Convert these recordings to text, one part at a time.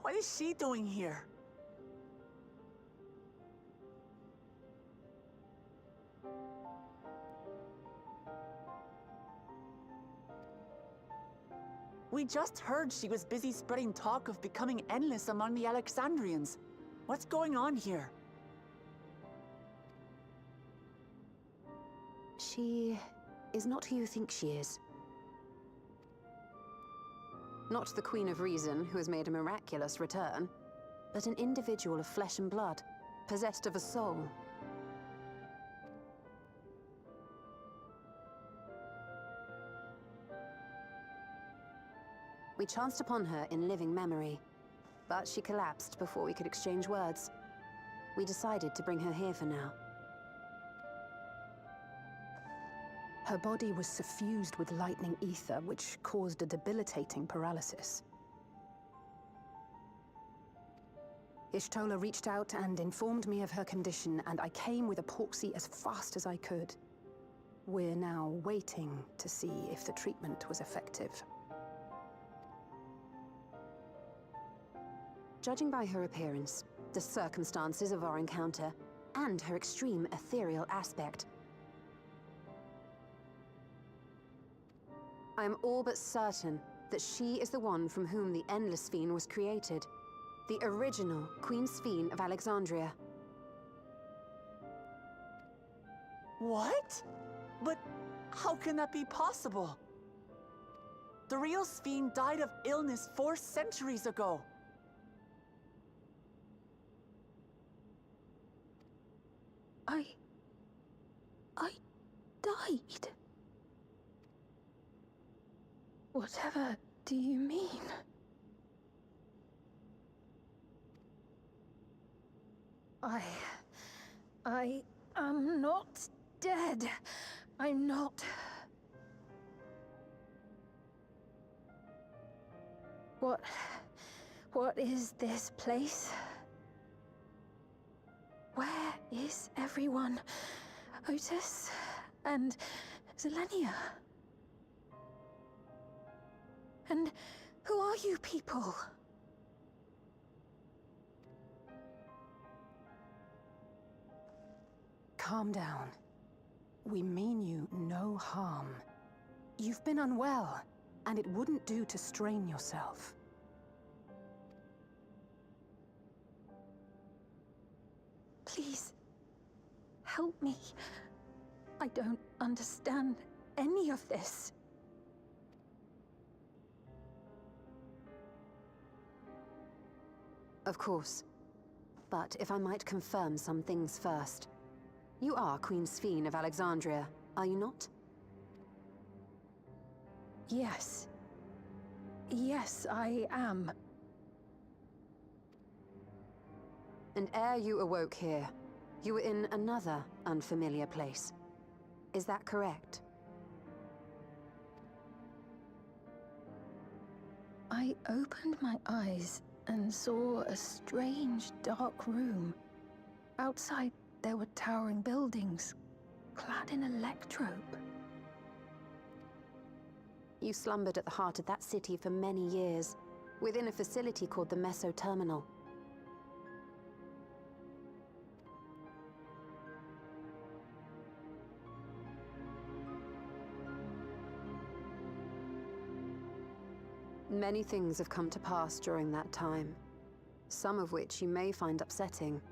What is she doing here? We just heard she was busy spreading talk of becoming endless among the Alexandrians. What's going on here? She is not who you think she is. Not the Queen of Reason, who has made a miraculous return, but an individual of flesh and blood, possessed of a soul. We chanced upon her in living memory, but she collapsed before we could exchange words. We decided to bring her here for now. Her body was suffused with lightning ether, which caused a debilitating paralysis. Ishtola reached out and informed me of her condition, and I came with epoxy as fast as I could. We're now waiting to see if the treatment was effective. Judging by her appearance, the circumstances of our encounter, and her extreme ethereal aspect, I am all but certain that she is the one from whom the Endless Sphere was created. The original Queen Sphere of Alexandria. What? But how can that be possible? The real Sphere died of illness 4 centuries ago. I died. Whatever do you mean? I am not dead. I'm not. What is this place? Where is everyone? Otis and Zelenia? And who are you people? Calm down. We mean you no harm. You've been unwell, and it wouldn't do to strain yourself. Please, help me. I don't understand any of this. Of course. But if I might confirm some things first. You are Queen Sphere of Alexandria, are you not? Yes. Yes, I am. And ere you awoke here, you were in another unfamiliar place. Is that correct? I opened my eyes and saw a strange, dark room. Outside, there were towering buildings, clad in electrope. You slumbered at the heart of that city for many years, within a facility called the Meso Terminal. Many things have come to pass during that time, some of which you may find upsetting.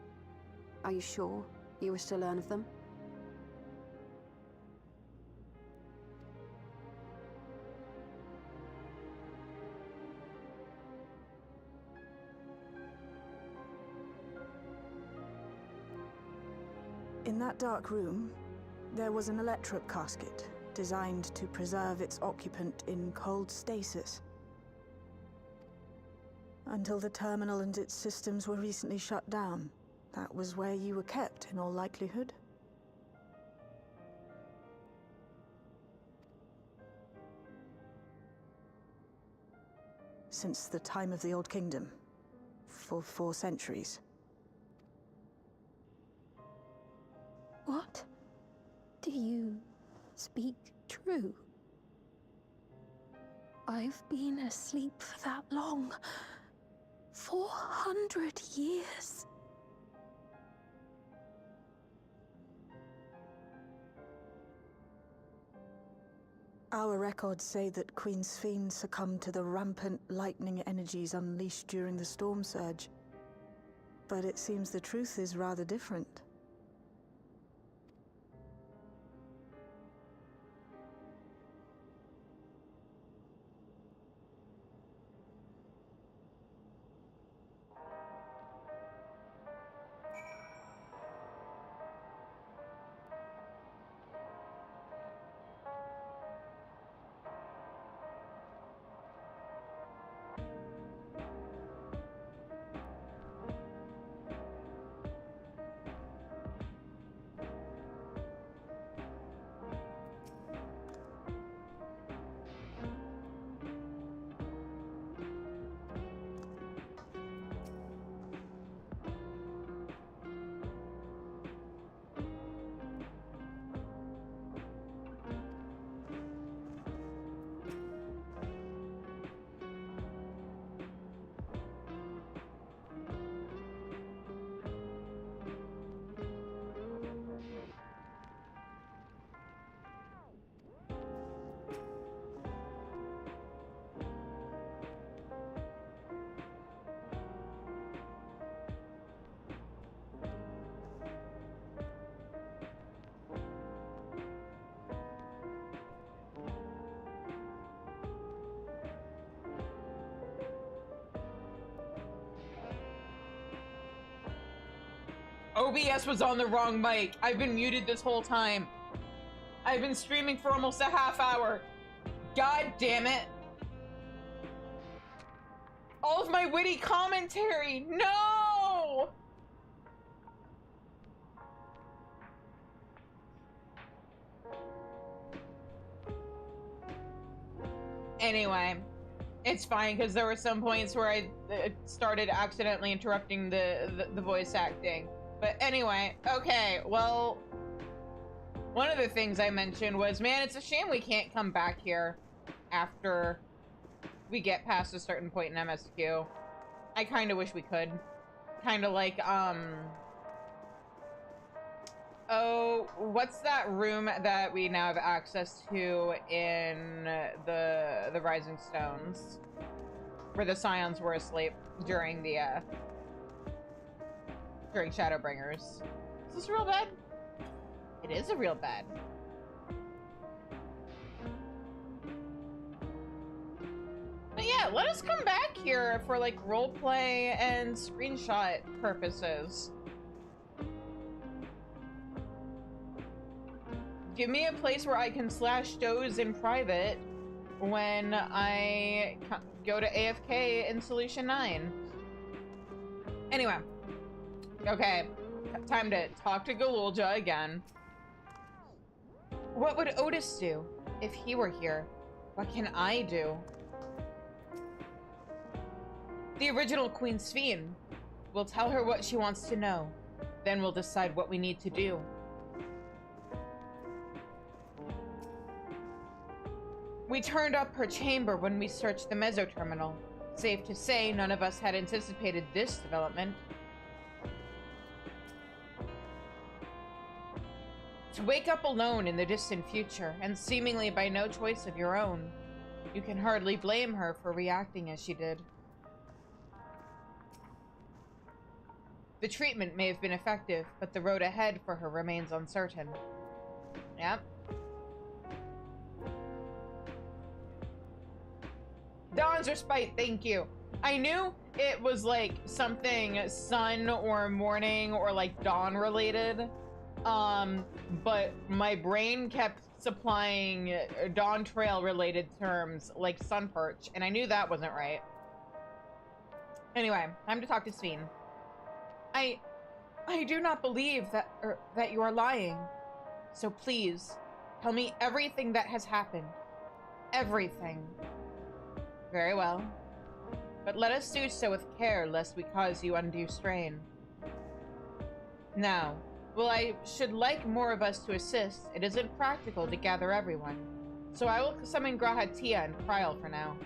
Are you sure you wish to learn of them? In that dark room, there was an electrope casket designed to preserve its occupant in cold stasis. Until the terminal and its systems were recently shut down, that was where you were kept, in all likelihood. Since the time of the Old Kingdom, for 4 centuries. What? Do you speak true? I've been asleep for that long. 400 years. Our records say that Queen Sphene succumbed to the rampant lightning energies unleashed during the storm surge. But it seems the truth is rather different. OBS was on the wrong mic. I've been muted this whole time. I've been streaming for almost a half hour. God damn it. All of my witty commentary. No! Anyway, it's fine because there were some points where I started accidentally interrupting the voice acting. But anyway, okay, well, one of the things I mentioned was, man, it's a shame we can't come back here after we get past a certain point in MSQ. I kind of wish we could. Kind of like, oh, what's that room that we now have access to in the Rising Stones? Where the Scions were asleep during the, during Shadowbringers. Is this a real bed? It is a real bed. But yeah, let us come back here for like roleplay and screenshot purposes. Give me a place where I can slash doze in private when I go to AFK in Solution 9. Anyway. Okay, time to talk to Galulja again. What would Otis do if he were here? What can I do? The original Queen Sphene. We'll tell her what she wants to know. Then we'll decide what we need to do. We turned up her chamber when we searched the Mesoterminal. Safe to say, none of us had anticipated this development. To wake up alone in the distant future, and seemingly by no choice of your own, you can hardly blame her for reacting as she did. The treatment may have been effective, but the road ahead for her remains uncertain. Yep. Dawn's respite, thank you. I knew it was like something sun or morning or like dawn related. But my brain kept supplying Dawn Trail related terms like sun perch, and I knew that wasn't right. Anyway, time to talk to Sphene. I do not believe that you are lying. So please, tell me everything that has happened. Everything. Very well. But let us do so with care, lest we cause you undue strain. Now, while I should like more of us to assist, it isn't practical to gather everyone. So I will summon Grahatia and Kryl for now.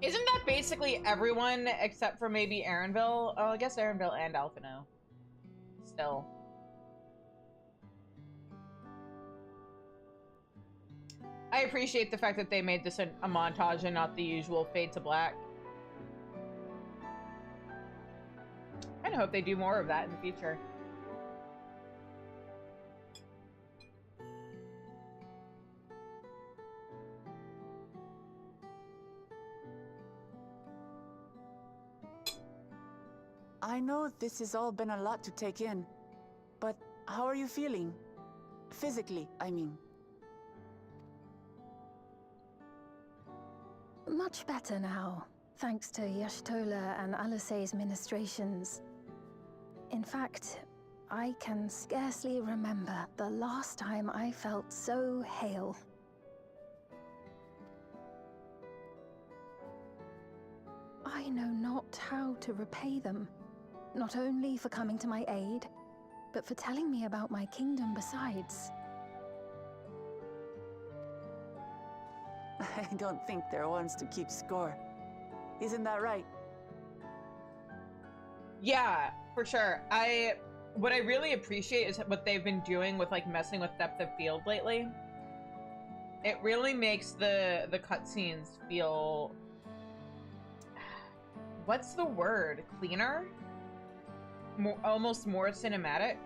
Isn't that basically everyone except for maybe Aaronville? Oh, I guess Aaronville and Alphino. Still. I appreciate the fact that they made this a montage and not the usual fade to black. I hope they do more of that in the future. I know this has all been a lot to take in, but how are you feeling? Physically, I mean. Much better now, thanks to Y'shtola and Alisei's ministrations. In fact, I can scarcely remember the last time I felt so hale. I know not how to repay them, not only for coming to my aid, but for telling me about my kingdom besides. I don't think they're ones to keep score. Isn't that right? Yeah, for sure. What I really appreciate is what they've been doing with like messing with depth of field lately. It really makes the cutscenes feel, what's the word? Cleaner? More, almost more cinematic.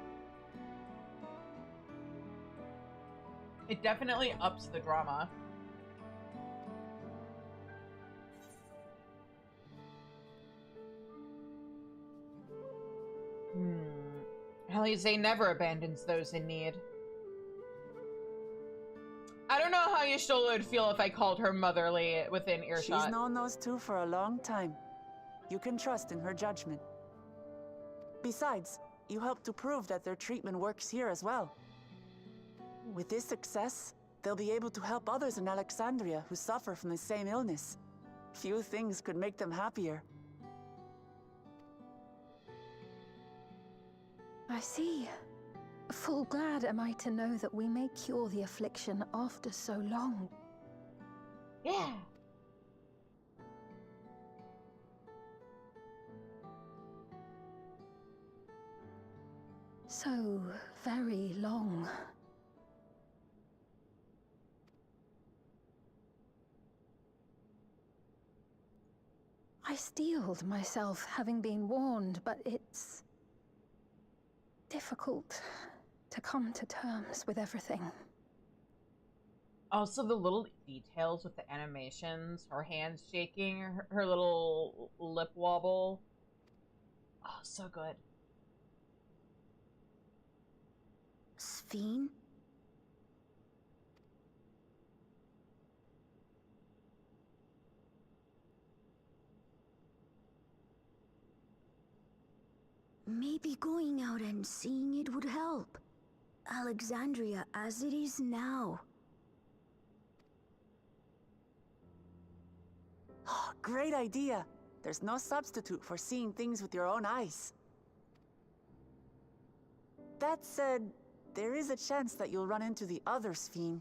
It definitely ups the drama. Alizé never abandons those in need. I don't know how Y'shtola would feel if I called her motherly within earshot. She's known those two for a long time. You can trust in her judgment. Besides, you helped to prove that their treatment works here as well. With this success, they'll be able to help others in Alexandria who suffer from the same illness. Few things could make them happier. I see. Full glad am I to know that we may cure the affliction after so long. Yeah. So very long. I steeled myself, having been warned, but it's difficult to come to terms with everything. Also, the little details with the animations, her hands shaking, her little lip wobble. Oh, so good. Sphene? Maybe going out and seeing it would help. Alexandria as it is now. Oh, great idea. There's no substitute for seeing things with your own eyes. That said, there is a chance that you'll run into the other Sphene.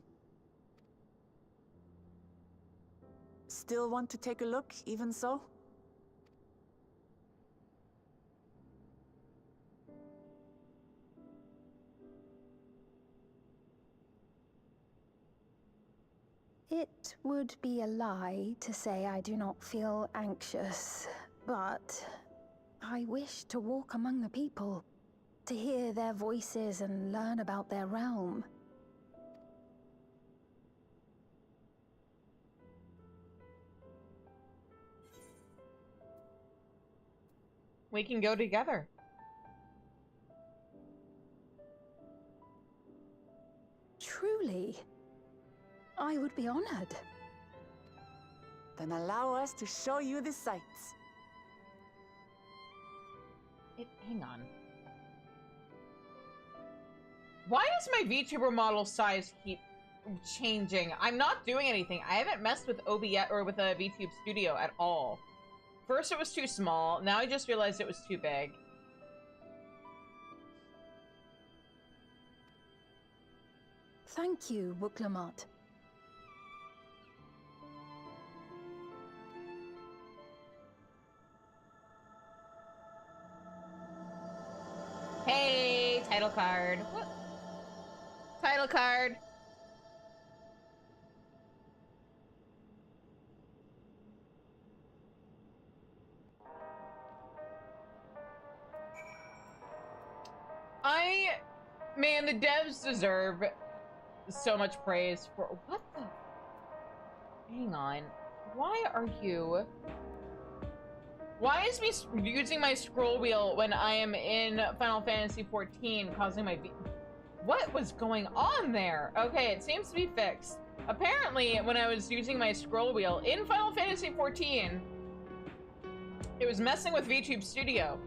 Still want to take a look, even so? It would be a lie to say I do not feel anxious, but I wish to walk among the people, to hear their voices and learn about their realm. We can go together. Truly, I would be honored. Then allow us to show you the sights. Hang on. Why does my VTuber model size keep changing? I'm not doing anything. I haven't messed with OBS or with a VTube Studio at all. First it was too small, now I just realized it was too big. Thank you, Wuklamot. Hey, title card. What? Title card. Man, the devs deserve so much praise for what the. Hang on. Why are you? Why is me using my scroll wheel when I am in Final Fantasy XIV causing my what was going on there? Okay, it seems to be fixed. Apparently, when I was using my scroll wheel in Final Fantasy XIV, it was messing with VTube Studio.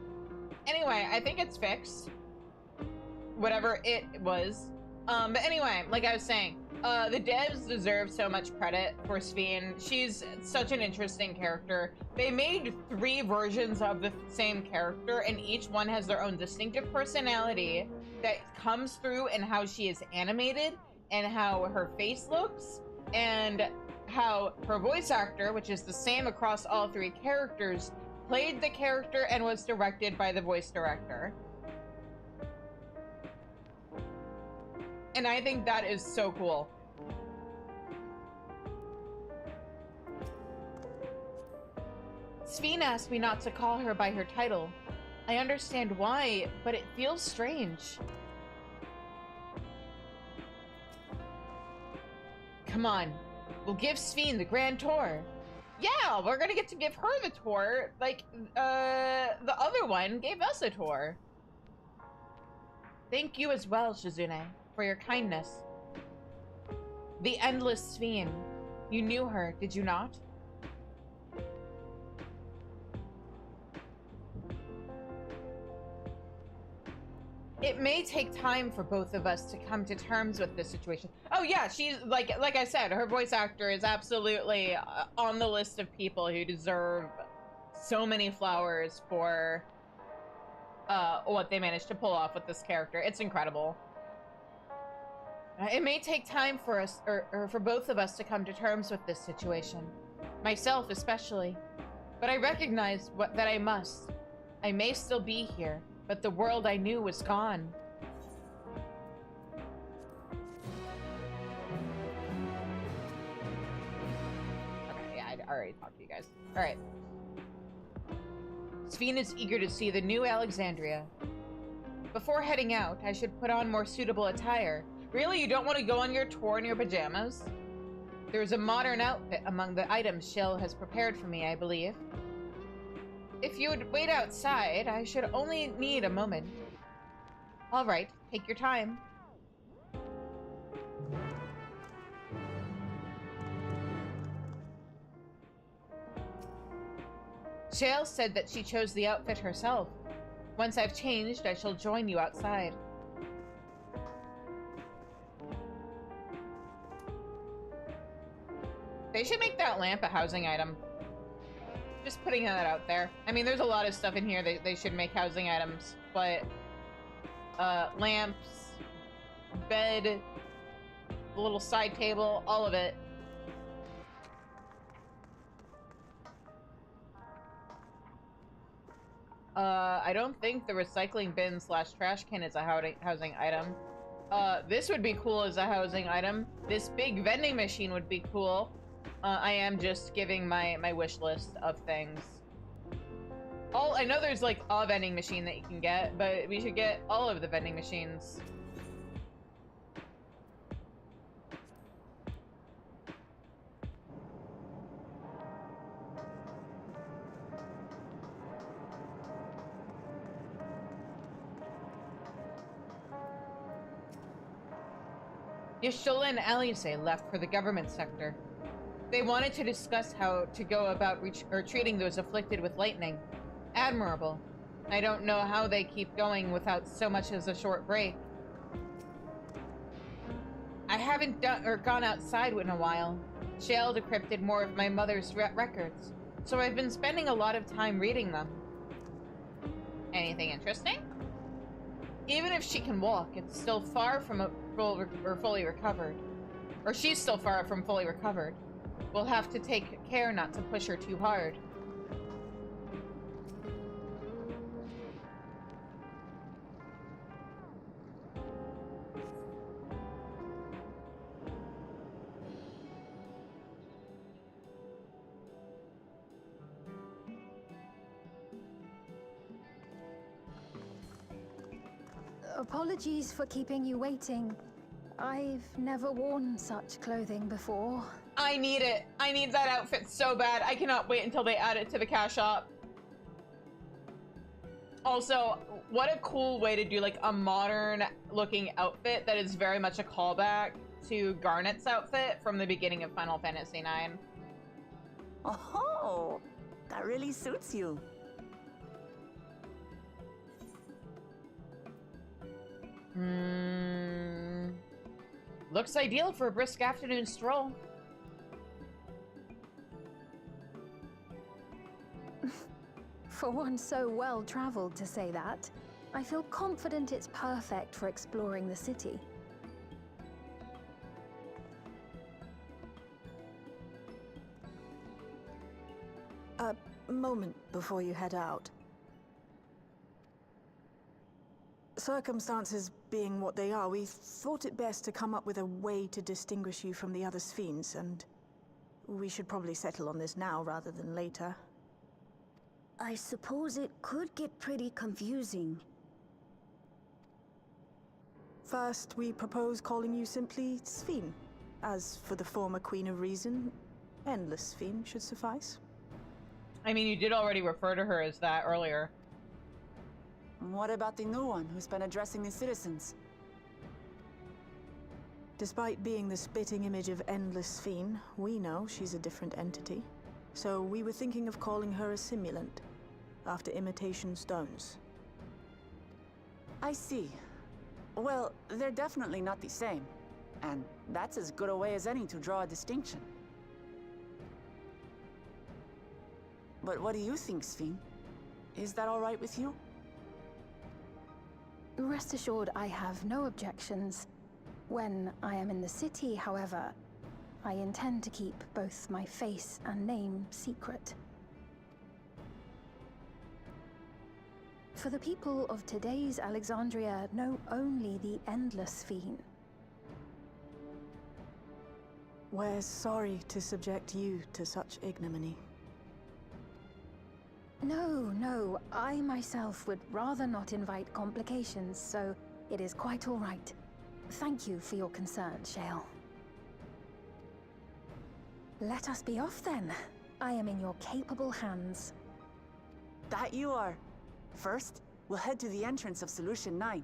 Anyway, I think it's fixed. Whatever it was. But anyway, like I was saying, the devs deserve so much credit for Sphene. She's such an interesting character. They made 3 versions of the same character, and each one has their own distinctive personality that comes through in how she is animated, and how her face looks, and how her voice actor, which is the same across all 3 characters, played the character and was directed by the voice director. And I think that is so cool. Sphene asked me not to call her by her title. I understand why, but it feels strange. Come on, we'll give Sphene the grand tour. Yeah, we're gonna get to give her the tour, like, the other one gave us a tour. Thank you as well, Shizune, for your kindness. The endless Sphene. You knew her, did you not? It may take time for both of us to come to terms with this situation. Oh yeah, she's like I said, her voice actor is absolutely on the list of people who deserve so many flowers for what they managed to pull off with this character. It's incredible. It may take time for us, or for both of us, to come to terms with this situation. Myself especially. But I recognize that I must. I may still be here, but the world I knew was gone. Okay, yeah, I already talked to you guys. Alright. Sphene is eager to see the new Alexandria. Before heading out, I should put on more suitable attire. Really? You don't want to go on your tour in your pajamas? There's a modern outfit among the items Shell has prepared for me, I believe. If you would wait outside, I should only need a moment. All right, take your time. Shale said that she chose the outfit herself. Once I've changed, I shall join you outside. They should make that lamp a housing item. Just putting that out there. I mean, there's a lot of stuff in here that they should make housing items, but lamps, bed, the little side table, all of it. I don't think the recycling bin / trash can is a housing item. This would be cool as a housing item. This big vending machine would be cool. I am just giving my wish list of things. I know there's like a vending machine that you can get, but we should get all of the vending machines. Yashola and Alice left for the government sector. They wanted to discuss how to go about treating those afflicted with lightning. Admirable. I don't know how they keep going without so much as a short break. I haven't gone outside in a while. Shale decrypted more of my mother's records, so I've been spending a lot of time reading them. Anything interesting? Even if she can walk, it's still far from fully recovered. Or she's still far from fully recovered. We'll have to take care not to push her too hard. Apologies for keeping you waiting. I've never worn such clothing before. I need it. I need that outfit so bad. I cannot wait until they add it to the cash shop. Also, what a cool way to do like a modern looking outfit that is very much a callback to Garnet's outfit from the beginning of Final Fantasy IX. Oh, that really suits you. Looks ideal for a brisk afternoon stroll. For one so well-traveled to say that, I feel confident it's perfect for exploring the city. A moment before you head out. Circumstances being what they are, we thought it best to come up with a way to distinguish you from the other Sphenes, and we should probably settle on this now rather than later. I suppose it could get pretty confusing. First, we propose calling you simply Sphene. As for the former Queen of Reason, Endless Sphene should suffice. I mean, you did already refer to her as that earlier. What about the new one who's been addressing the citizens? Despite being the spitting image of Endless Sphene, we know she's a different entity. So we were thinking of calling her a simulant, after imitation stones. I see. Well, they're definitely not the same. And that's as good a way as any to draw a distinction. But what do you think, Sphene? Is that all right with you? Rest assured, I have no objections. When I am in the city, however, I intend to keep both my face and name secret. For the people of today's Alexandria know only the Endless Sphene. We're sorry to subject you to such ignominy. No, I myself would rather not invite complications, so it is quite all right. Thank you for your concern, Shale. Let us be off then. I am in your capable hands. That you are. First, we'll head to the entrance of Solution 9.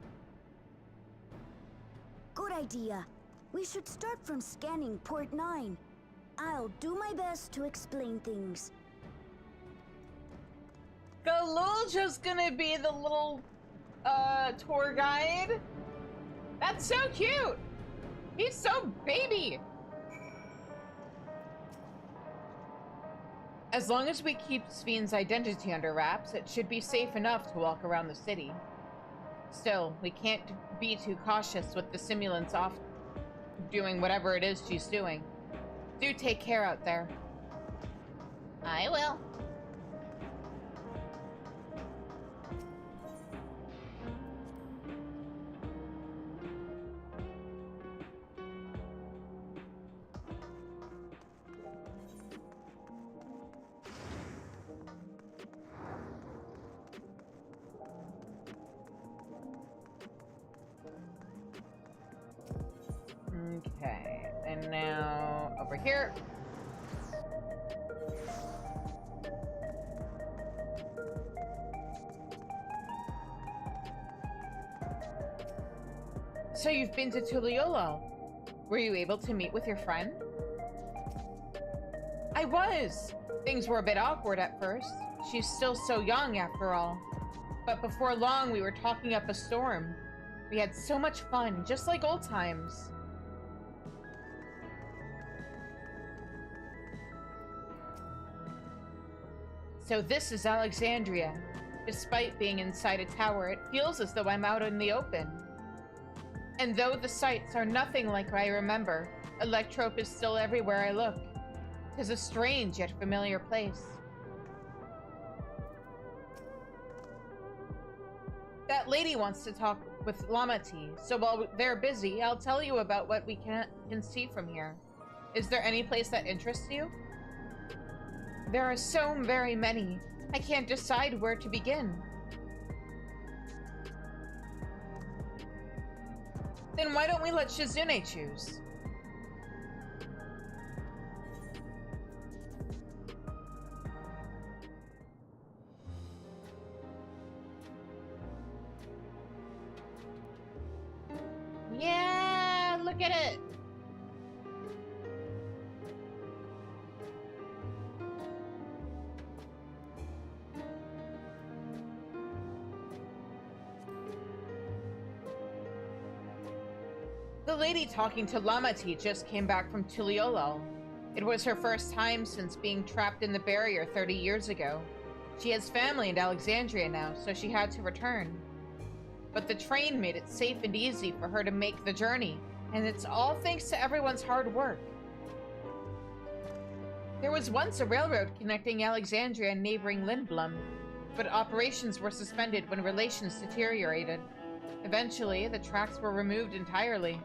Good idea. We should start from scanning Port 9. I'll do my best to explain things. Galulja's gonna be the little, tour guide. That's so cute! He's so baby! As long as we keep Sphene's identity under wraps, it should be safe enough to walk around the city. Still, we can't be too cautious with the simulants off doing whatever it is she's doing. Do take care out there. I will. Okay, and now over here. So you've been to Tuliolo. Were you able to meet with your friend? I was. Things were a bit awkward at first. She's still so young after all. But before long, we were talking up a storm. We had so much fun, just like old times. So this is Alexandria. Despite being inside a tower, it feels as though I'm out in the open. And though the sights are nothing like I remember, Electrope is still everywhere I look. 'Tis a strange yet familiar place. That lady wants to talk with Lamati, so while they're busy, I'll tell you about what we can see from here. Is there any place that interests you? There are so very many. I can't decide where to begin. Then why don't we let Shizune choose? Yeah, look at it. The lady talking to Lamati just came back from Tuliolol. It was her first time since being trapped in the barrier 30 years ago. She has family in Alexandria now, so she had to return. But the train made it safe and easy for her to make the journey, and it's all thanks to everyone's hard work. There was once a railroad connecting Alexandria and neighboring Lindblum, but operations were suspended when relations deteriorated. Eventually, the tracks were removed entirely.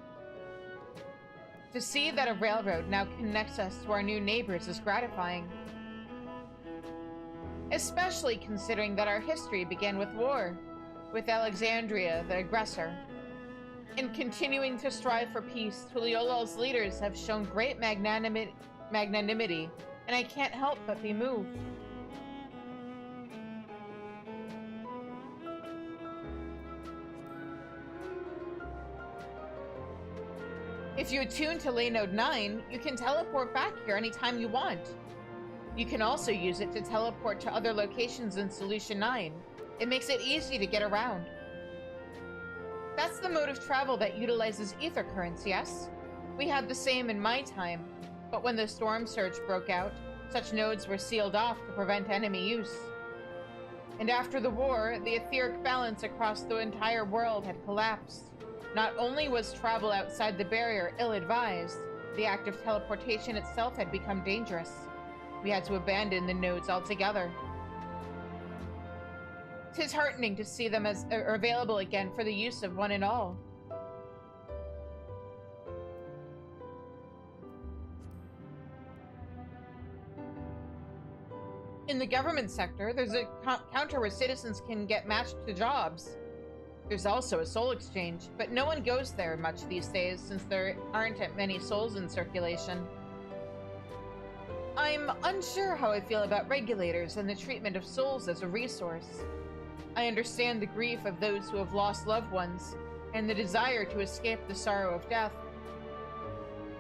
To see that a railroad now connects us to our new neighbors is gratifying. Especially considering that our history began with war, with Alexandria, the aggressor. In continuing to strive for peace, Tuliolol's leaders have shown great magnanimity, and I can't help but be moved. If you attune to Lane Node 9, you can teleport back here anytime you want. You can also use it to teleport to other locations in Solution 9. It makes it easy to get around. That's the mode of travel that utilizes ether currents, yes? We had the same in my time, but when the storm surge broke out, such nodes were sealed off to prevent enemy use. And after the war, the etheric balance across the entire world had collapsed. Not only was travel outside the barrier ill-advised, the act of teleportation itself had become dangerous. We had to abandon the nodes altogether. 'Tis heartening to see them as available again for the use of one and all. In the government sector, there's a counter where citizens can get matched to jobs. There's also a soul exchange, but no one goes there much these days since there aren't many souls in circulation. I'm unsure how I feel about regulators and the treatment of souls as a resource. I understand the grief of those who have lost loved ones, and the desire to escape the sorrow of death.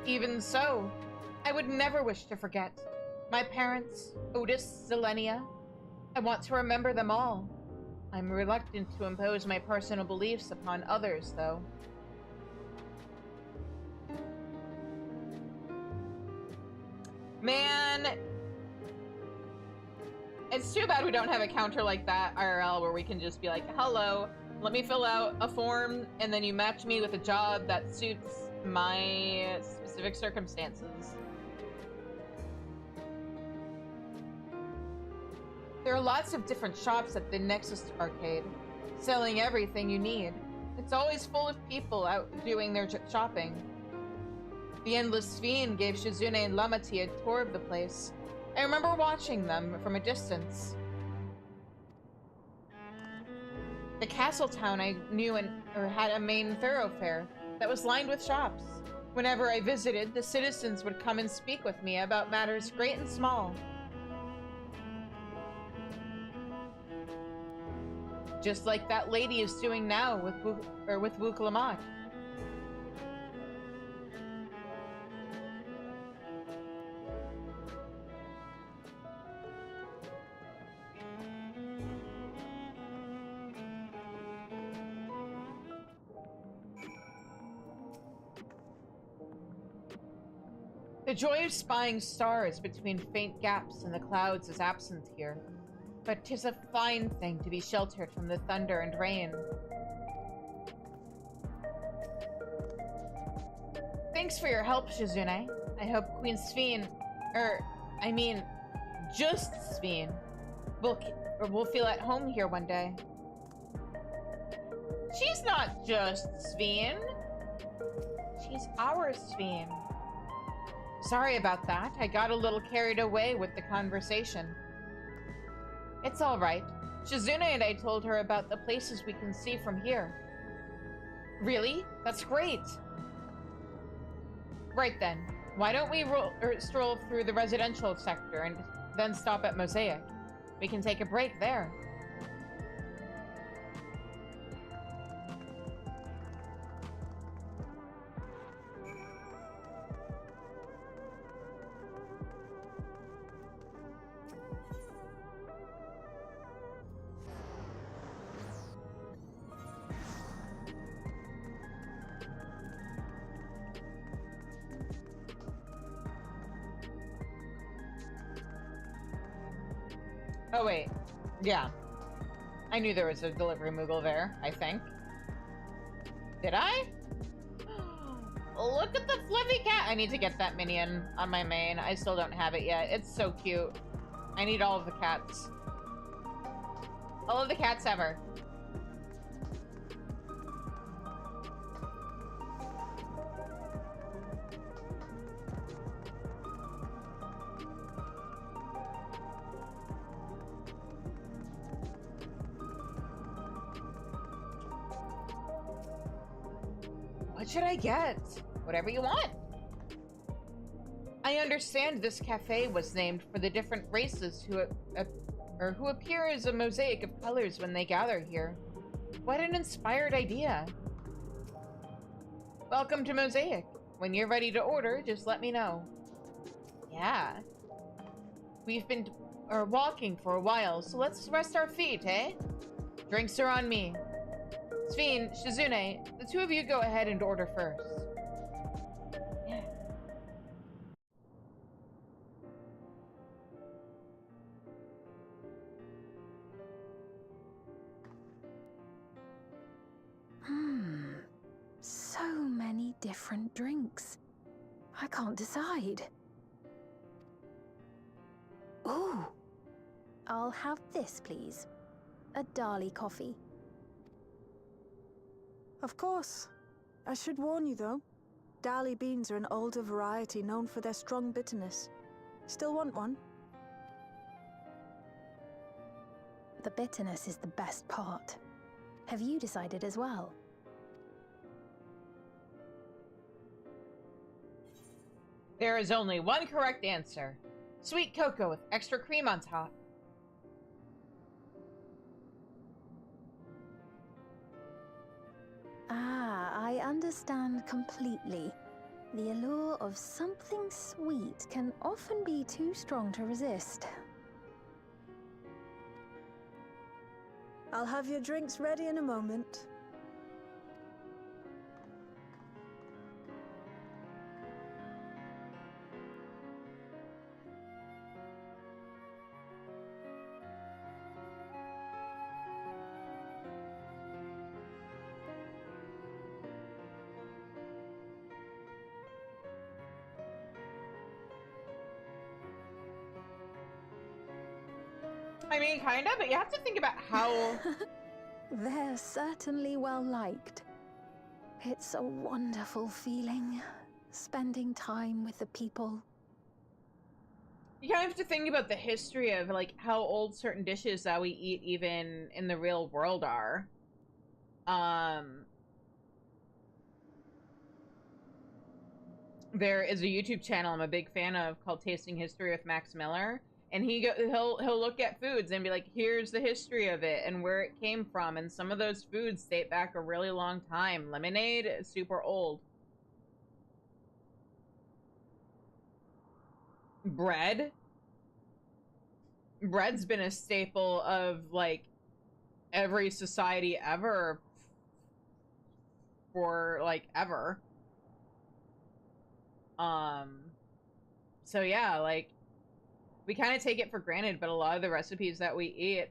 Even so, I would never wish to forget my parents, Otis, Zelenia. I want to remember them all. I'm reluctant to impose my personal beliefs upon others, though. Man, it's too bad we don't have a counter like that IRL where we can just be like, hello, let me fill out a form, and then you match me with a job that suits my specific circumstances. There are lots of different shops at the Nexus Arcade, selling everything you need. It's always full of people out doing their shopping. The Endless Fiend gave Shizune and Lamati a tour of the place. I remember watching them from a distance. The castle town I knew had a main thoroughfare that was lined with shops. Whenever I visited, the citizens would come and speak with me about matters great and small. Just like that lady is doing now with Wuklamat. The joy of spying stars between faint gaps in the clouds is absent here. But 'tis a fine thing to be sheltered from the thunder and rain. Thanks for your help, Shizune. I hope Queen Sphene, just Sphene, will feel at home here one day. She's not just Sphene. She's our Sphene. Sorry about that. I got a little carried away with the conversation. It's all right. Shizune and I told her about the places we can see from here. Really? That's great. Right then. Why don't we stroll through the residential sector and then stop at Mosaic? We can take a break there. Oh, wait. Yeah. I knew there was a delivery Moogle there, I think. Did I? Look at the fluffy cat! I need to get that minion on my main. I still don't have it yet. It's so cute. I need all of the cats. All of the cats ever. What should I get? Whatever you want. I understand this cafe was named for the different races who appear as a mosaic of colors when they gather here. What an inspired idea. Welcome to Mosaic. When you're ready to order, just let me know. Yeah. We've been walking for a while, so let's rest our feet, eh? Drinks are on me. Sphene, Shizune, the two of you go ahead and order first. Yeah. So many different drinks. I can't decide. Ooh. I'll have this, please. A Dali coffee. Of course. I should warn you, though. Dali beans are an older variety known for their strong bitterness. Still want one? The bitterness is the best part. Have you decided as well? There is only one correct answer. Sweet cocoa with extra cream on top. Ah, I understand completely. The allure of something sweet can often be too strong to resist. I'll have your drinks ready in a moment. I mean, kind of, but you have to think about how... They're certainly well liked. It's a wonderful feeling, spending time with the people. You kind of have to think about the history of, like, how old certain dishes that we eat even in the real world are. There is a YouTube channel I'm a big fan of called Tasting History with Max Miller. And he'll look at foods and be like, here's the history of it and where it came from. And some of those foods date back a really long time. Lemonade is super old. Bread. Bread's been a staple of, like, every society ever. For, like, ever. So yeah, like, we kind of take it for granted, but a lot of the recipes that we eat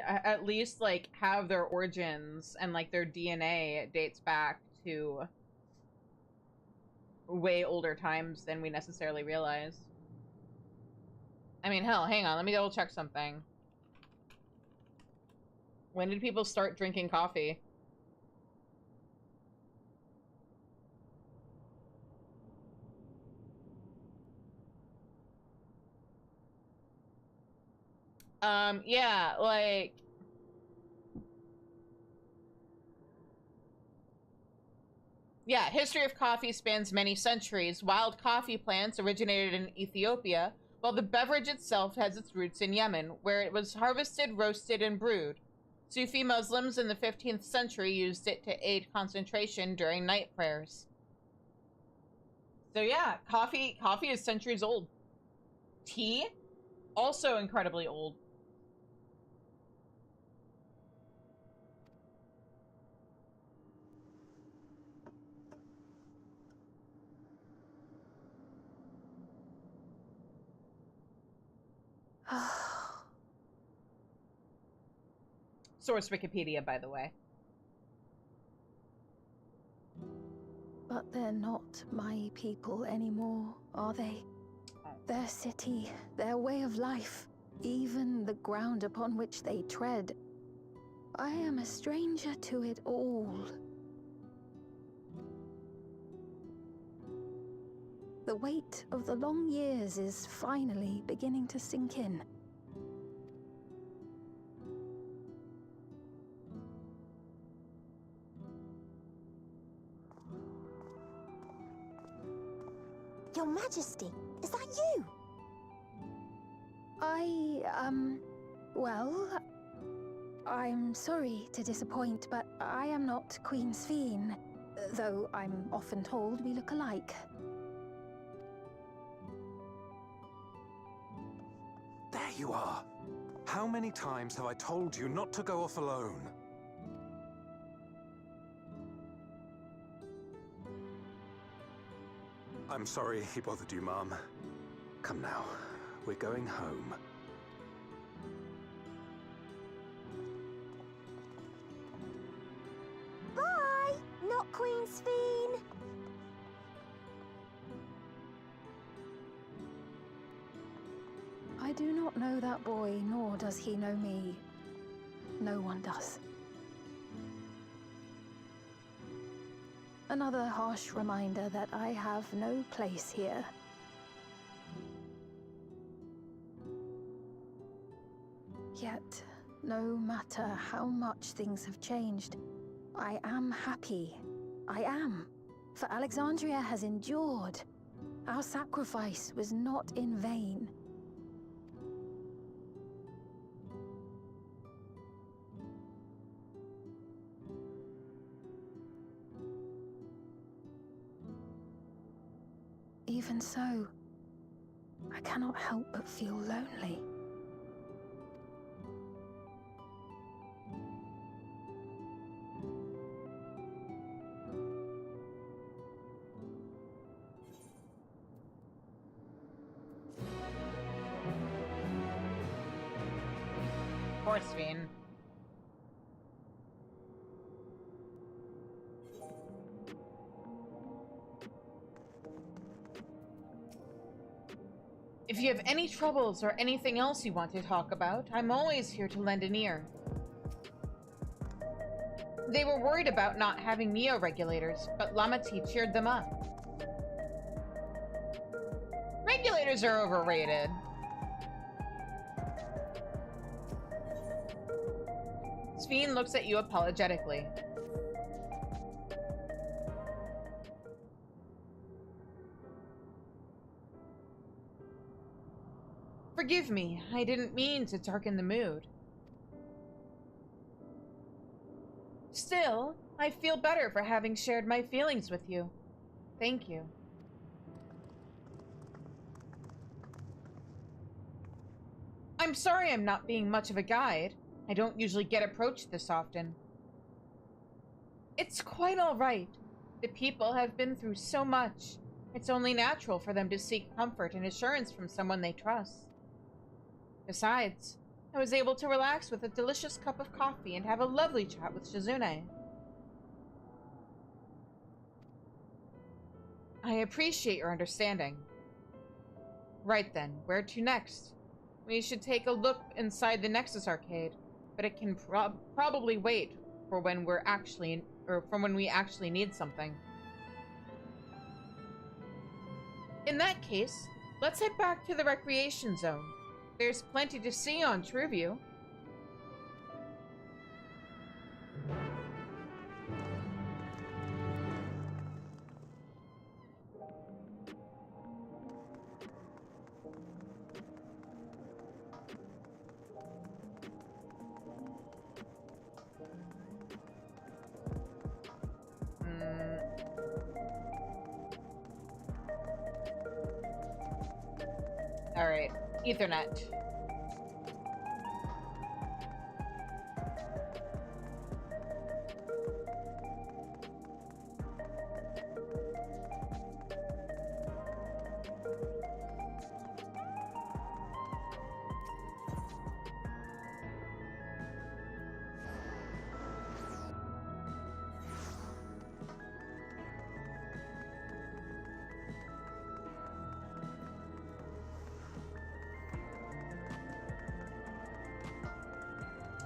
at least, like, have their origins and, like, their DNA dates back to way older times than we necessarily realize. I mean, hell, hang on, let me double check something. When did people start drinking coffee? Yeah, like... Yeah, history of coffee spans many centuries. Wild coffee plants originated in Ethiopia, while the beverage itself has its roots in Yemen, where it was harvested, roasted, and brewed. Sufi Muslims in the 15th century used it to aid concentration during night prayers. So yeah, coffee is centuries old. Tea, also incredibly old. Source Wikipedia, by the way. But they're not my people anymore, are they? Their city, their way of life, even the ground upon which they tread. I am a stranger to it all. The weight of the long years is finally beginning to sink in. Your Majesty, is that you? Well, I'm sorry to disappoint, but I am not Queen Sphene, though I'm often told we look alike. There you are. How many times have I told you not to go off alone? I'm sorry he bothered you, Mom. Come now, we're going home. Bye! Not Queen Sphene! I do not know that boy, nor does he know me. No one does. Another harsh reminder that I have no place here. Yet, no matter how much things have changed, I am happy. I am. For Alexandria has endured. Our sacrifice was not in vain. Even so, I cannot help but feel lonely. Poor Sphene. If you have any troubles or anything else you want to talk about, I'm always here to lend an ear. They were worried about not having neo-regulators, but Lamati cheered them up. Regulators are overrated. Sphene looks at you apologetically. Forgive me, I didn't mean to darken the mood. Still, I feel better for having shared my feelings with you. Thank you. I'm sorry I'm not being much of a guide. I don't usually get approached this often. It's quite all right. The people have been through so much. It's only natural for them to seek comfort and assurance from someone they trust. Besides, I was able to relax with a delicious cup of coffee and have a lovely chat with Shizune. I appreciate your understanding. Right then, where to next? We should take a look inside the Nexus Arcade, but it can probably wait for when we actually need something. In that case, let's head back to the recreation zone. There's plenty to see on TrueView. Alright, Ethernet.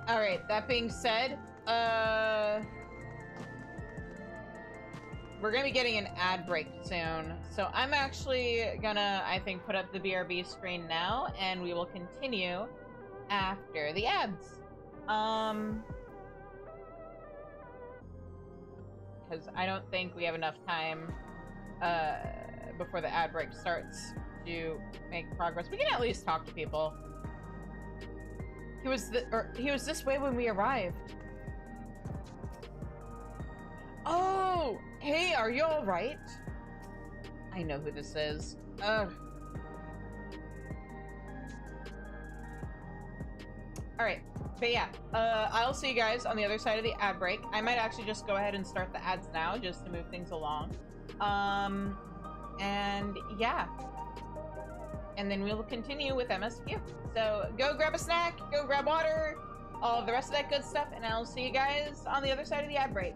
Alright, that being said, we're gonna be getting an ad break soon. So I'm actually gonna, I think, put up the BRB screen now, and we will continue after the ads. Because I don't think we have enough time, before the ad break starts to make progress. We can at least talk to people. He was this way when we arrived. Oh, hey, are you all right? I know who this is. Ugh. All right, but yeah, I'll see you guys on the other side of the ad break. I might actually just go ahead and start the ads now just to move things along. And yeah. And then we'll continue with MSQ. So go grab a snack, go grab water, all of the rest of that good stuff, and I'll see you guys on the other side of the ad break.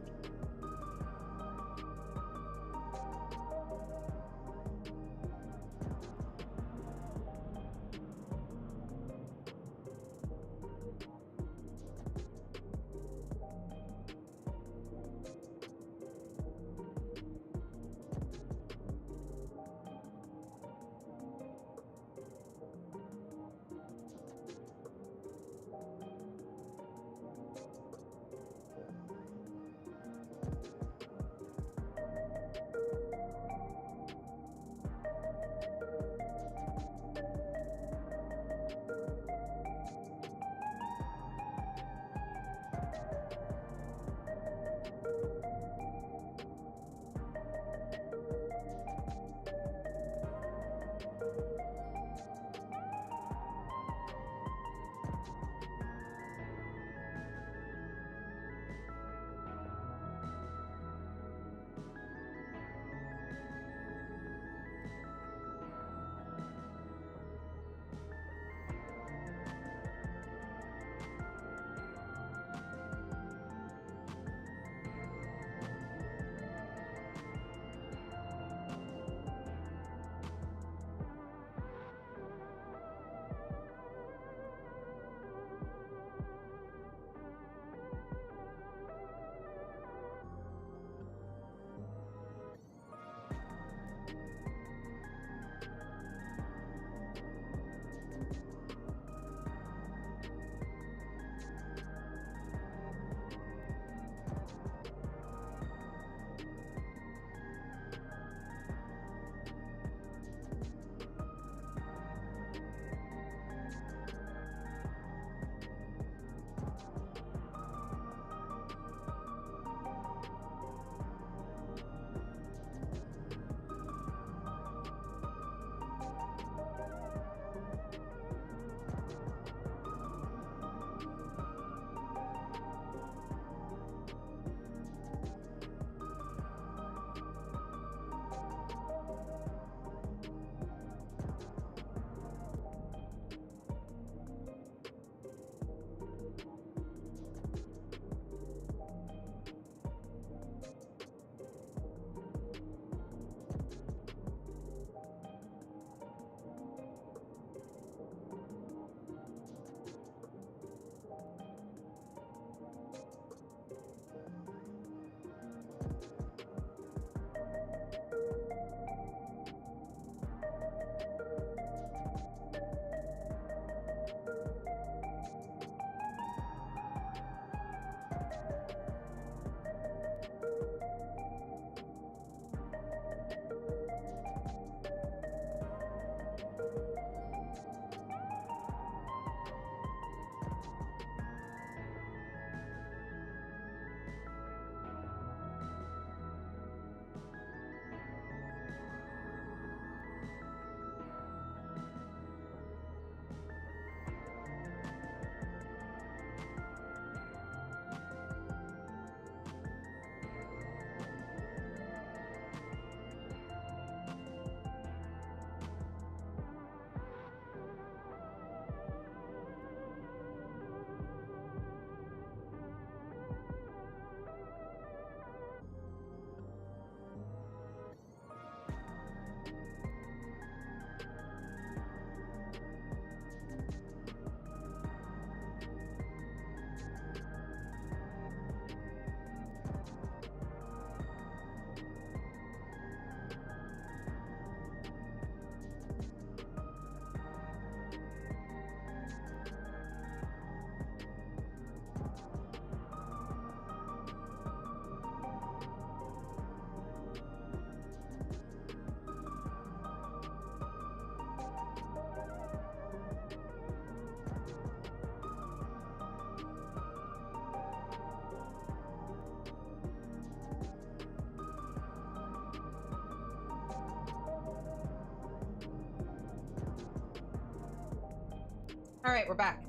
Alright, we're back.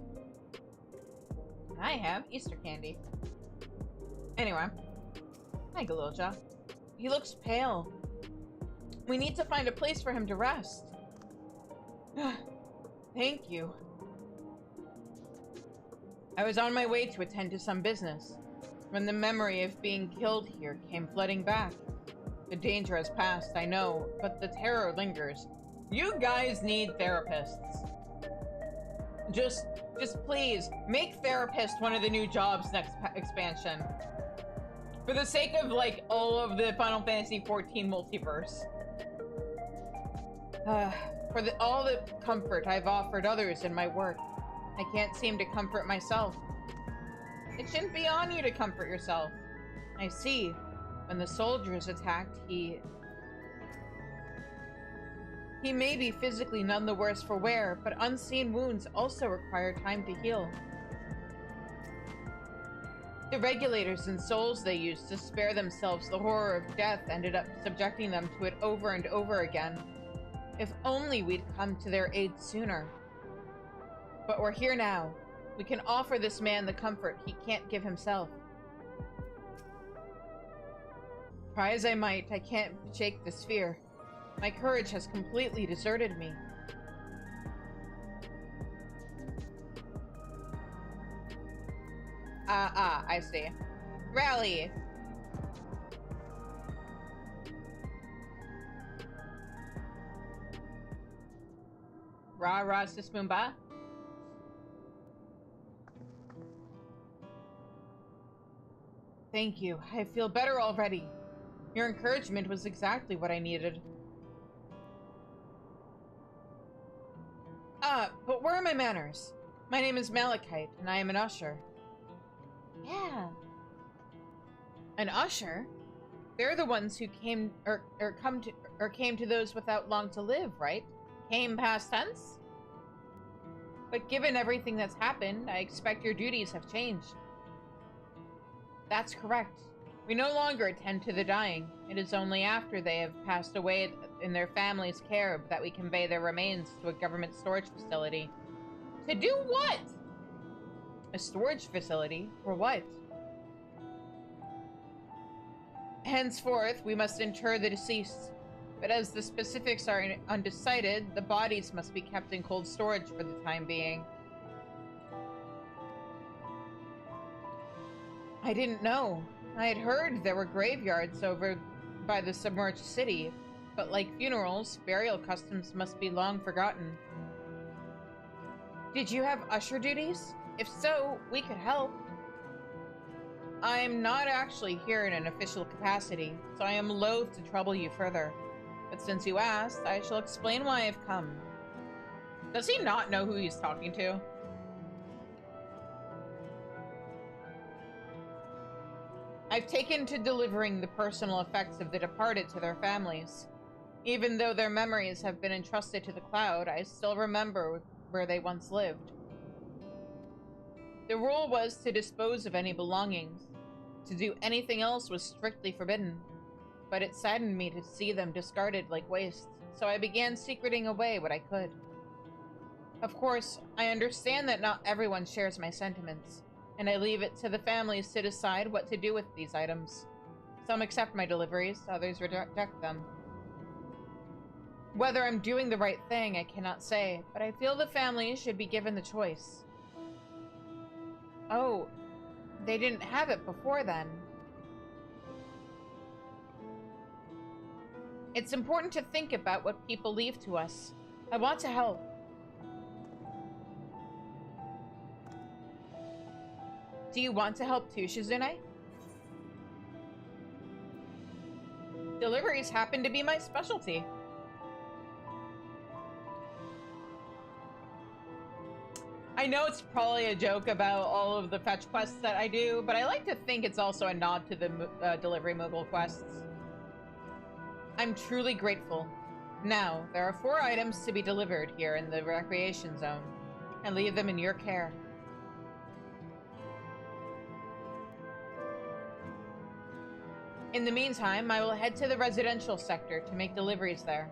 I have Easter candy. Anyway. Hi, Galilja. He looks pale. We need to find a place for him to rest. Thank you. I was on my way to attend to some business when the memory of being killed here came flooding back. The danger has passed, I know, but the terror lingers. You guys need therapists. Just please, make therapist one of the new jobs next expansion. For the sake of, like, all of the Final Fantasy XIV multiverse. For all the comfort I've offered others in my work, I can't seem to comfort myself. It shouldn't be on you to comfort yourself. I see. When the soldiers attacked, he may be physically none the worse for wear, but unseen wounds also require time to heal. The regulators and souls they used to spare themselves the horror of death ended up subjecting them to it over and over again. If only we'd come to their aid sooner. But we're here now. We can offer this man the comfort he can't give himself. Try as I might, I can't shake this fear. My courage has completely deserted me. I see. Rally! Rah sis Moomba. Thank you. I feel better already. Your encouragement was exactly what I needed. But where are my manners? My name is Malachite, and I am an usher. Yeah. An usher? They're the ones who came came to those without long to live, right? Came past tense? But given everything that's happened, I expect your duties have changed. That's correct. We no longer attend to the dying. It is only after they have passed away in their family's care that we convey their remains to a government storage facility. To do what? A storage facility? For what? Henceforth, we must inter the deceased. But as the specifics are undecided, the bodies must be kept in cold storage for the time being. I didn't know. I had heard there were graveyards over by the submerged city, but like funerals, burial customs must be long forgotten. Did you have usher duties? If so, we could help. I'm not actually here in an official capacity, so I am loath to trouble you further. But since you asked, I shall explain why I've come. Does he not know who he's talking to? I've taken to delivering the personal effects of the departed to their families. Even though their memories have been entrusted to the cloud, I still remember where they once lived. The rule was to dispose of any belongings. To do anything else was strictly forbidden. But it saddened me to see them discarded like waste, so I began secreting away what I could. Of course, I understand that not everyone shares my sentiments, and I leave it to the families to decide what to do with these items. Some accept my deliveries, others reject them. Whether I'm doing the right thing, I cannot say, but I feel the families should be given the choice. Oh, they didn't have it before then. It's important to think about what people leave to us. I want to help. Do you want to help too, Shizune? Deliveries happen to be my specialty. I know it's probably a joke about all of the fetch quests that I do, but I like to think it's also a nod to the delivery Moogle quests. I'm truly grateful. Now, there are 4 items to be delivered here in the recreation zone. I leave them in your care. In the meantime, I will head to the residential sector to make deliveries there.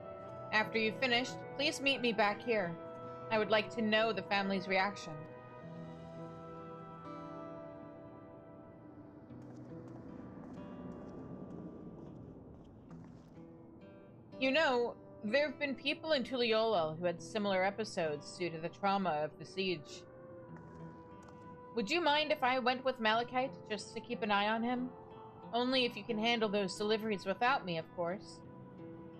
After you've finished, please meet me back here. I would like to know the family's reaction. You know, there have been people in Tuliolel who had similar episodes due to the trauma of the siege. Would you mind if I went with Malachite just to keep an eye on him? Only if you can handle those deliveries without me, of course.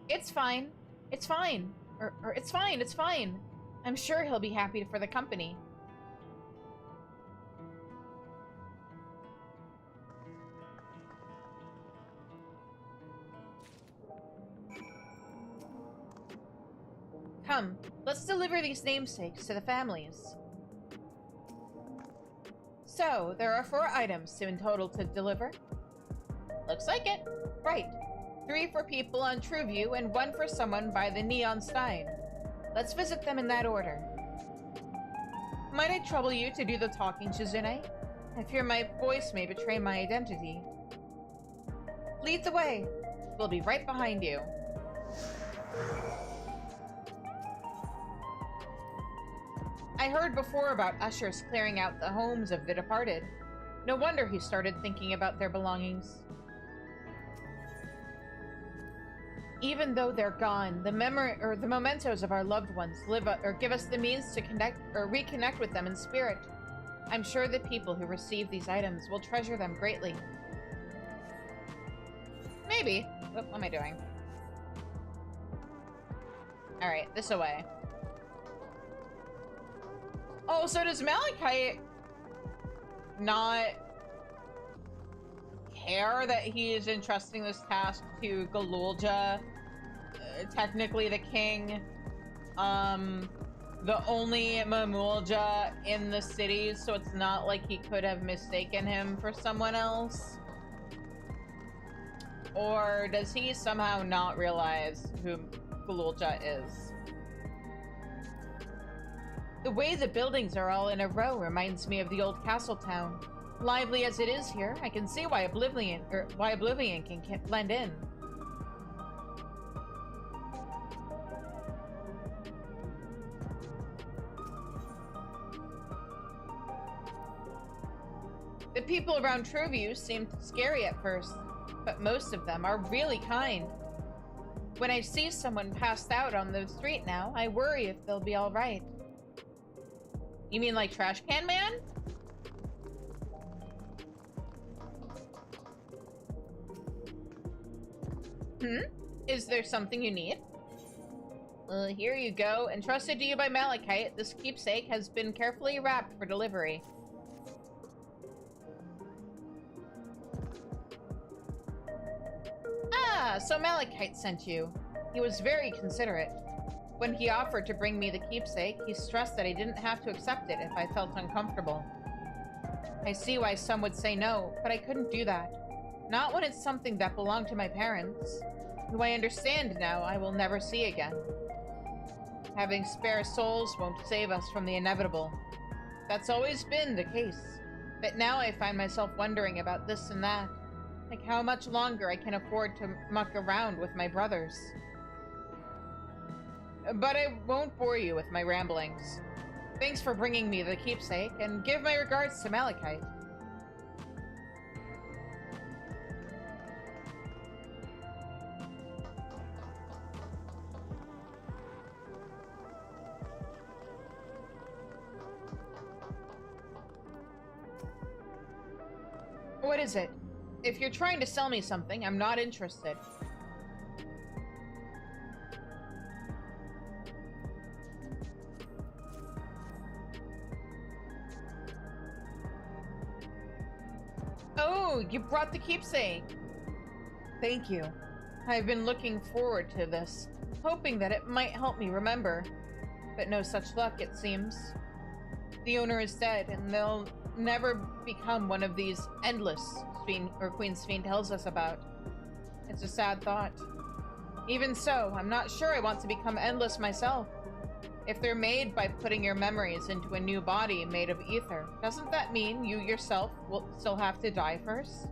It's fine. It's fine. Or it's fine, it's fine. I'm sure he'll be happy for the company. Come, let's deliver these namesakes to the families. So, there are 4 items in total to deliver. Looks like it. Right. 3 for people on Trueview and 1 for someone by the Neon Stein. Let's visit them in that order. Might I trouble you to do the talking, Shizune? I fear my voice may betray my identity. Lead the way. We'll be right behind you. I heard before about ushers clearing out the homes of the departed. No wonder he started thinking about their belongings. Even though they're gone, the mementos of our loved ones live or give us the means to connect or reconnect with them in spirit. I'm sure the people who receive these items will treasure them greatly. Maybe. What am I doing? Alright, this away. Oh, so does Malachite not care that he is entrusting this task to Galulja, technically the king, the only Mamulja in the city, so it's not like he could have mistaken him for someone else? Or does he somehow not realize who Galulja is? The way the buildings are all in a row reminds me of the old castle town. Lively as it is here, I can see why Oblivion can blend in. The people around Trueview seemed scary at first, but most of them are really kind. When I see someone passed out on the street now, I worry if they'll be all right. You mean like Trash Can Man? Is there something you need? Here you go. Entrusted to you by Malachite, this keepsake has been carefully wrapped for delivery. Ah, so Malachite sent you. He was very considerate. When he offered to bring me the keepsake, he stressed that I didn't have to accept it if I felt uncomfortable. I see why some would say no, but I couldn't do that. Not when it's something that belonged to my parents, who I understand now I will never see again. Having spare souls won't save us from the inevitable. That's always been the case. But now I find myself wondering about this and that. Like how much longer I can afford to muck around with my brothers. But I won't bore you with my ramblings. Thanks for bringing me the keepsake, and give my regards to Malachite. What is it? If you're trying to sell me something, I'm not interested. Oh, you brought the keepsake. Thank you. I've been looking forward to this, hoping that it might help me remember. But no such luck, it seems. The owner is dead, and they'll never become one of these endless Queen Sphene tells us about. It's a sad thought. Even so, I'm not sure I want to become endless myself. If they're made by putting your memories into a new body made of ether, doesn't that mean you yourself will still have to die first?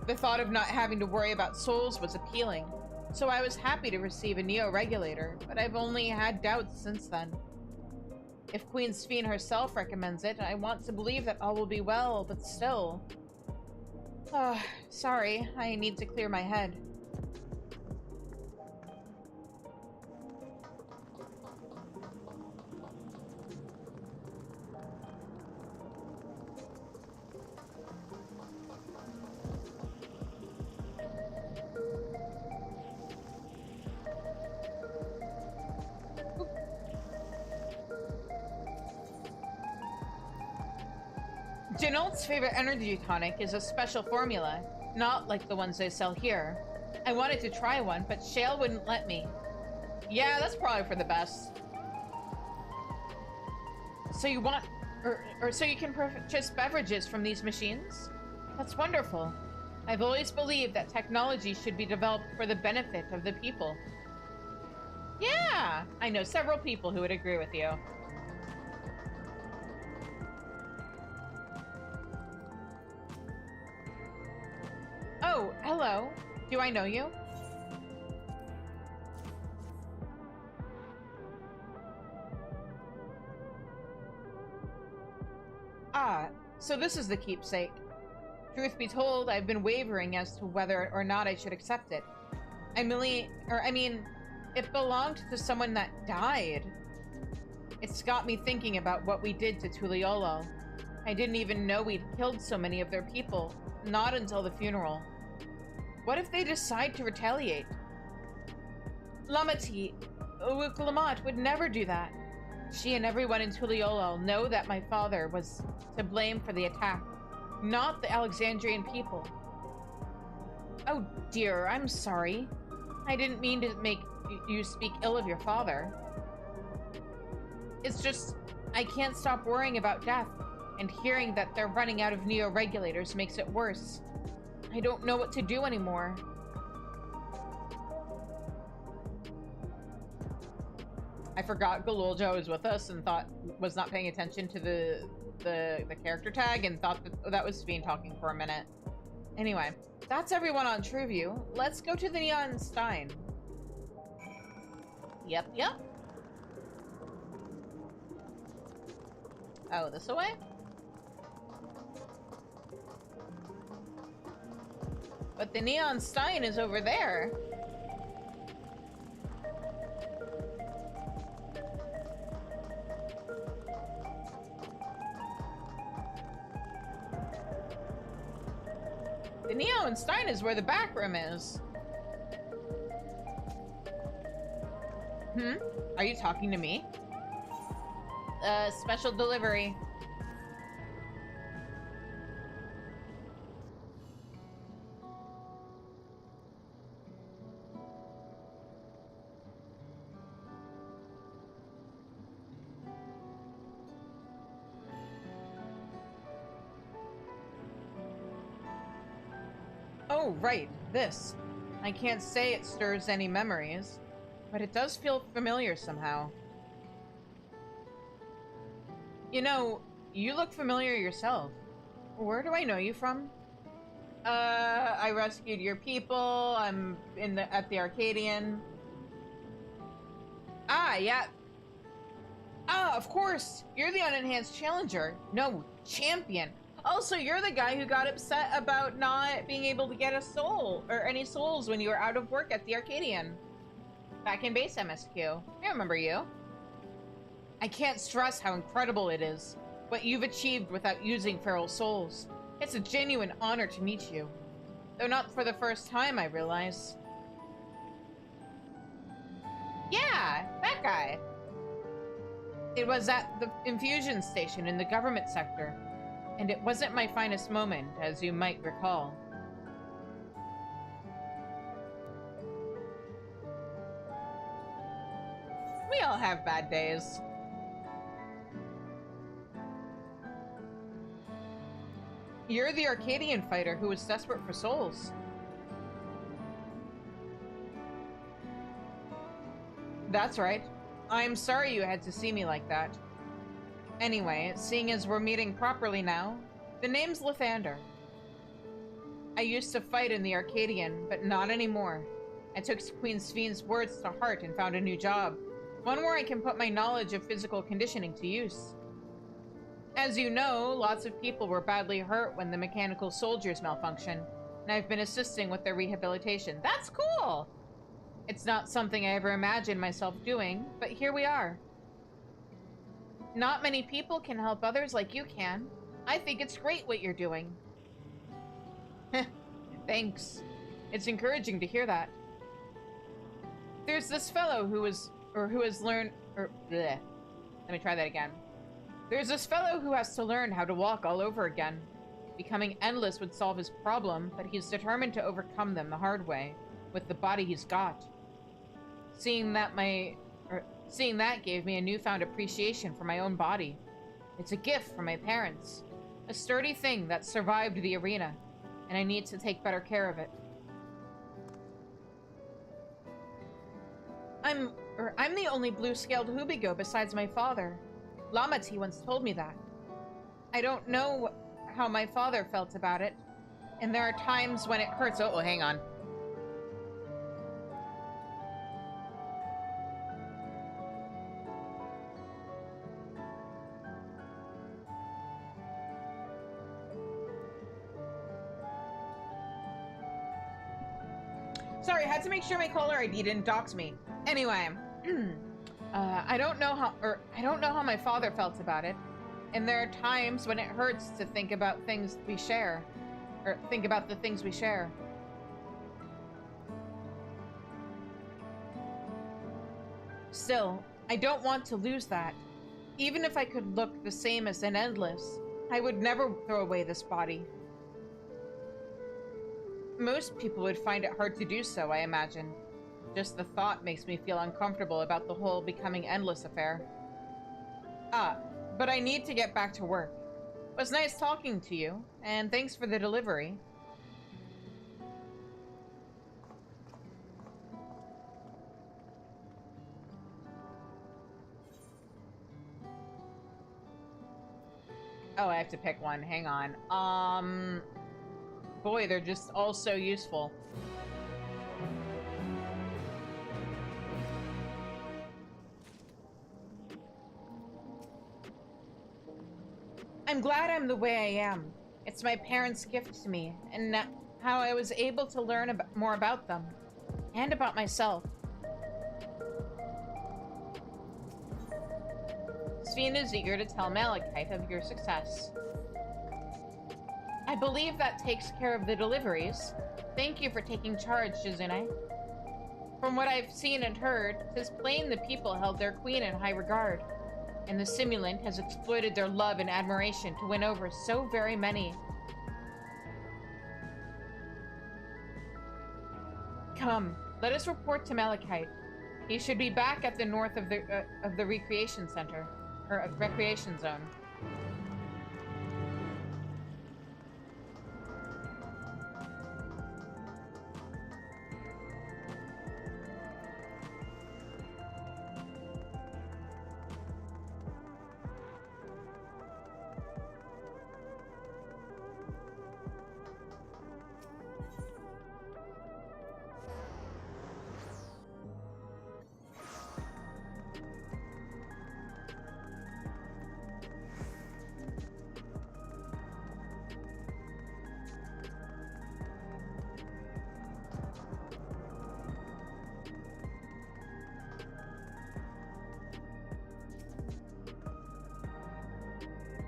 The thought of not having to worry about souls was appealing, so I was happy to receive a Neo-Regulator, but I've only had doubts since then. If Queen Sphene herself recommends it, I want to believe that all will be well, but still. Sorry, I need to clear my head. Janolt's favorite energy tonic is a special formula, not like the ones they sell here. I wanted to try one, but Shale wouldn't let me. Yeah, that's probably for the best. So you want, or so you can purchase beverages from these machines? That's wonderful. I've always believed that technology should be developed for the benefit of the people. Yeah, I know several people who would agree with you. Oh, hello. Do I know you? Ah, so this is the keepsake. Truth be told, I've been wavering as to whether or not I should accept it. I mean, it belonged to someone that died. It's got me thinking about what we did to Tuliolo. I didn't even know we'd killed so many of their people, not until the funeral. What if they decide to retaliate? Lamati, Lamat would never do that. She and everyone in Tuliolo know that my father was to blame for the attack, not the Alexandrian people. Oh dear, I'm sorry. I didn't mean to make you speak ill of your father. It's just, I can't stop worrying about death, and hearing that they're running out of neo-regulators makes it worse. I don't know what to do anymore. I forgot Galuljo was with us and was not paying attention to the character tag and thought that was Sphene talking for a minute. Anyway, that's everyone on TrueView. Let's go to the Neon Stein. Yep. Oh, this way? But the Neon Stein is over there. The Neon Stein is where the back room is. Are you talking to me? Special delivery. Oh, right, this. I can't say it stirs any memories, but it does feel familiar somehow. You know, you look familiar yourself. Where do I know you from? I rescued your people. I'm at the Arcadian. Ah, yeah. Ah, of course. You're the unenhanced challenger. No, champion. Also, you're the guy who got upset about not being able to get a soul or any souls when you were out of work at the Arcadian. Back in base MSQ. I remember you. I can't stress how incredible it is, what you've achieved without using feral souls. It's a genuine honor to meet you. Though not for the first time, I realize. Yeah, that guy. It was at the infusion station in the government sector, and it wasn't my finest moment, as you might recall. We all have bad days. You're the Arcadian fighter who was desperate for souls. That's right. I'm sorry you had to see me like that. Anyway, seeing as we're meeting properly now, the name's Lathander. I used to fight in the Arcadian, but not anymore. I took Queen Sphene's words to heart and found a new job. One where I can put my knowledge of physical conditioning to use. As you know, lots of people were badly hurt when the mechanical soldiers malfunctioned, and I've been assisting with their rehabilitation. That's cool! It's not something I ever imagined myself doing, but here we are. Not many people can help others like you can. I think it's great what you're doing. Thanks. It's encouraging to hear that. There's this fellow who has learned, bleh. Let me try that again. There's this fellow who has to learn how to walk all over again. Becoming endless would solve his problem, but he's determined to overcome them the hard way, with the body he's got. Seeing that gave me a newfound appreciation for my own body. It's a gift from my parents. A sturdy thing that survived the arena, and I need to take better care of it. I'm the only blue-scaled Hubigo besides my father. Lamati once told me that. I don't know how my father felt about it, and there are times when it hurts. Oh, hang on. Sorry, I had to make sure my caller ID didn't dox me. Anyway, I don't know how my father felt about it, and there are times when it hurts to think about things we share, or think about the things we share. Still, I don't want to lose that. Even if I could look the same as an endless, I would never throw away this body. Most people would find it hard to do so, I imagine. Just the thought makes me feel uncomfortable about the whole becoming endless affair. But I need to get back to work. It was nice talking to you, and thanks for the delivery. Oh, I have to pick one. Hang on. Boy, they're just all so useful. I'm glad I'm the way I am. It's my parents' gift to me, and how I was able to learn more about them, and about myself. Sphene is eager to tell Malachite of your success. I believe that takes care of the deliveries. Thank you for taking charge, Shizune. From what I've seen and heard, 'tis plain the people held their queen in high regard, and the simulant has exploited their love and admiration to win over so very many. Come, let us report to Malachite. He should be back at the north of the recreation center, or recreation zone.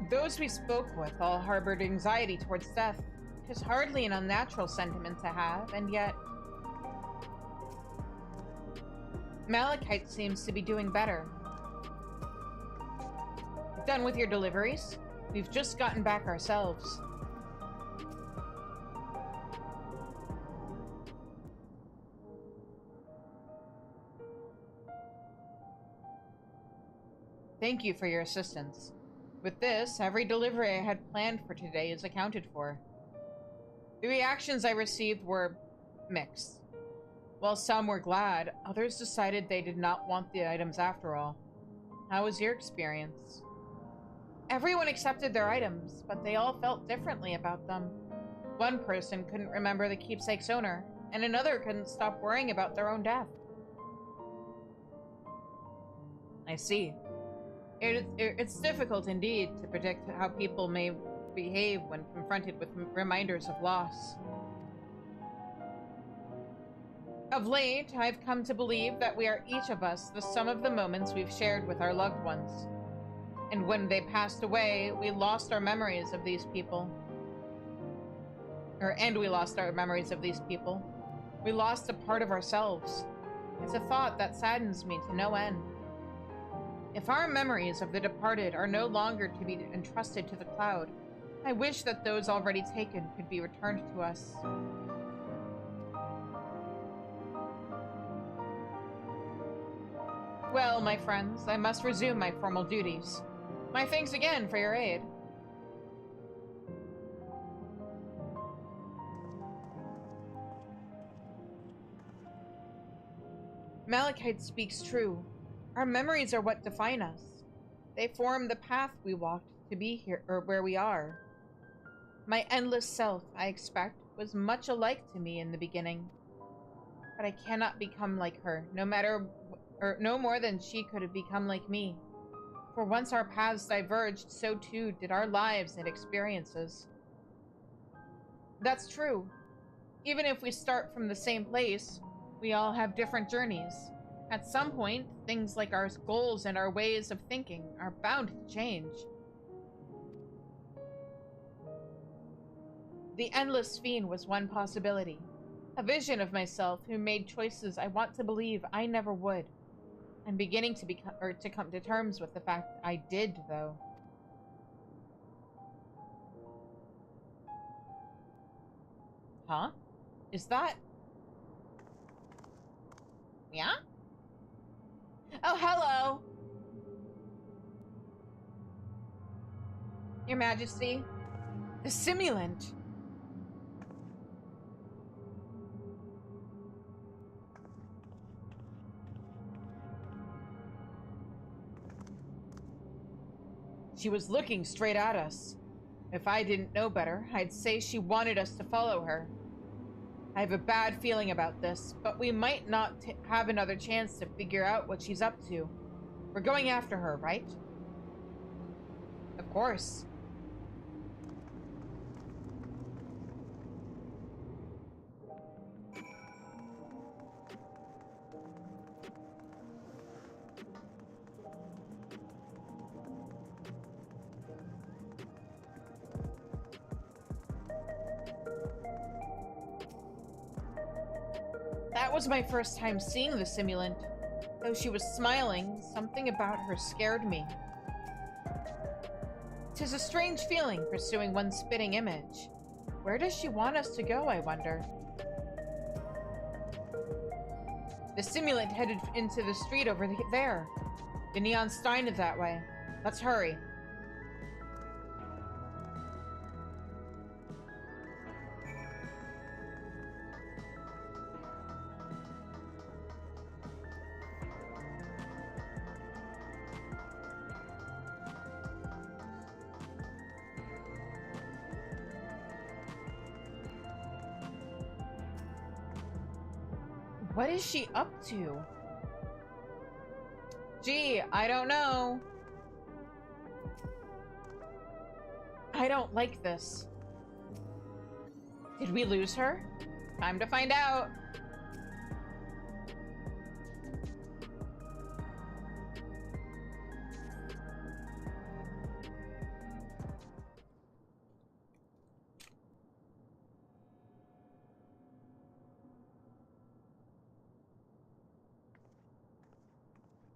Those we spoke with all harbored anxiety towards death. It is hardly an unnatural sentiment to have, and yet... Malachite seems to be doing better. Done with your deliveries? We've just gotten back ourselves. Thank you for your assistance. With this, every delivery I had planned for today is accounted for. The reactions I received were mixed. While some were glad, others decided they did not want the items after all. How was your experience? Everyone accepted their items, but they all felt differently about them. One person couldn't remember the keepsake's owner, and another couldn't stop worrying about their own death. I see. It's difficult indeed to predict how people may behave when confronted with reminders of loss. Of late, I've come to believe that we are each of us the sum of the moments we've shared with our loved ones. And when they passed away, we lost our memories of these people. We lost our memories of these people. We lost a part of ourselves. It's a thought that saddens me to no end. If our memories of the departed are no longer to be entrusted to the cloud, I wish that those already taken could be returned to us. Well, my friends, I must resume my formal duties. My thanks again for your aid. Malachite speaks true. Our memories are what define us. They form the path we walked to be here, or where we are. My endless self, I expect, was much alike to me in the beginning. But I cannot become like her, no more than she could have become like me. For once our paths diverged, so too did our lives and experiences. That's true. Even if we start from the same place, we all have different journeys. At some point, things like our goals and our ways of thinking are bound to change. The Endless Fiend was one possibility. A vision of myself who made choices I want to believe I never would. I'm beginning to come to terms with the fact I did, though. Huh? Is that... Yeah? Oh, hello! Your Majesty. The simulant! She was looking straight at us. If I didn't know better, I'd say she wanted us to follow her. I have a bad feeling about this, but we might not have another chance to figure out what she's up to. We're going after her, right? Of course. That was my first time seeing the simulant. Though she was smiling, something about her scared me. 'Tis a strange feeling pursuing one's spitting image. Where does she want us to go, I wonder? The simulant headed into the street over there. The neon sign is that way. Let's hurry. What is she up to? Gee, I don't know. I don't like this. Did we lose her? Time to find out.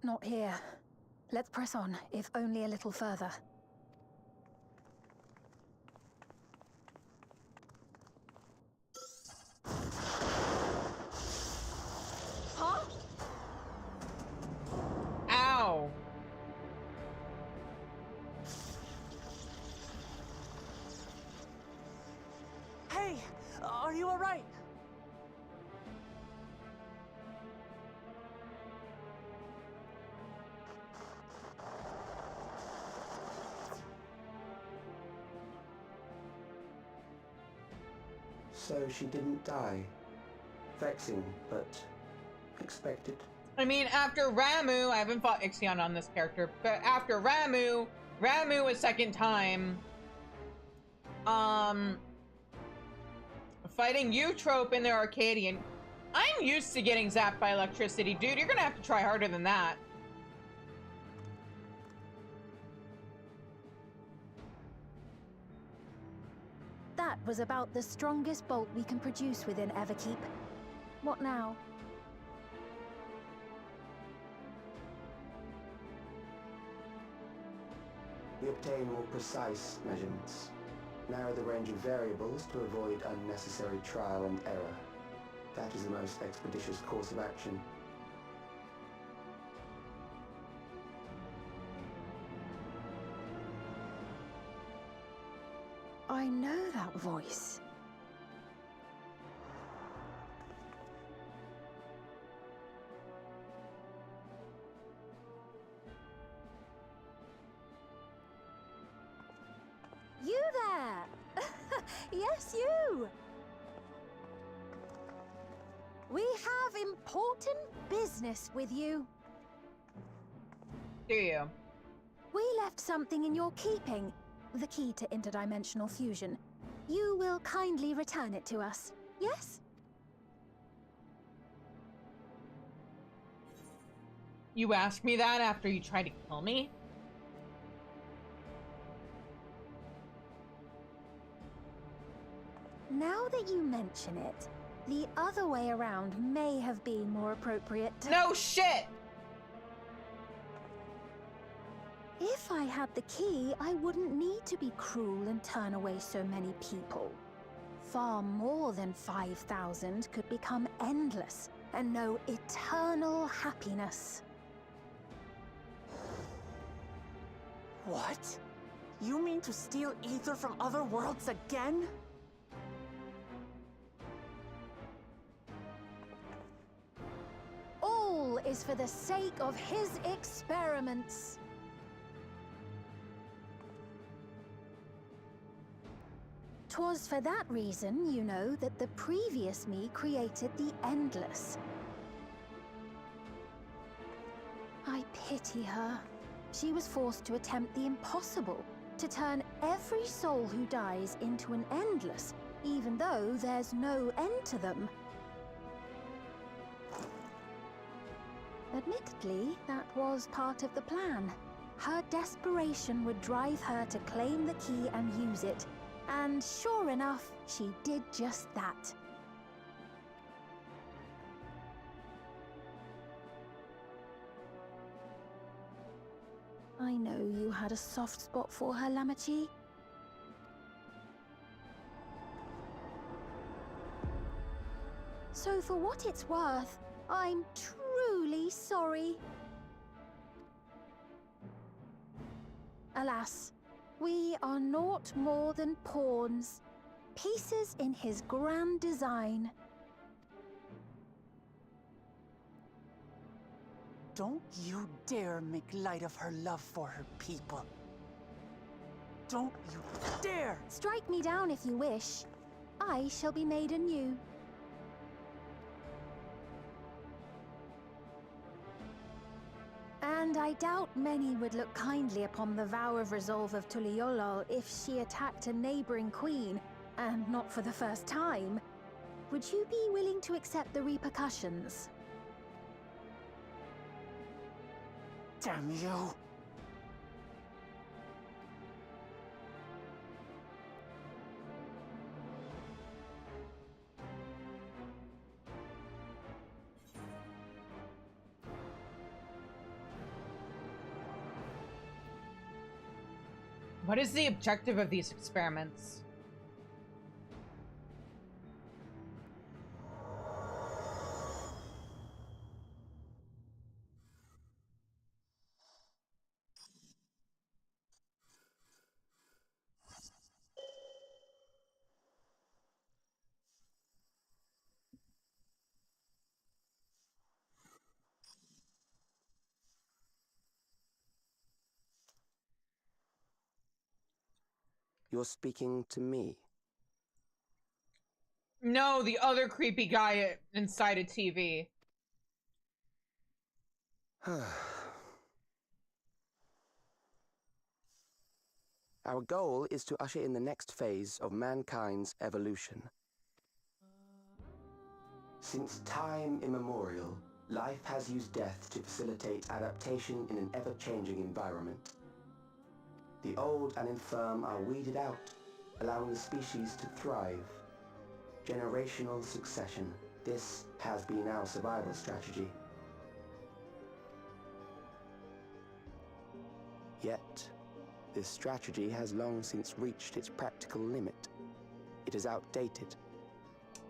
Not here. Let's press on, if only a little further. Huh? Ow. Hey, are you all right? So she didn't die. Vexing, but expected. I mean, after Ramu, I haven't fought Ixion on this character, but after Ramu a second time, fighting Eutrope in the Arcadian. I'm used to getting zapped by electricity, dude. You're gonna have to try harder than that. That was about the strongest bolt we can produce within Everkeep. What now? We obtain more precise measurements. Narrow the range of variables to avoid unnecessary trial and error. That is the most expeditious course of action. I know that voice. You there! Yes, you! We have important business with you. Do you? We left something in your keeping. The key to interdimensional fusion. You will kindly return it to us, yes? You asked me that after you tried to kill me? Now that you mention it, the other way around may have been more appropriate. No shit! If I had the key, I wouldn't need to be cruel and turn away so many people. Far more than 5,000 could become endless and know eternal happiness. What? You mean to steal ether from other worlds again? All is for the sake of his experiments. 'Twas for that reason, you know, that the previous me created the Endless. I pity her. She was forced to attempt the impossible, to turn every soul who dies into an Endless, even though there's no end to them. Admittedly, that was part of the plan. Her desperation would drive her to claim the key and use it. And sure enough, she did just that. I know you had a soft spot for her, Lamachi. So for what it's worth, I'm truly sorry. Alas, we are naught more than pawns, pieces in his grand design. Don't you dare make light of her love for her people. Don't you dare! Strike me down if you wish. I shall be made anew. And I doubt many would look kindly upon the vow of resolve of Tuliolol if she attacked a neighboring queen, and not for the first time. Would you be willing to accept the repercussions? Damn you! What is the objective of these experiments? You're speaking to me. No, the other creepy guy inside a TV. Our goal is to usher in the next phase of mankind's evolution. Since time immemorial, life has used death to facilitate adaptation in an ever-changing environment. The old and infirm are weeded out, allowing the species to thrive. Generational succession. This has been our survival strategy. Yet, this strategy has long since reached its practical limit. It is outdated.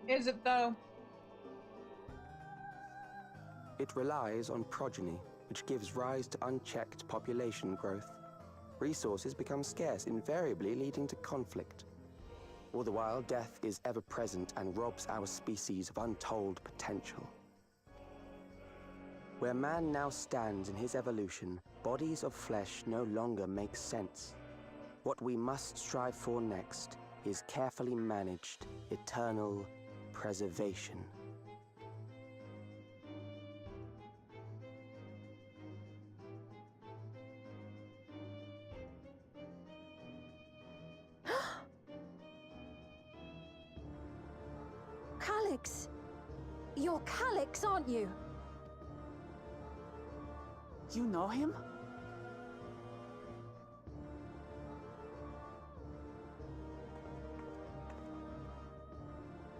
Is it though? It relies on progeny, which gives rise to unchecked population growth. Resources become scarce, invariably leading to conflict. All the while, death is ever present and robs our species of untold potential. Where man now stands in his evolution, bodies of flesh no longer make sense. What we must strive for next is carefully managed, eternal preservation. Calyx! You're Calyx, aren't you? You know him?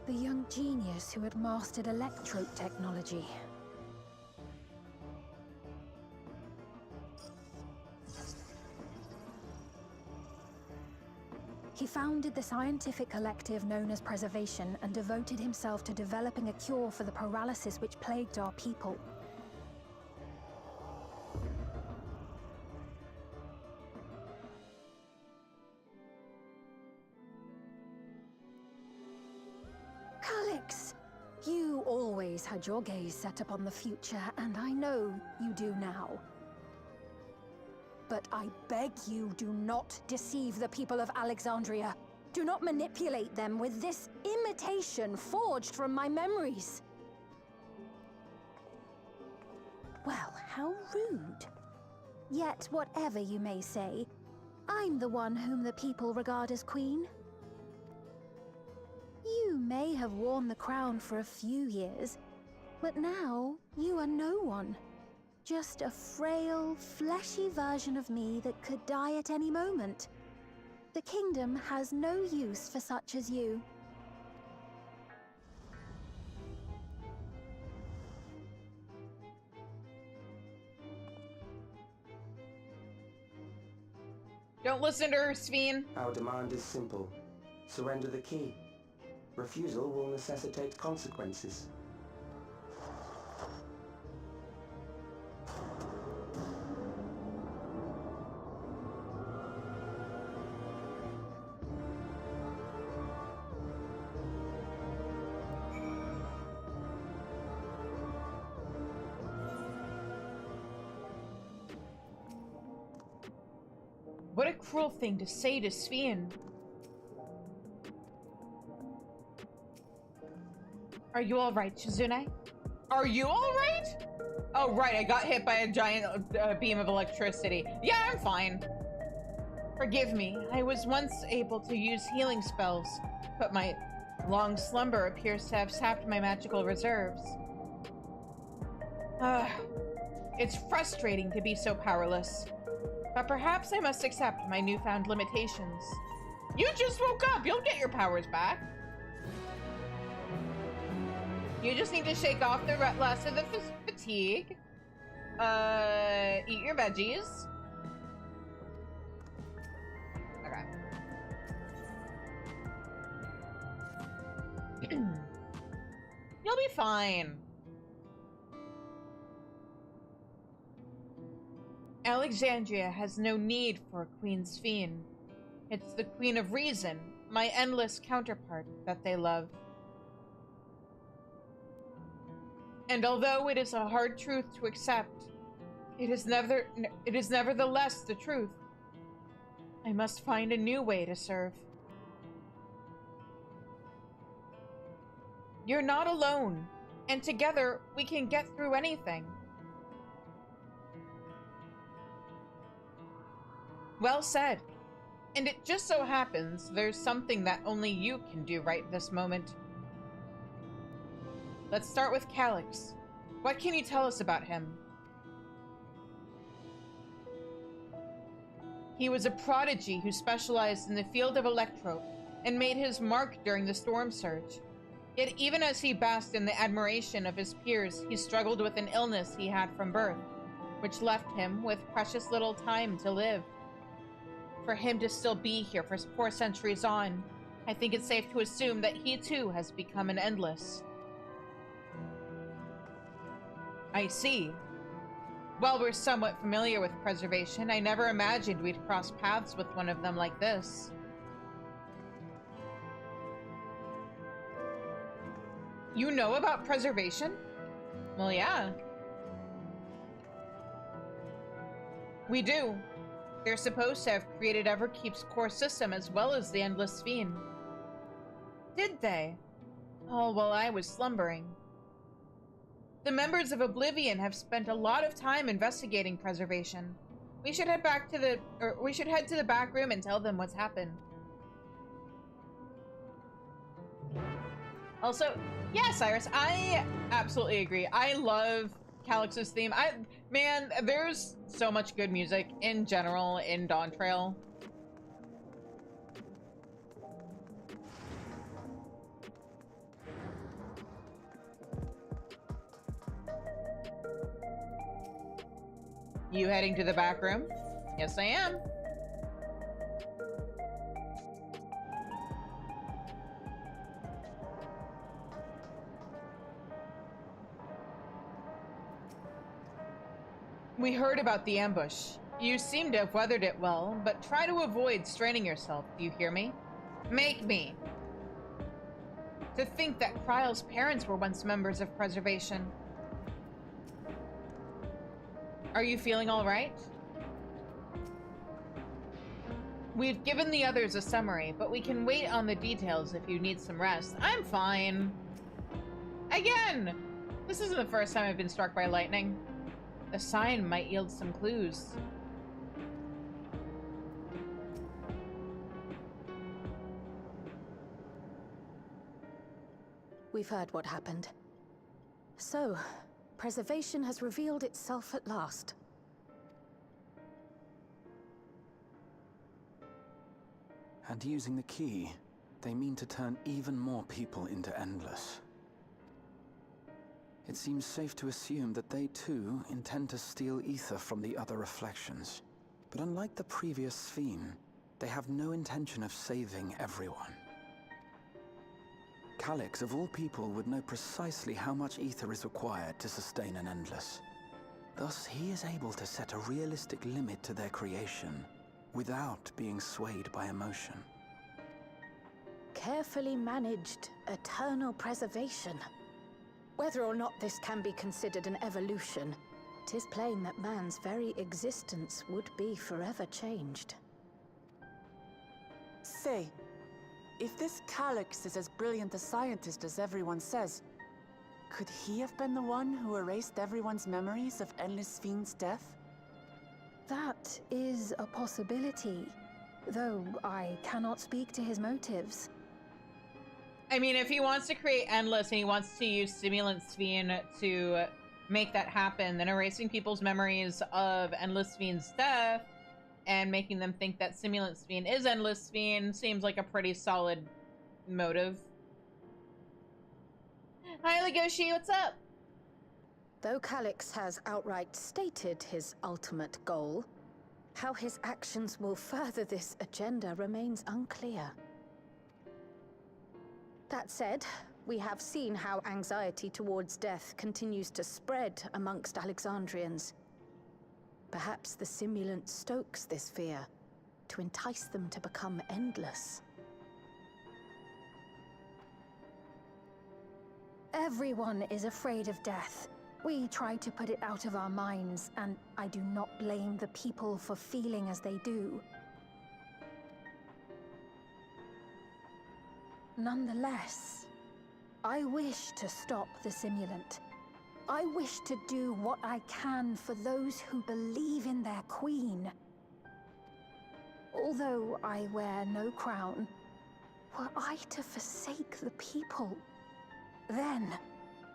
The young genius who had mastered electrode technology. He founded the scientific collective known as Preservation and devoted himself to developing a cure for the paralysis which plagued our people. Calyx, you always had your gaze set upon the future, and I know you do now. But I beg you, do not deceive the people of Alexandria. Do not manipulate them with this imitation forged from my memories. Well, how rude. Yet, whatever you may say, I'm the one whom the people regard as queen. You may have worn the crown for a few years, but now you are no one. Just a frail, fleshy version of me that could die at any moment. The kingdom has no use for such as you. Don't listen to her, Sveen. Our demand is simple. Surrender the key. Refusal will necessitate consequences. What a cruel thing to say to Sveen. Are you alright, Shizune? Are you alright? Oh, right, I got hit by a giant beam of electricity. Yeah, I'm fine. Forgive me, I was once able to use healing spells, but my long slumber appears to have sapped my magical reserves. It's frustrating to be so powerless. But perhaps I must accept my newfound limitations. You just woke up! You'll get your powers back. You just need to shake off the last of the fatigue. Eat your veggies. Okay. You'll be fine. Alexandria has no need for a Queen Sphene. It's the Queen of Reason, my endless counterpart, that they love. And although it is a hard truth to accept, it is nevertheless the truth. I must find a new way to serve. You're not alone, and together we can get through anything. Well said. And it just so happens there's something that only you can do right this moment. Let's start with Calyx. What can you tell us about him? He was a prodigy who specialized in the field of electro and made his mark during the storm surge. Yet even as he basked in the admiration of his peers, he struggled with an illness he had from birth, which left him with precious little time to live. For him to still be here for 4 centuries on, I think it's safe to assume that he too has become an endless. I see. While we're somewhat familiar with preservation, I never imagined we'd cross paths with one of them like this. You know about preservation? Well, yeah. We do. They're supposed to have created Everkeep's core system as well as the Endless Fiend. Did they? Oh, while I was slumbering. The members of Oblivion have spent a lot of time investigating preservation. We should head to the back room and tell them what's happened. Also, yes, Iris, I absolutely agree. I love Calyx's theme. Man, there's so much good music in general in Dawn Trail. You heading to the back room? Yes, I am. We heard about the ambush. You seem to have weathered it well, but try to avoid straining yourself, do you hear me? Make me. To think that Kryle's parents were once members of preservation. Are you feeling all right? We've given the others a summary, but we can wait on the details if you need some rest. I'm fine. Again! This isn't the first time I've been struck by lightning. The sign might yield some clues. We've heard what happened. So, preservation has revealed itself at last. And using the key, they mean to turn even more people into Endless. It seems safe to assume that they too intend to steal ether from the other reflections. But unlike the previous Sphere, they have no intention of saving everyone. Calyx, of all people, would know precisely how much ether is required to sustain an Endless. Thus, he is able to set a realistic limit to their creation, without being swayed by emotion. Carefully managed eternal preservation. Whether or not this can be considered an evolution, it is plain that man's very existence would be forever changed. Say, if this Calyx is as brilliant a scientist as everyone says, could he have been the one who erased everyone's memories of Endless Fiend's death? That is a possibility, though I cannot speak to his motives. I mean, if he wants to create Endless and he wants to use Stimulant Sphere to make that happen, then erasing people's memories of Endless Fiend's death and making them think that Stimulant Sphere is Endless Sphere seems like a pretty solid motive. Hi, Legoshi, what's up? Though Calyx has outright stated his ultimate goal, how his actions will further this agenda remains unclear. That said, we have seen how anxiety towards death continues to spread amongst Alexandrians. Perhaps the simulant stokes this fear to entice them to become endless. Everyone is afraid of death. We try to put it out of our minds, and I do not blame the people for feeling as they do. Nonetheless, I wish to stop the simulant. I wish to do what I can for those who believe in their queen. Although I wear no crown, were I to forsake the people, then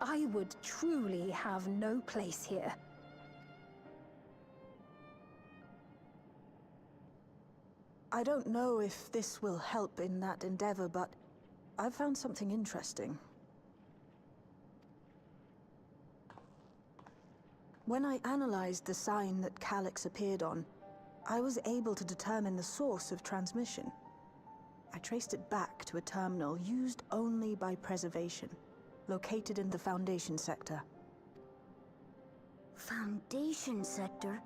I would truly have no place here. I don't know if this will help in that endeavor, but I've found something interesting. When I analyzed the sign that Calyx appeared on, I was able to determine the source of transmission. I traced it back to a terminal used only by Preservation, located in the Foundation sector. Foundation sector?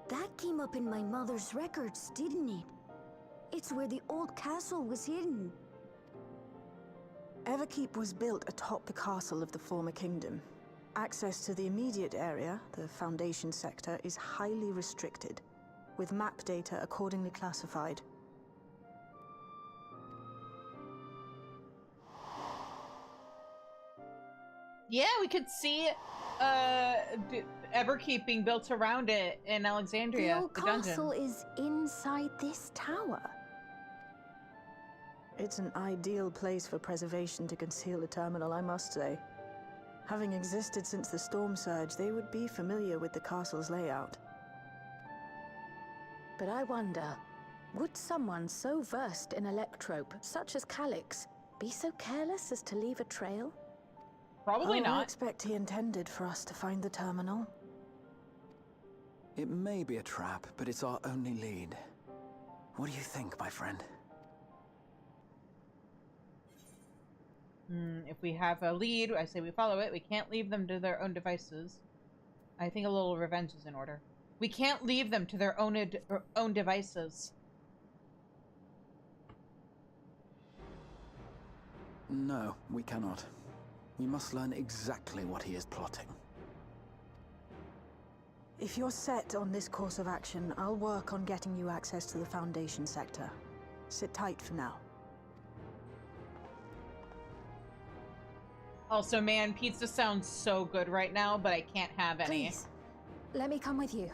That came up in my mother's records, didn't it? It's where the old castle was hidden. Everkeep was built atop the castle of the former kingdom. Access to the immediate area, the Foundation sector, is highly restricted, with map data accordingly classified. Yeah, we could see Everkeep being built around it in Alexandria. The old castle is inside this tower. It's an ideal place for Preservation to conceal a terminal, I must say. Having existed since the Storm Surge, they would be familiar with the castle's layout. But I wonder, would someone so versed in electrope, such as Calyx, be so careless as to leave a trail? Probably I not. expect he intended for us to find the terminal. It may be a trap, but it's our only lead. What do you think, my friend? If we have a lead, I say we follow it. We can't leave them to their own devices. I think a little revenge is in order. We can't leave them to their own devices. No, we cannot. We must learn exactly what he is plotting. If you're set on this course of action, I'll work on getting you access to the Foundation sector. Sit tight for now. Also, man, pizza sounds so good right now, but I can't have any. Please, let me come with you.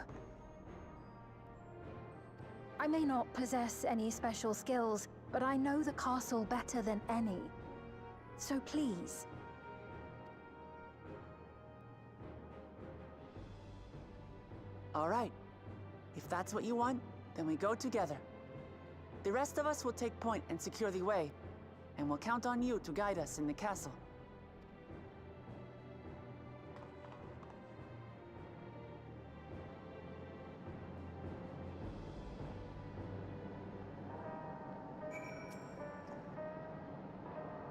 I may not possess any special skills, but I know the castle better than any. So please. All right. If that's what you want, then we go together. The rest of us will take point and secure the way, and we'll count on you to guide us in the castle.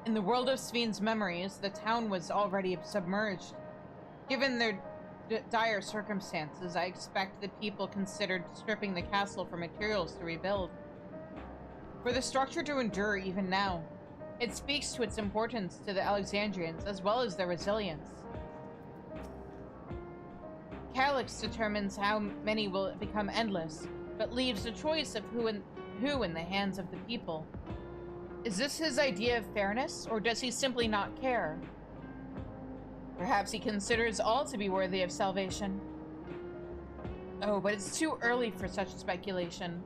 In the world of Sven's memories, the town was already submerged. Given their dire circumstances, I expect the people considered stripping the castle for materials to rebuild. For the structure to endure even now, it speaks to its importance to the Alexandrians as well as their resilience. Calyx determines how many will become endless, but leaves the choice of who in the hands of the people. Is this his idea of fairness, or does he simply not care? Perhaps he considers all to be worthy of salvation. Oh, but it's too early for such speculation.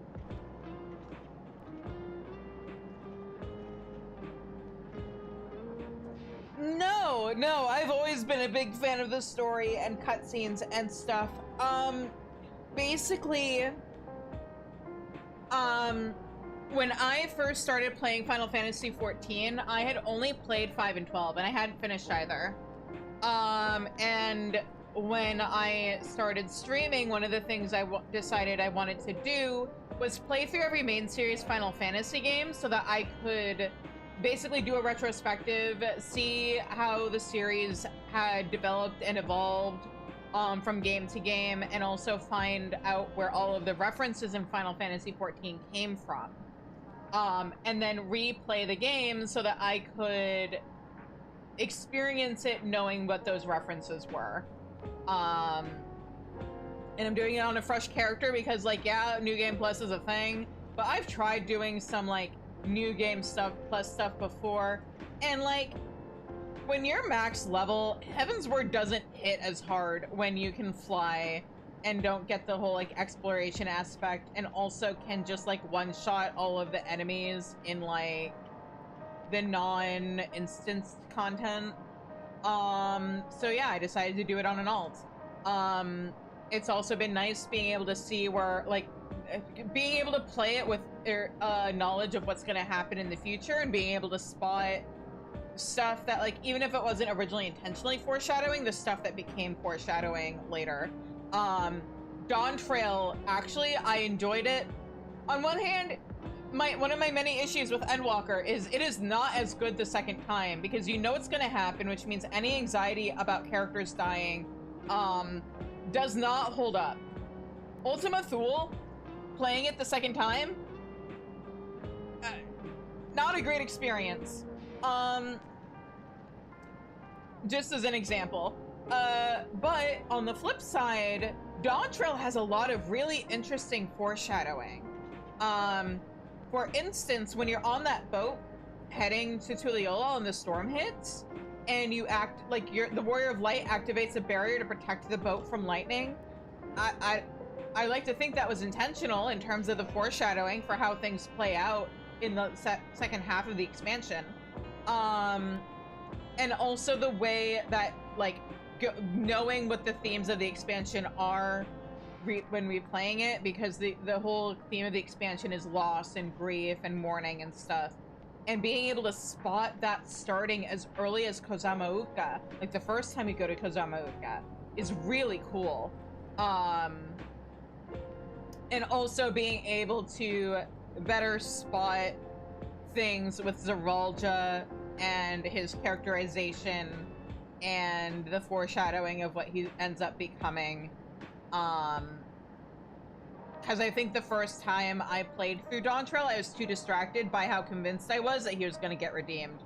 No, I've always been a big fan of the story and cutscenes and stuff. Basically, when I first started playing Final Fantasy XIV, I had only played 5 and 12, and I hadn't finished either. And when I started streaming, one of the things I decided I wanted to do was play through every main series Final Fantasy game so that I could basically do a retrospective, see how the series had developed and evolved from game to game, and also find out where all of the references in Final Fantasy XIV came from. And then replay the game so that I could experience it knowing what those references were. And I'm doing it on a fresh character because, like, yeah, New Game Plus is a thing, but I've tried doing some, like, New Game stuff plus stuff before, and, like, when you're max level, Heaven's Word doesn't hit as hard when you can fly and don't get the whole like exploration aspect, and also can just like one-shot all of the enemies in like the non-instanced content. So yeah, I decided to do it on an alt. It's also been nice being able to see where, like, being able to play it with knowledge of what's going to happen in the future, and being able to spot stuff that, like, even if it wasn't originally intentionally foreshadowing, the stuff that became foreshadowing later. Dawn Trail, actually, I enjoyed it. On one hand, one of my many issues with Endwalker is it is not as good the second time, because you know it's going to happen, which means any anxiety about characters dying does not hold up. Ultima Thule, playing it the second time, not a great experience. Just as an example. But on the flip side, Dawn Trail has a lot of really interesting foreshadowing. For instance, when you're on that boat heading to Tuliyola and the storm hits, and you act like the Warrior of Light activates a barrier to protect the boat from lightning. I like to think that was intentional in terms of the foreshadowing for how things play out in the second half of the expansion. And also the way that, like, knowing what the themes of the expansion are when replaying it, because the whole theme of the expansion is loss and grief and mourning and stuff. And being able to spot that starting as early as Kozamauka, like the first time you go to Kozamauka, is really cool. And also being able to better spot things with Zeralja and his characterization and the foreshadowing of what he ends up becoming. Because I think the first time I played through Dawn Trail, I was too distracted by how convinced I was that he was going to get redeemed.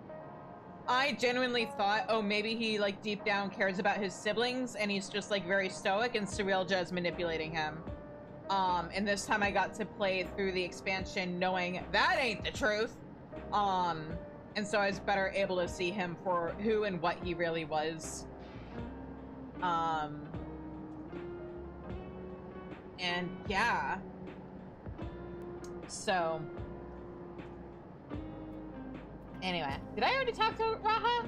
I genuinely thought, oh, maybe he, like, deep down cares about his siblings, and he's just, like, very stoic, and Surrealja is manipulating him. And this time I got to play through the expansion knowing that ain't the truth. And so I was better able to see him for who and what he really was. And yeah. So. Anyway, did I already talk to Raha?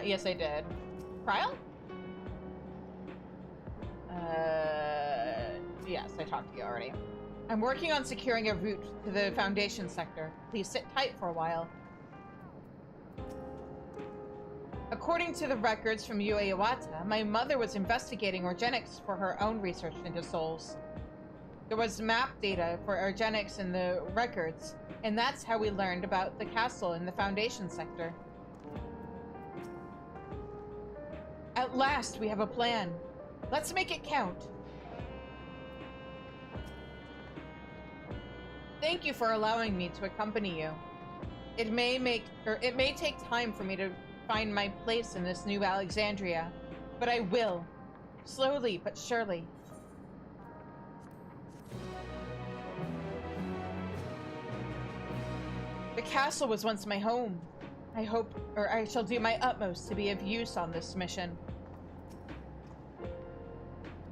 Yes I did. Trial? Yes, I talked to you already. I'm working on securing a route to the Foundation sector. Please sit tight for a while. According to the records from Yue Iwata, my mother was investigating organics for her own research into souls. There was map data for organics in the records, and that's how we learned about the castle in the Foundation sector. At last, we have a plan. Let's make it count. Thank you for allowing me to accompany you. It may take time for me to find my place in this new Alexandria, but I will. Slowly but surely. The castle was once my home. I shall do my utmost to be of use on this mission.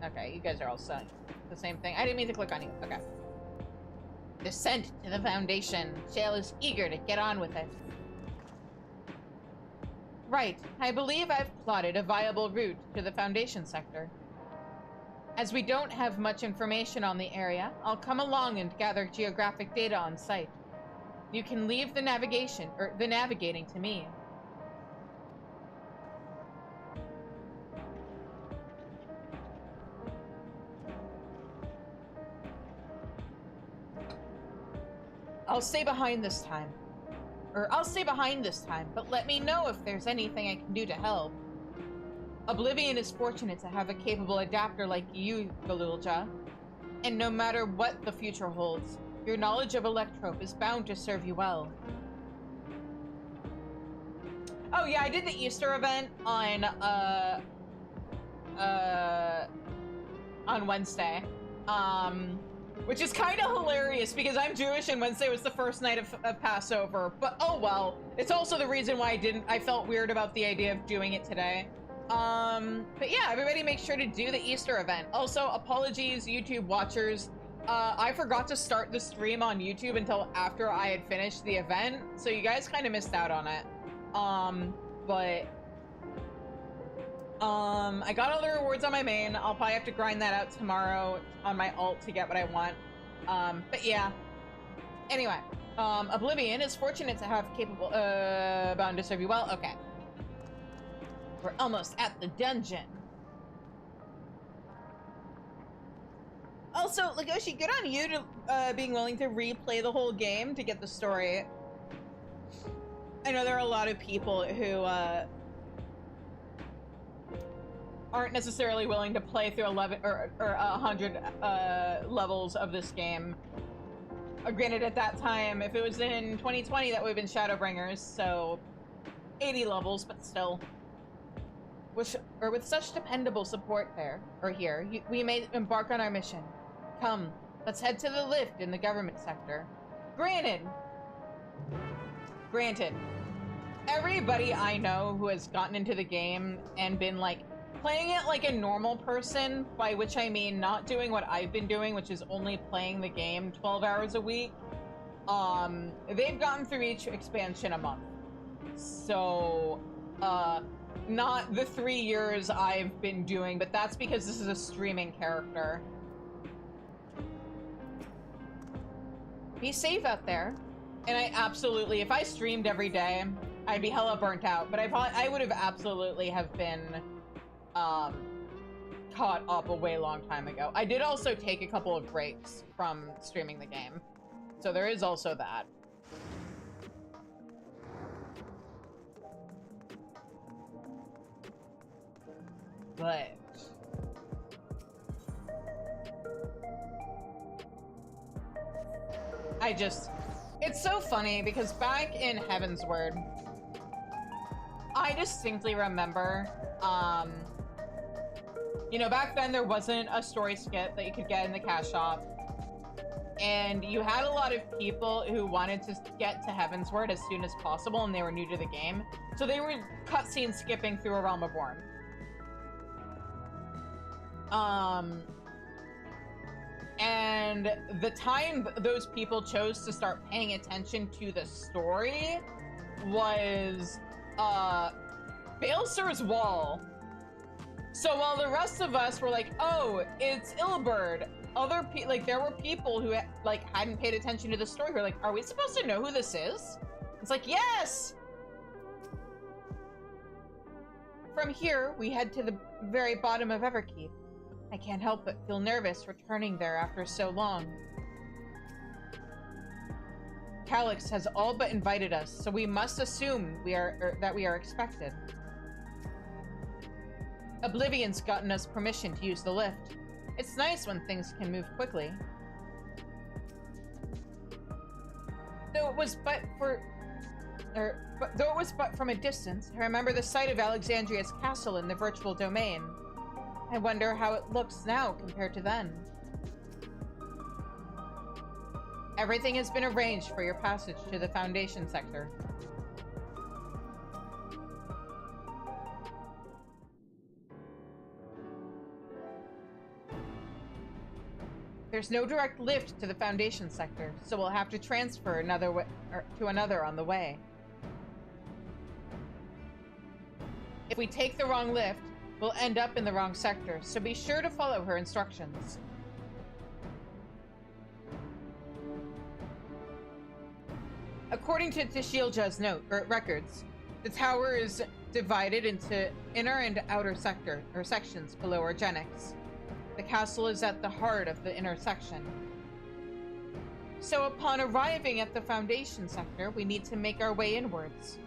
Okay, you guys are all saying the same thing. I didn't mean to click on you. Okay. Descent to the Foundation. Shale is eager to get on with it. Right. I believe I've plotted a viable route to the Foundation sector. As we don't have much information on the area, I'll come along and gather geographic data on site. You can leave the navigating to me. I'll stay behind this time, but let me know if there's anything I can do to help. Oblivion is fortunate to have a capable adapter like you, Galulja. And no matter what the future holds, your knowledge of Electrope is bound to serve you well. Oh yeah, I did the Easter event on Wednesday. Which is kind of hilarious because I'm Jewish and Wednesday was the first night of Passover. But oh well. It's also the reason why I felt weird about the idea of doing it today. But yeah, everybody make sure to do the Easter event. Also, apologies, YouTube watchers. I forgot to start the stream on YouTube until after I had finished the event, so you guys kind of missed out on it. I got all the rewards on my main. I'll probably have to grind that out tomorrow on my alt to get what I want. But yeah. Anyway, Oblivion is fortunate to have capable, bound to serve you well. Okay. We're almost at the dungeon. Also, Legoshi, good on you to being willing to replay the whole game to get the story. I know there are a lot of people who aren't necessarily willing to play through 11 or 100 levels of this game. Granted, at that time, if it was in 2020, that would have been Shadowbringers, so 80 levels, but still. With such dependable support here, we may embark on our mission. Come, let's head to the lift in the government sector. Granted. Everybody I know who has gotten into the game and been like playing it like a normal person, by which I mean not doing what I've been doing, which is only playing the game 12 hours a week, they've gotten through each expansion a month. So, not the 3 years I've been doing, but that's because this is a streaming character. Be safe out there. And I absolutely, if I streamed every day, I'd be hella burnt out, but I would have absolutely have been, caught up a way long time ago. I did also take a couple of breaks from streaming the game. So there is also that. But it's so funny because back in Heavensward, I distinctly remember, you know, back then there wasn't a story skip that you could get in the cash shop. And you had a lot of people who wanted to get to Heavensward as soon as possible, and they were new to the game. So they were cutscene skipping through A Realm Reborn. And the time those people chose to start paying attention to the story was, Baelsar's Wall. So while the rest of us were like, oh, it's Ilberd, there were people who hadn't paid attention to the story who were like, are we supposed to know who this is? It's like, yes! From here, we head to the very bottom of Everkeep. I can't help but feel nervous returning there after so long. Calyx has all but invited us, so we must assume that we are expected. Oblivion's gotten us permission to use the lift. It's nice when things can move quickly. Though it was but from a distance, I remember the sight of Alexandria's castle in the virtual domain. I wonder how it looks now compared to then. Everything has been arranged for your passage to the Foundation sector. There's no direct lift to the Foundation sector, so we'll have to transfer to another on the way. If we take the wrong lift, we'll end up in the wrong sector, so be sure to follow her instructions. According to Tashilja's records, the tower is divided into inner and outer sections below Organics. The castle is at the heart of the inner section. So upon arriving at the Foundation sector, we need to make our way inwards.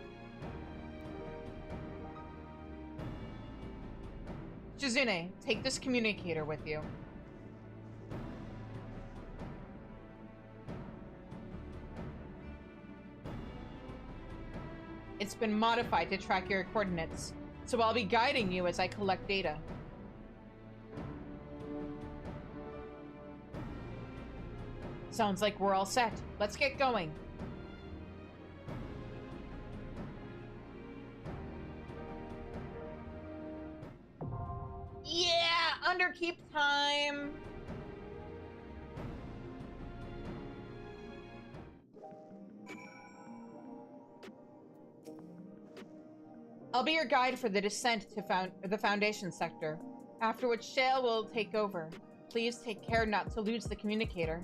Shizune, take this communicator with you. It's been modified to track your coordinates, so I'll be guiding you as I collect data. Sounds like we're all set. Let's get going. Underkeep time. I'll be your guide for the descent to the Foundation sector, after which Shale will take over. Please take care not to lose the communicator.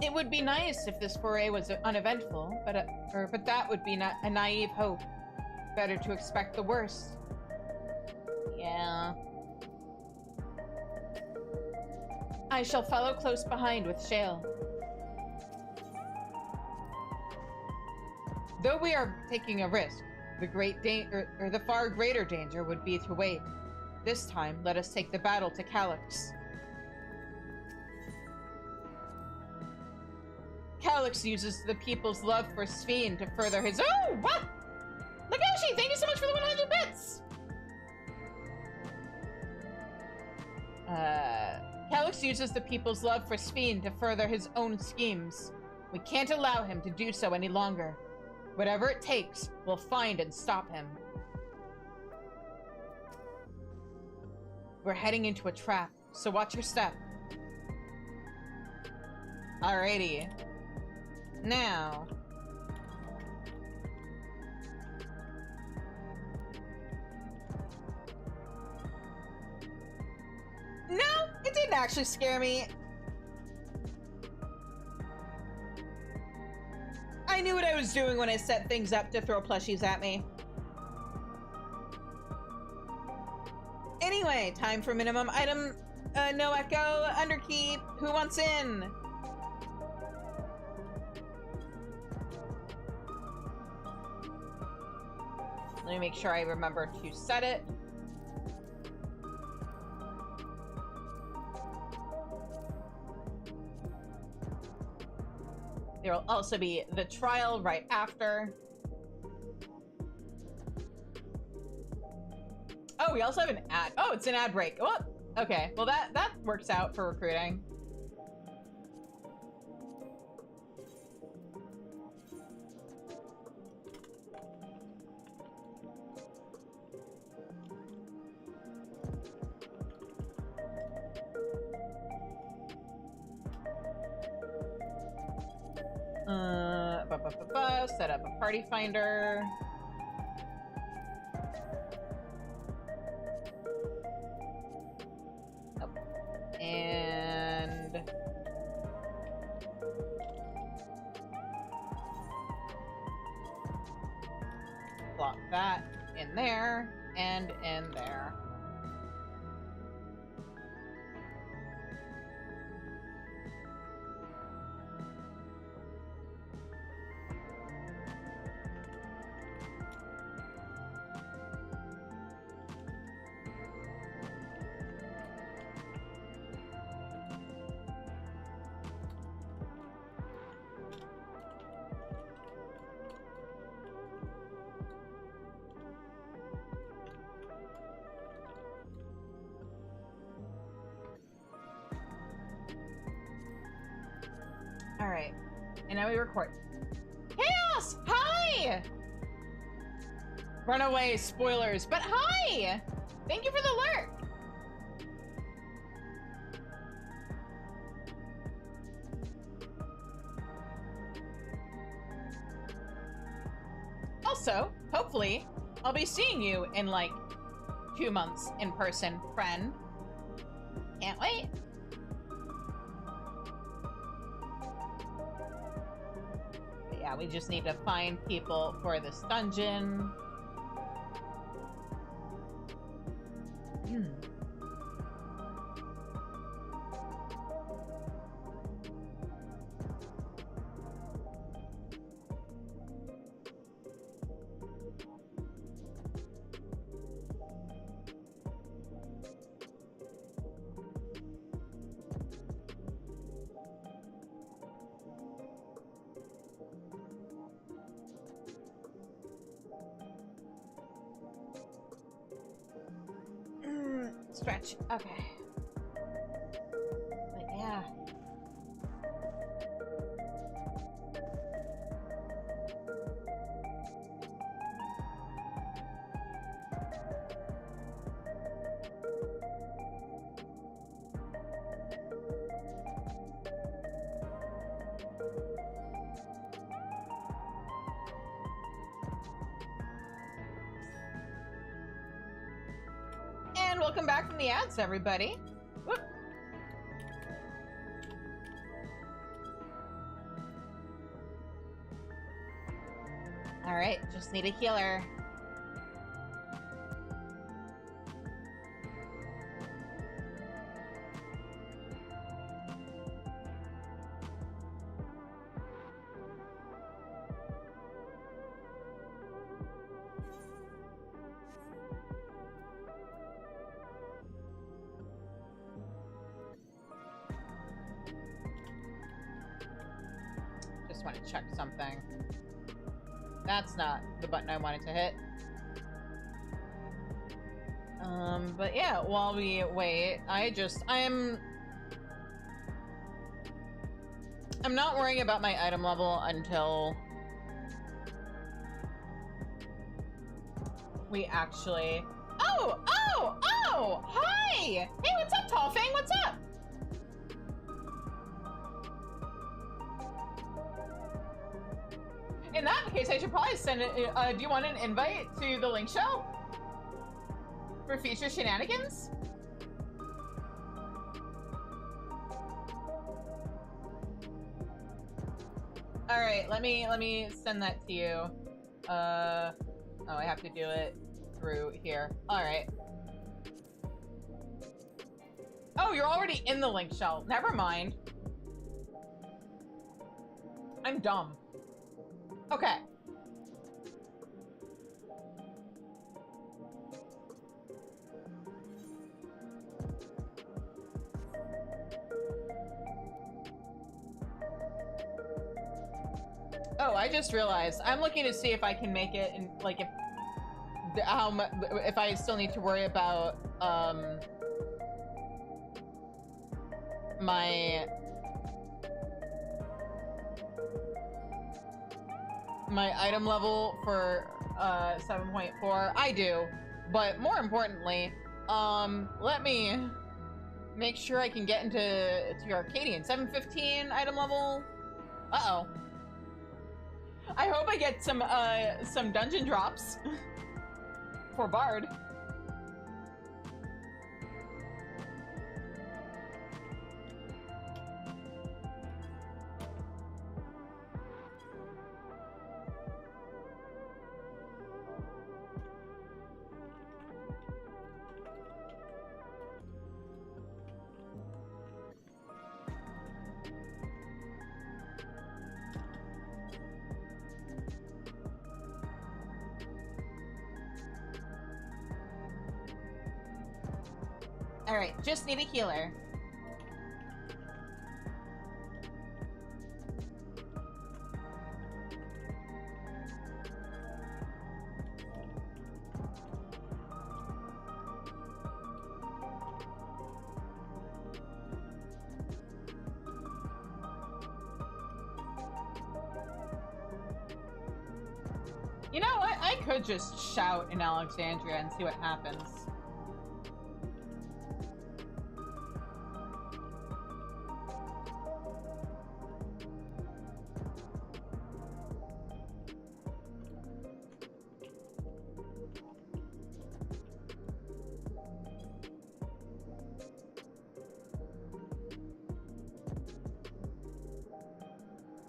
It would be nice if this foray was uneventful, but that would be a naive hope. Better to expect the worst. Yeah. I shall follow close behind with Shale. Though we are taking a risk, the far greater danger would be to wait. This time, let us take the battle to Calyx. Calyx uses the people's love for Sphene to further his— Oh, what? Lagoshi, thank you so much for the 100 bits! Calyx uses the people's love for Sphene to further his own schemes. We can't allow him to do so any longer. Whatever it takes, we'll find and stop him. We're heading into a trap, so watch your step. Alrighty. Now. No, it didn't actually scare me. I knew what I was doing when I set things up to throw plushies at me. Anyway, time for minimum item. No echo, underkeep. Who wants in? Let me make sure I remember to set it. There will also be the trial right after. Oh, we also have an ad. Oh, it's an ad break. Oh, okay. Well, that works out for recruiting. Set up a party finder. Oh. And plop that in there and in there. All right, and now we record. Chaos! Hi! Runaway spoilers, but hi! Thank you for the alert! Also, hopefully, I'll be seeing you in like 2 months in person, friend. Can't wait. Yeah, we just need to find people for this dungeon. Stretch. Okay. But yeah. And welcome back from the ads, everybody. Whoop. All right, just need a healer. Just want to check something. That's not the button I wanted to hit. But yeah, while we wait, I'm not worrying about my item level until we actually... Oh! Hi! Hey, what's up, Tall Fang? What's up? In that case, I should probably send it. Do you want an invite to the link show for future shenanigans? All right, let me send that to you. Oh, I have to do it through here. All right. Oh, you're already in the link shell. Never mind. I'm dumb. Okay. Oh, I just realized. I'm looking to see if I can make it in, like, if I still need to worry about, my item level for 7.4. I do, but more importantly, let me make sure I can get into Arcadian. 715 item level. Uh-oh. I hope I get some dungeon drops for Bard. All right, just need a healer. You know what? I could just shout in Alexandria and see what happens.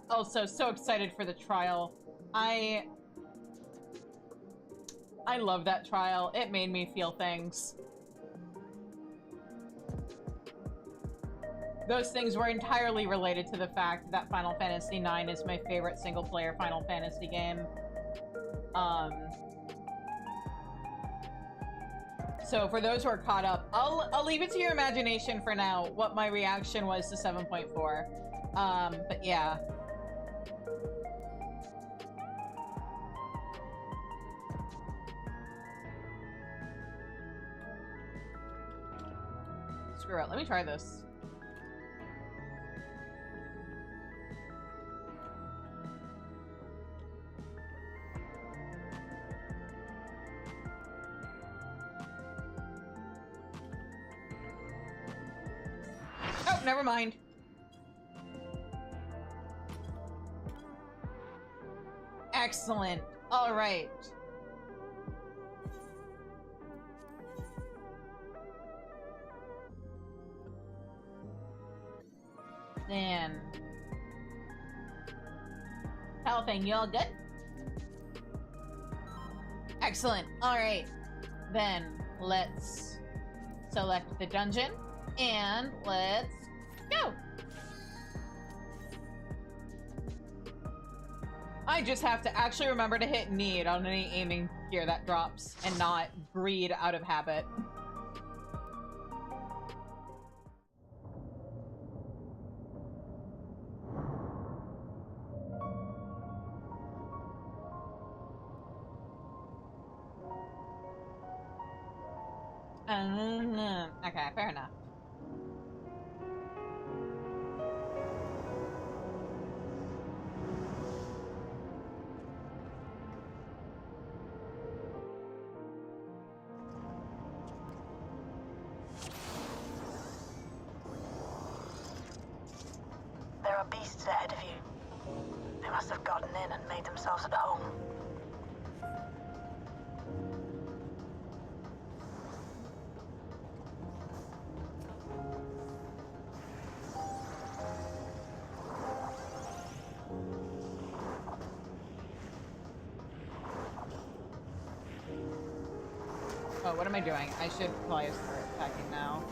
Also, so excited for the trial. I love that trial. It made me feel things. Those things were entirely related to the fact that Final Fantasy IX is my favorite single-player Final Fantasy game. So for those who are caught up, I'll leave it to your imagination for now what my reaction was to 7.4. But yeah. Screw it. Let me try this. Oh, never mind. Excellent. All right. and healthing. You all good? Excellent. All right, then let's select the dungeon and let's go. I just have to actually remember to hit need on any aiming gear that drops and not breed out of habit. Okay, fair enough. There are beasts ahead of you. They must have gotten in and made themselves at home. Oh, what am I doing? I should probably start attacking now.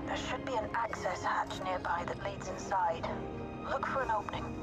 There should be an access hatch nearby that leads inside. Look for an opening.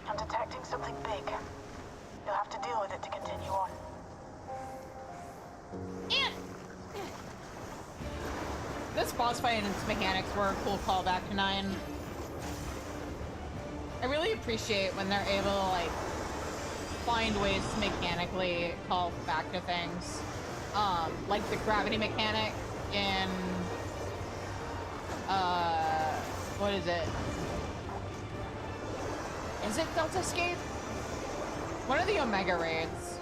I'm detecting something big. You'll have to deal with it to continue on. This boss fight and its mechanics were a cool callback to 9. I really appreciate when they're able to, like, find ways to mechanically call back to things. Like the gravity mechanic in, what is it? Is it Deltascape? One of the Omega raids.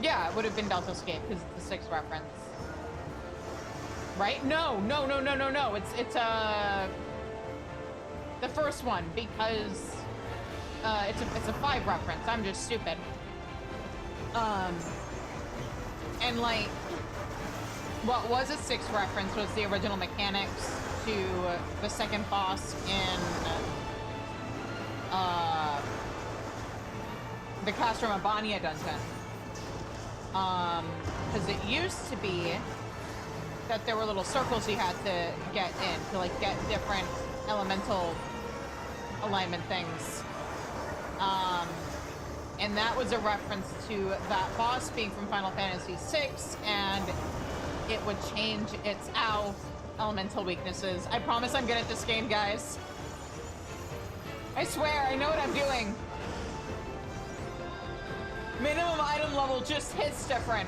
Yeah, it would have been Deltascape because it's the 6th reference. Right? No. It's the first one because it's a 5 reference. I'm just stupid. And like, what was a 6 reference was the original mechanics to the second boss in the Castro Mabania dungeon. Because it used to be that there were little circles you had to get in to like get different elemental alignment things. And that was a reference to that boss being from Final Fantasy VI, and it would change its elemental weaknesses. I promise I'm good at this game, guys. I swear, I know what I'm doing. Minimum item level just hits different.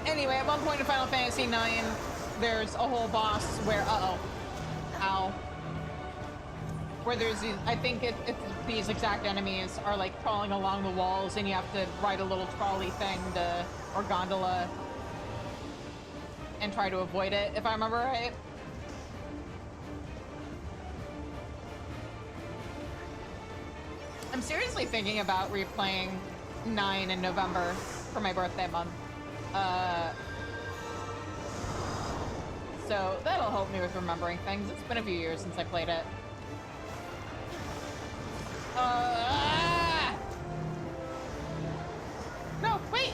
Anyway, at one point in Final Fantasy IX, there's a whole boss where, ow. Where there's these, I think it's these exact enemies are like crawling along the walls and you have to ride a little trolley thing or gondola and try to avoid it, if I remember right. I'm seriously thinking about replaying 9 in November for my birthday month. So that'll help me with remembering things. It's been a few years since I played it. No, wait!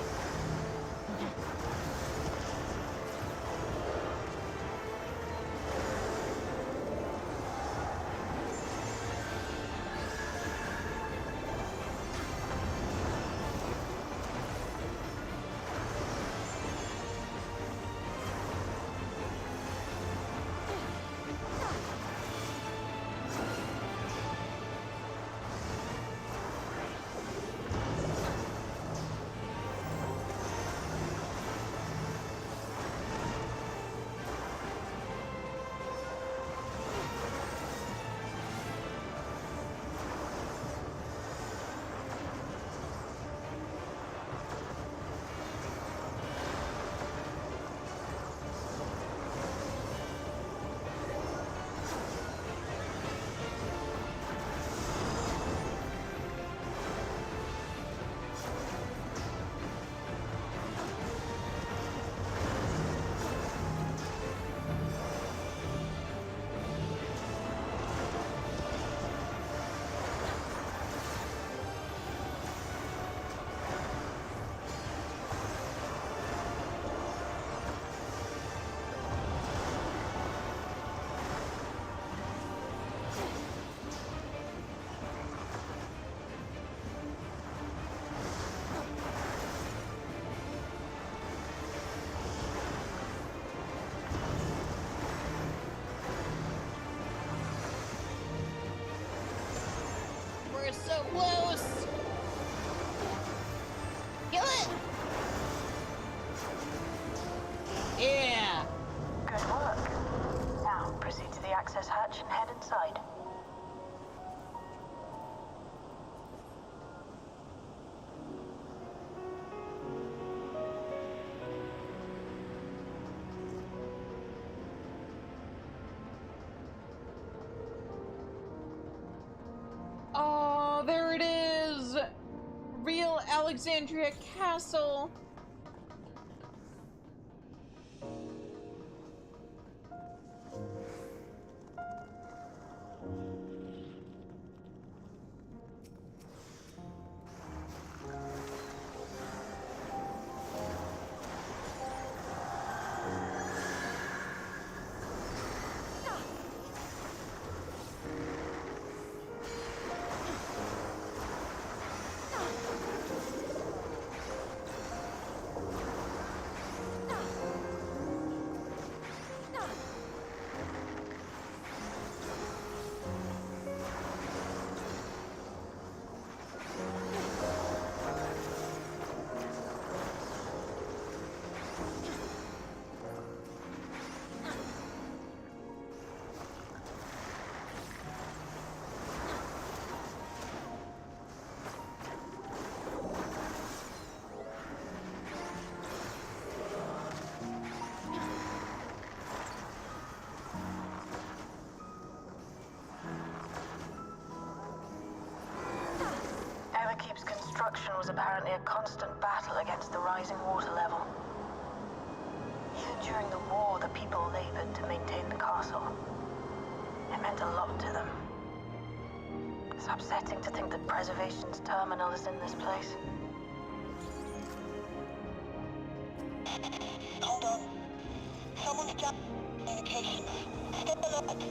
We're so close! Kill it! Yeah! Good work. Now, proceed to the access hatch and head inside. Oh, there it is! Real Alexandria Castle! apparently a constant battle against the rising water level. Even during the war, the people labored to maintain the castle. It meant a lot to them. It's upsetting to think that Preservation's terminal is in this place. Hold on. Someone's got communication. Stay alert.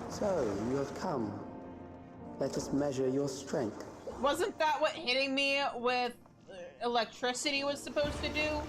So, you have come. Let us measure your strength. Wasn't that what hitting me with electricity was supposed to do?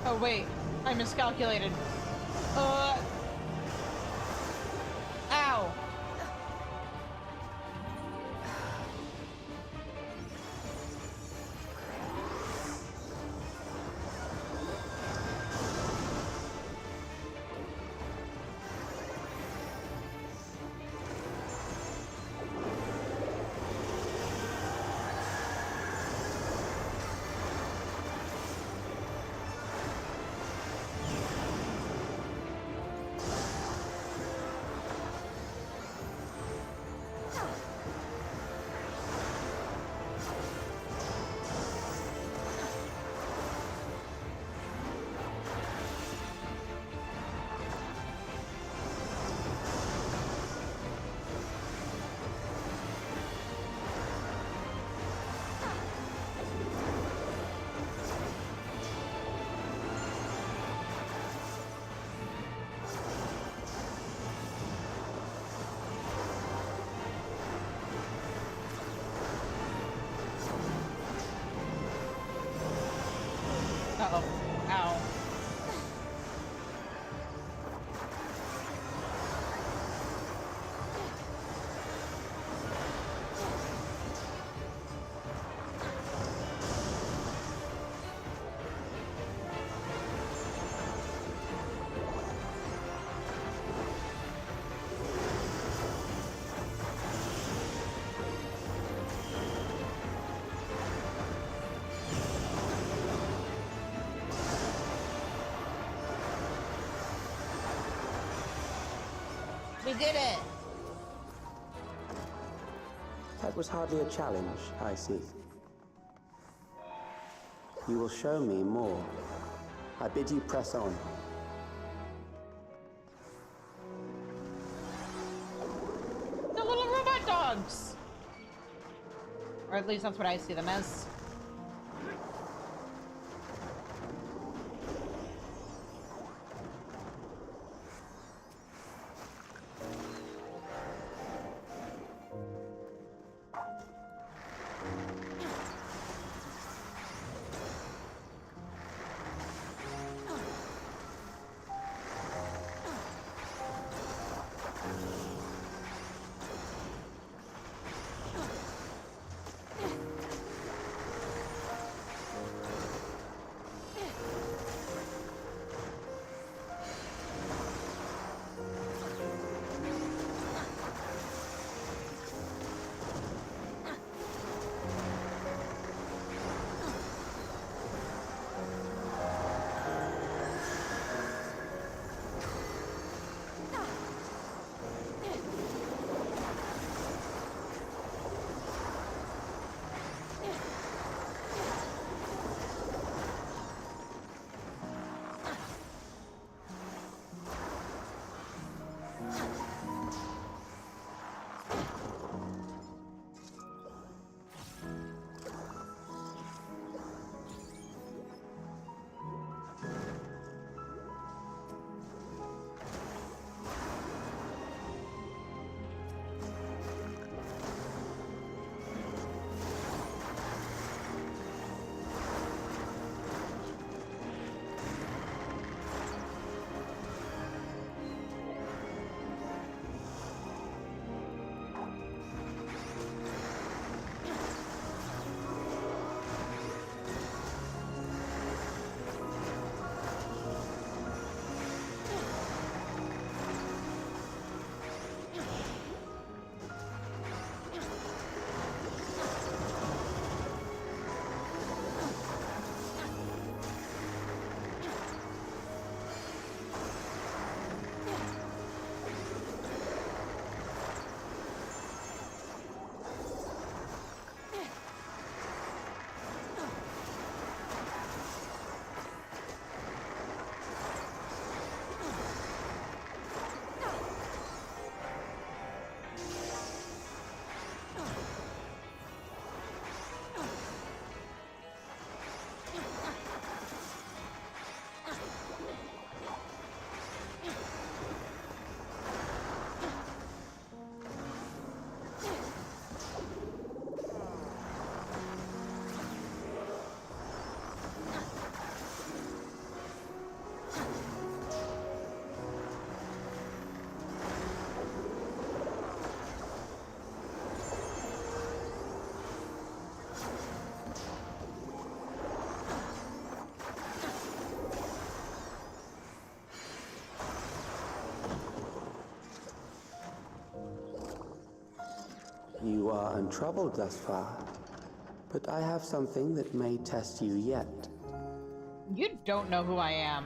Oh wait, I miscalculated. Ow. We did it! That was hardly a challenge, I see. You will show me more. I bid you press on. The little robot dogs! Or at least that's what I see them as. You are untroubled thus far, but I have something that may test you yet. You don't know who I am.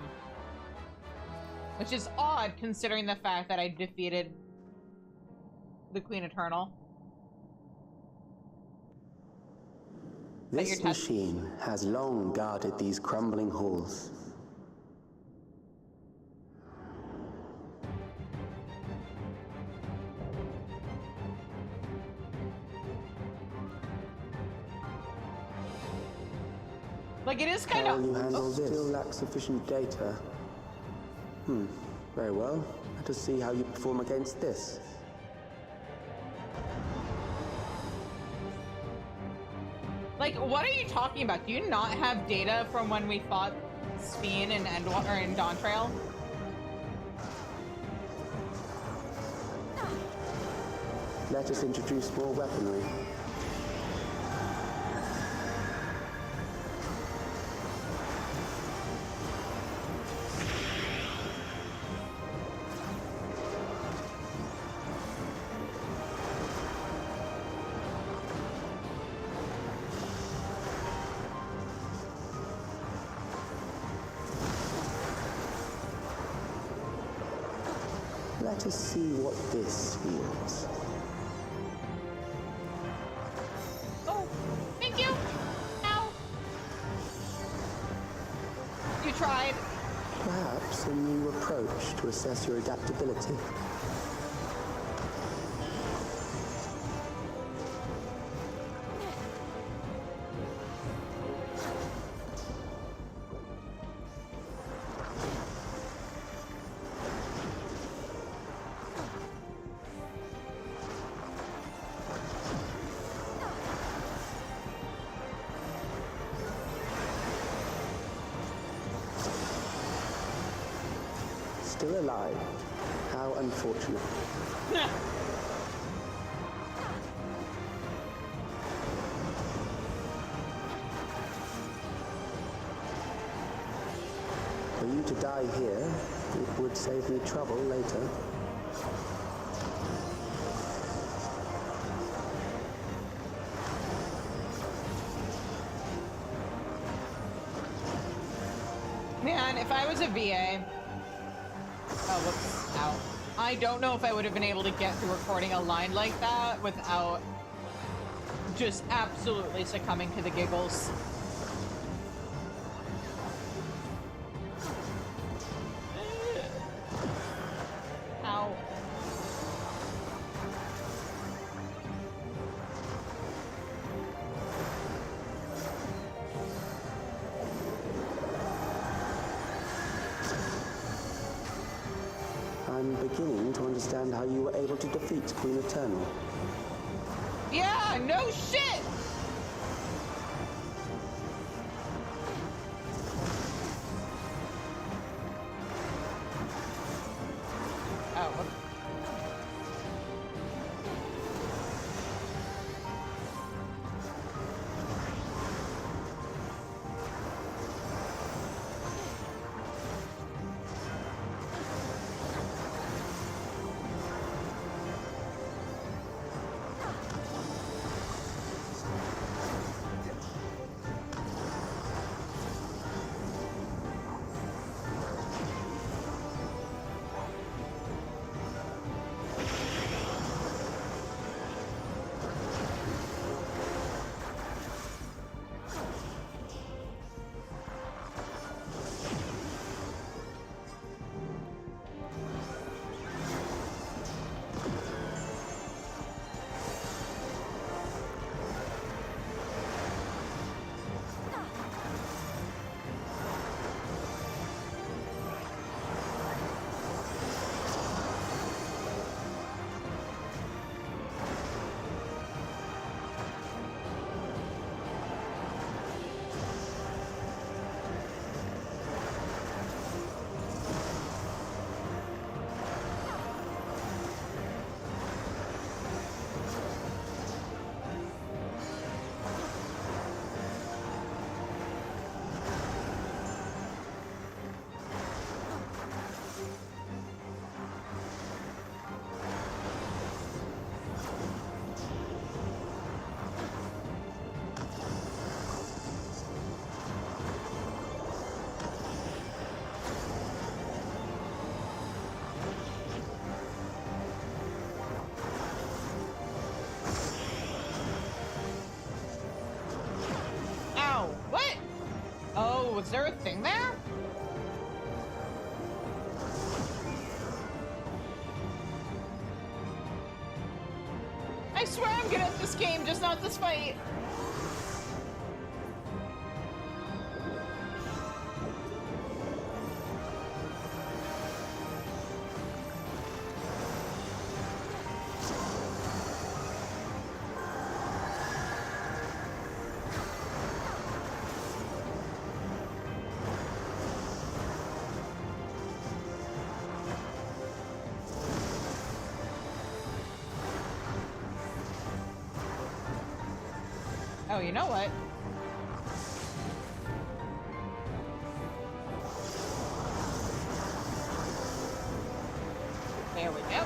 Which is odd, considering the fact that I defeated the Queen Eternal. This machine has long guarded these crumbling halls. Like, it is kind How of... you handle this still lacks sufficient data. Very well. Let us see how you perform against this. Like, what are you talking about? Do you not have data from when we fought Sphene and in Dawntrail? Let us introduce more weaponry. Let us see what this yields. Oh, thank you. Ow. You tried. Perhaps a new approach to assess your adaptability. Still alive. How unfortunate. For you to die here, it would save me trouble later. Man, if I was a VA... Oh, whoops. Ow. I don't know if I would have been able to get through recording a line like that without just absolutely succumbing to the giggles. Ow. I'm beginning to understand how you were able to defeat Queen Eternal. Yeah, no shit! Oh, whoops. Ow, what? Oh, was there a thing there? I swear I'm good at this game, just not this fight. Oh, you know what? There we go.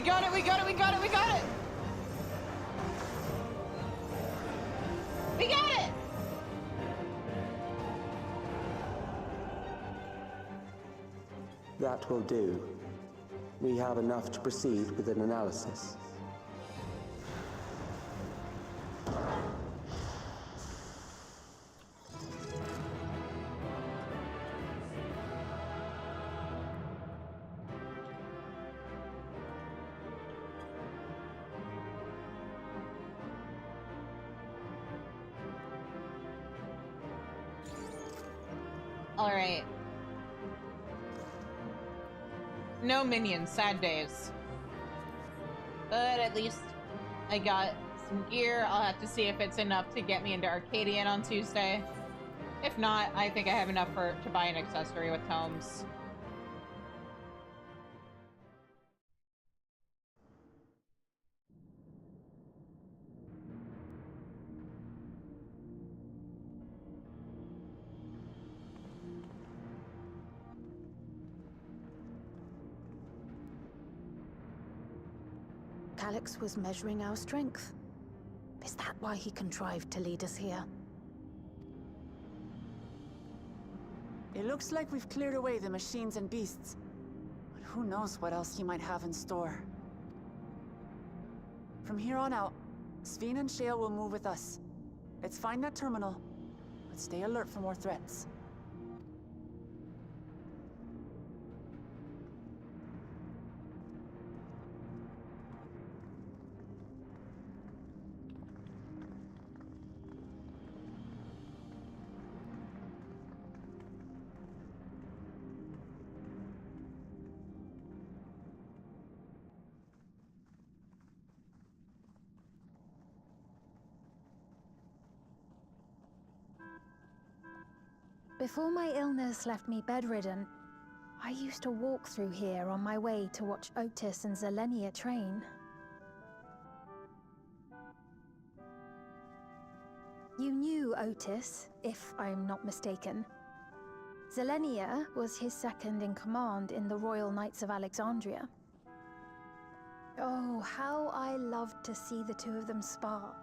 got it, we got it, we got it, we got it! We got it! That will do. We have enough to proceed with an analysis. All right. No minions, sad days. But at least I got some gear. I'll have to see if it's enough to get me into Arcadian on Tuesday. If not, I think I have enough to buy an accessory with tomes. Calyx was measuring our strength. Is that why he contrived to lead us here? It looks like we've cleared away the machines and beasts. But who knows what else he might have in store. From here on out, Sveen and Shale will move with us. Let's find that terminal, but stay alert for more threats. Before my illness left me bedridden, I used to walk through here on my way to watch Otis and Zelenia train. You knew Otis, if I'm not mistaken. Zelenia was his second in command in the Royal Knights of Alexandria. Oh, how I loved to see the two of them spar.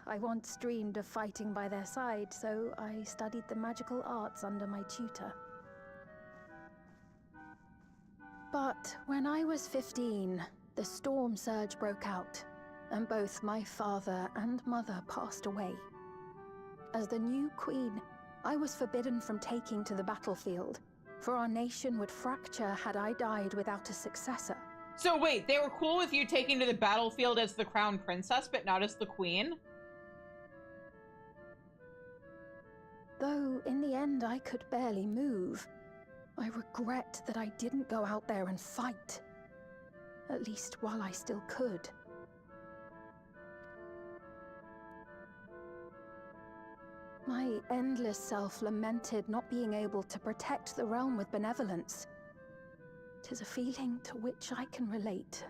I once dreamed of fighting by their side, so I studied the magical arts under my tutor. But when I was 15, the storm surge broke out, and both my father and mother passed away. As the new queen, I was forbidden from taking to the battlefield, for our nation would fracture had I died without a successor. So wait, they were cool with you taking to the battlefield as the crown princess, but not as the queen? Though in the end I could barely move, I regret that I didn't go out there and fight. At least while I still could. My endless self lamented not being able to protect the realm with benevolence. 'Tis a feeling to which I can relate.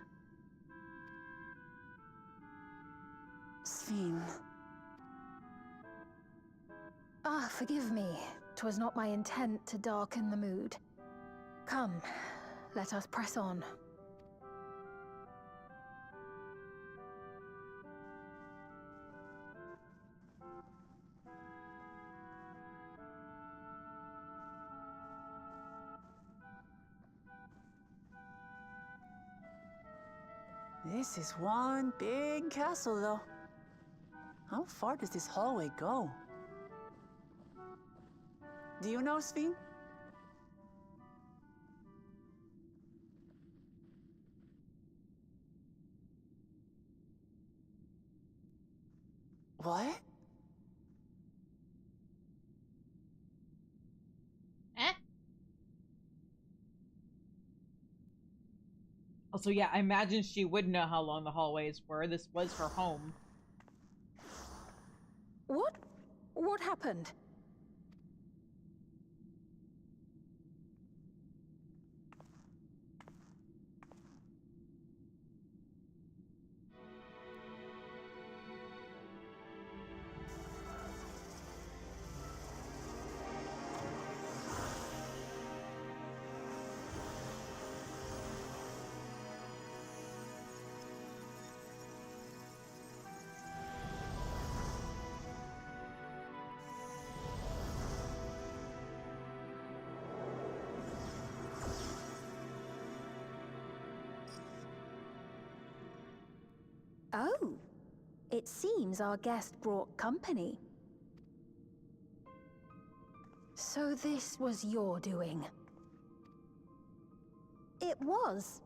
Sveen. Ah, forgive me. 'Twas not my intent to darken the mood. Come, let us press on. This is one big castle, though. How far does this hallway go? Do you know, Sveen? What? Eh? Also, yeah, I imagine she would know how long the hallways were. This was her home. What? What happened? Oh, it seems our guest brought company. So this was your doing? It was.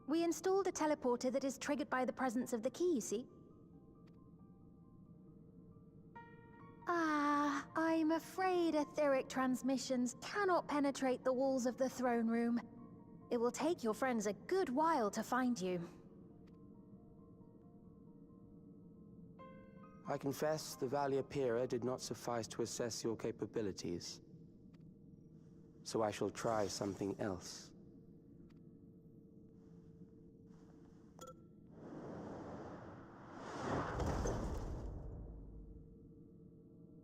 We installed a teleporter that is triggered by the presence of the key, you see? Ah, I'm afraid etheric transmissions cannot penetrate the walls of the throne room. It will take your friends a good while to find you. I confess the Valia Pira did not suffice to assess your capabilities. So I shall try something else.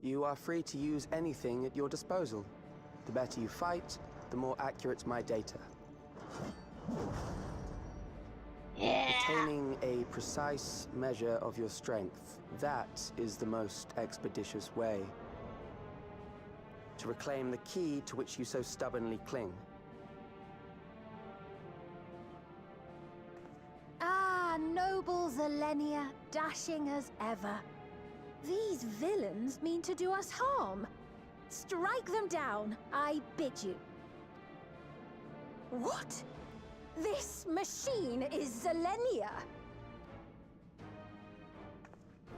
You are free to use anything at your disposal. The better you fight, the more accurate my data. Attaining a precise measure of your strength, that is the most expeditious way to reclaim the key to which you so stubbornly cling. Ah, noble Zelenia, dashing as ever. These villains mean to do us harm. Strike them down, I bid you. What? This machine is Zelenia!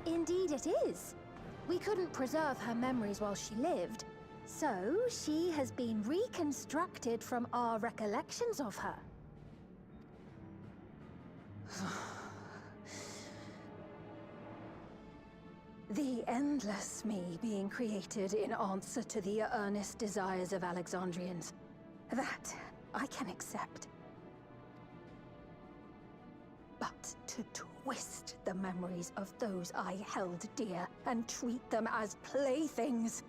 Indeed it is. We couldn't preserve her memories while she lived, so she has been reconstructed from our recollections of her. The endless me being created in answer to the earnest desires of Alexandrians. That I can accept. But to twist the memories of those I held dear and treat them as playthings.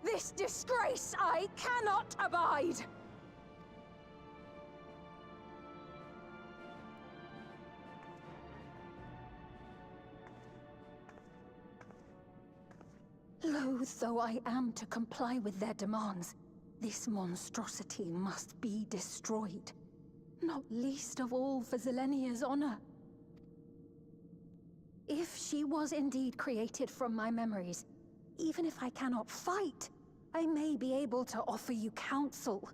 This disgrace I cannot abide! Loath though I am to comply with their demands, this monstrosity must be destroyed. Not least of all for Zelenia's honor. If she was indeed created from my memories, even if I cannot fight, I may be able to offer you counsel.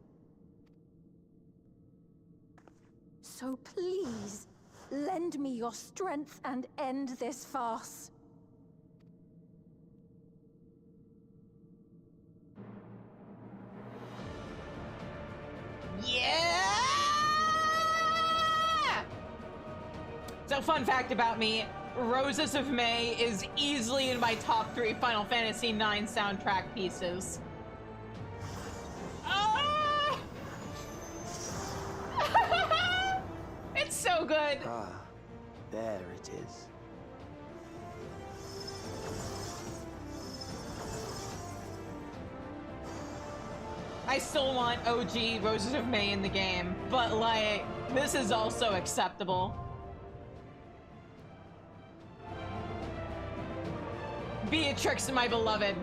So please, lend me your strength and end this farce. Yeah! So fun fact about me, Roses of May is easily in my top 3 Final Fantasy IX soundtrack pieces. Ah! It's so good. Ah, there it is. I still want OG Roses of May in the game, but like, this is also acceptable. Beatrix, my beloved.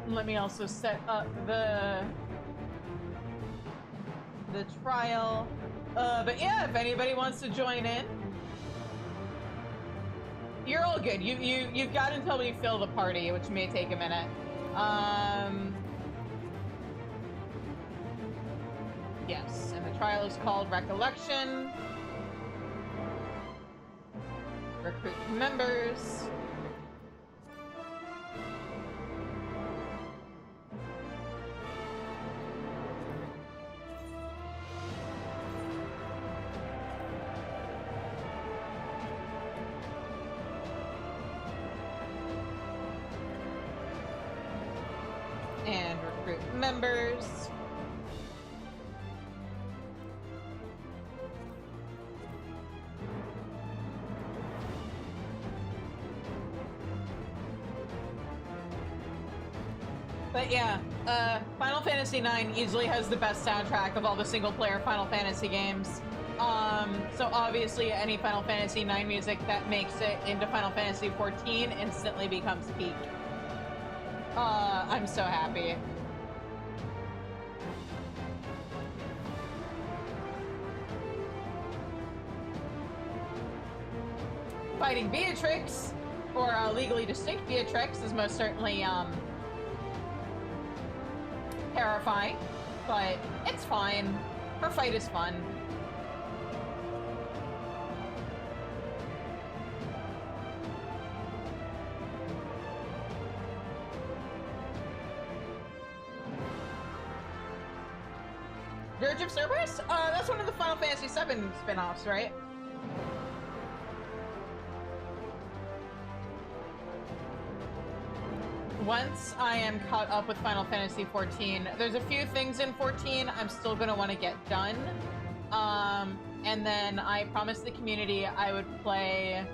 Let me also set up the trial. But yeah, if anybody wants to join in, you're all good. You've got until we fill the party, which may take a minute. Yes, and the trial is called Recollection. Recruit members. And recruit members. But yeah, Final Fantasy IX easily has the best soundtrack of all the single-player Final Fantasy games. So obviously any Final Fantasy IX music that makes it into Final Fantasy XIV instantly becomes peak. I'm so happy. Fighting Beatrix, or Legally Distinct Beatrix, is most certainly, terrifying, but it's fine. Her fight is fun. Dirge of Cerberus? That's one of the Final Fantasy VII spin-offs, right? Once I am caught up with Final Fantasy XIV, there's a few things in 14 I'm still gonna want to get done. And then I promised the community I would play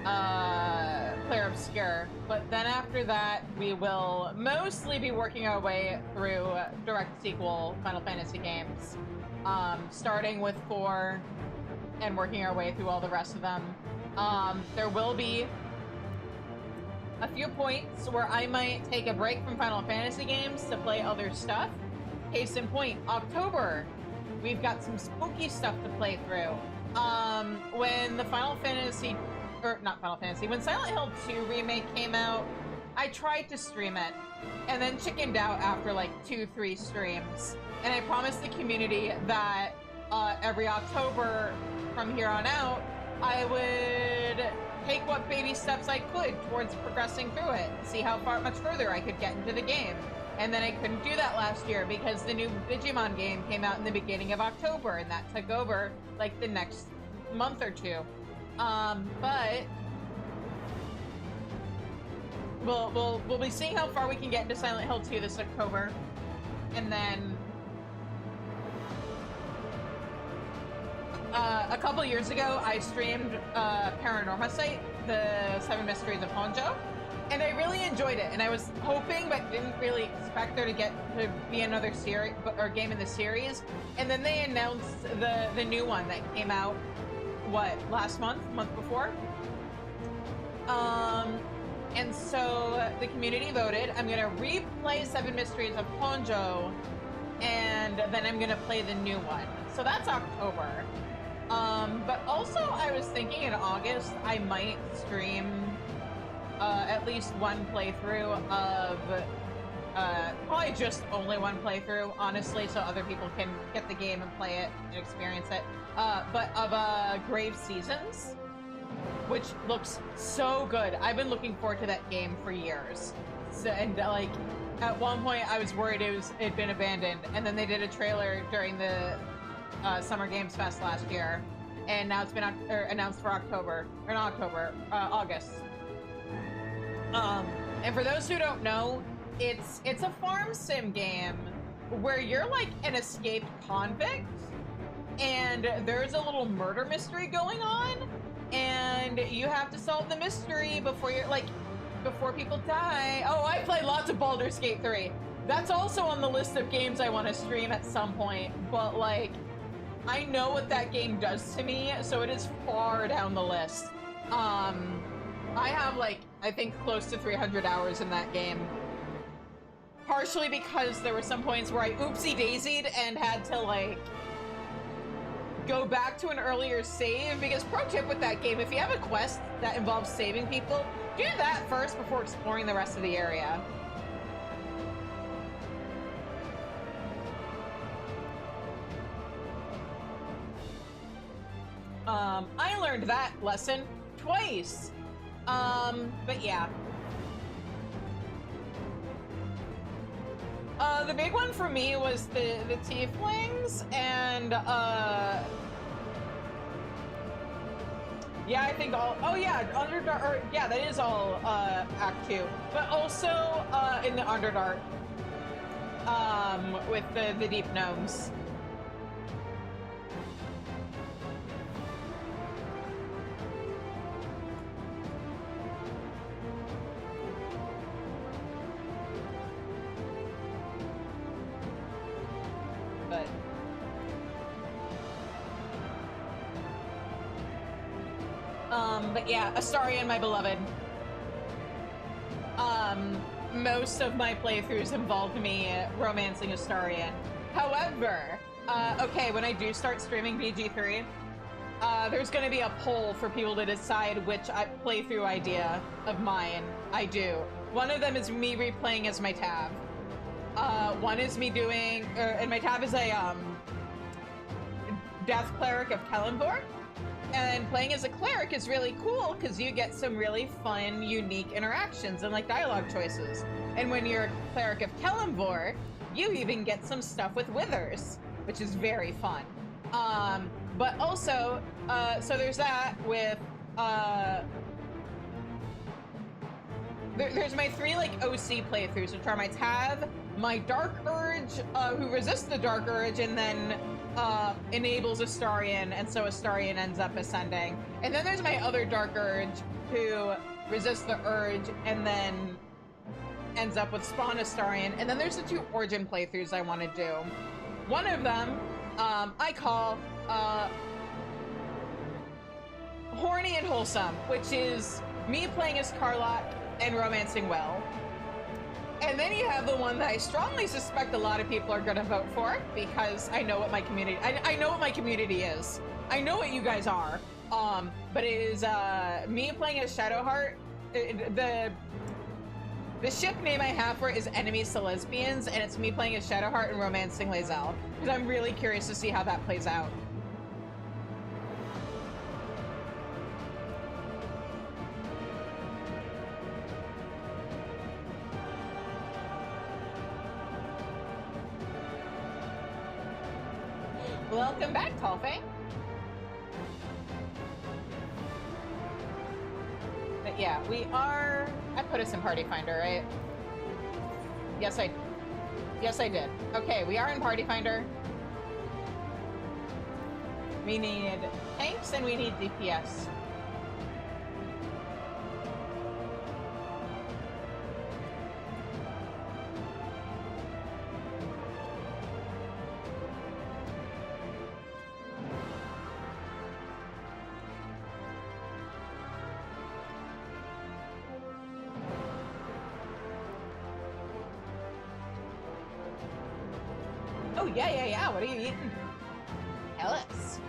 Player Obscure. But then after that, we will mostly be working our way through direct sequel Final Fantasy games. Starting with 4 and working our way through all the rest of them. There will be a few points where I might take a break from Final Fantasy games to play other stuff. Case in point, October. We've got some spooky stuff to play through. When the when Silent Hill 2 remake came out, I tried to stream it, and then chickened out after like 2-3 streams. And I promised the community that every October from here on out, I would take what baby steps I could towards progressing through it, see how much further I could get into the game. And then I couldn't do that last year because the new Digimon game came out in the beginning of October, and that took over like the next month or two. But we'll be seeing how far we can get into Silent Hill 2 this October, and then a couple years ago, I streamed Paranorma Site, the 7 Mysteries of Honjo, and I really enjoyed it. And I was hoping, but didn't really expect there to be another series or game in the series. And then they announced the new one that came out, last month before. And so the community voted. I'm gonna replay 7 Mysteries of Honjo, and then I'm gonna play the new one. So that's October. But also I was thinking in August I might stream at least one playthrough of probably just only one playthrough, honestly, so other people can get the game and play it and experience it. But of Grave Seasons, which looks so good. I've been looking forward to that game for years. So, and like at one point I was worried it'd been abandoned, and then they did a trailer during the Summer Games Fest last year, and now it's been announced for August. And for those who don't know, it's a farm sim game where you're like an escaped convict, and there's a little murder mystery going on, and you have to solve the mystery before people die. Oh, I played lots of Baldur's Gate 3. That's also on the list of games I want to stream at some point, but like, I know what that game does to me, so it is far down the list. I have like, I think close to 300 hours in that game. Partially because there were some points where I oopsie-daisied and had to like go back to an earlier save, because pro tip with that game, if you have a quest that involves saving people, do that first before exploring the rest of the area. I learned that lesson twice. But yeah. The big one for me was the tieflings, and yeah, I think Underdark, yeah, that is all Act 2, but also in the Underdark, with the deep gnomes. But yeah, Astarion, my beloved. Most of my playthroughs involved me romancing Astarion. However, okay, when I do start streaming BG3, there's gonna be a poll for people to decide which playthrough idea of mine I do. One of them is me replaying as my Tav. One is me doing, and my Tav is a, Death Cleric of Kellenborg. And playing as a cleric is really cool because you get some really fun, unique interactions and like dialogue choices. And when you're a cleric of Kellenborg, you even get some stuff with withers, which is very fun. But also, so there's that with, there's my 3 like OC playthroughs, which are my Tav, my Dark Urge, who resists the Dark Urge, and then enables Astarion, and so Astarion ends up ascending. And then there's my other Dark Urge, who resists the Urge, and then ends up with Spawn Astarion. And then there's the 2 Origin playthroughs I want to do. One of them, I call, Horny and Wholesome, which is me playing as Carlock and romancing Will. And then you have the one that I strongly suspect a lot of people are gonna vote for because I know what my community, I know what my community is. I know what you guys are. But it is me playing as Shadowheart. The ship name I have for it is Enemies to Lesbians, and it's me playing as Shadowheart and romancing Lae'zel, because I'm really curious to see how that plays out. Welcome back, Tallfang. But yeah, we are... I put us in Party Finder, right? Yes, I did. Okay, we are in Party Finder. We need tanks and we need DPS. Oh, yeah. What are you eating? Ellis.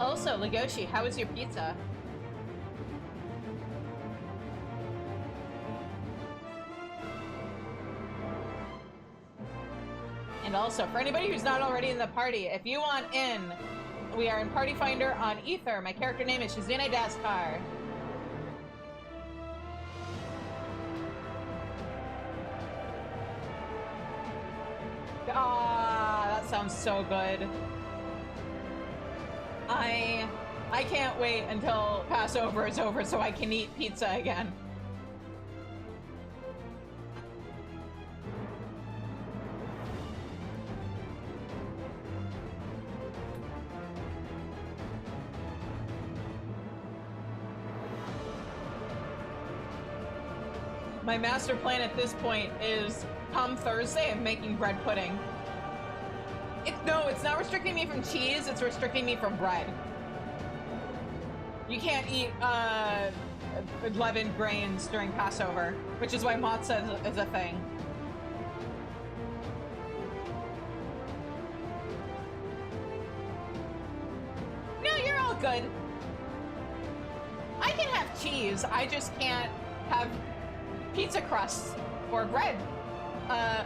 Also, Legoshi, how was your pizza? And also, for anybody who's not already in the party, if you want in, we are in Party Finder on Ether. My character name is Shazina Daskar. Ah, that sounds so good. I can't wait until Passover is over so I can eat pizza again. My master plan at this point is come Thursday I'm making bread pudding. No, it's not restricting me from cheese, it's restricting me from bread. You can't eat leavened grains during Passover, which is why matzah is a thing. No, you're all good. I can have cheese, I just can't have pizza crust or bread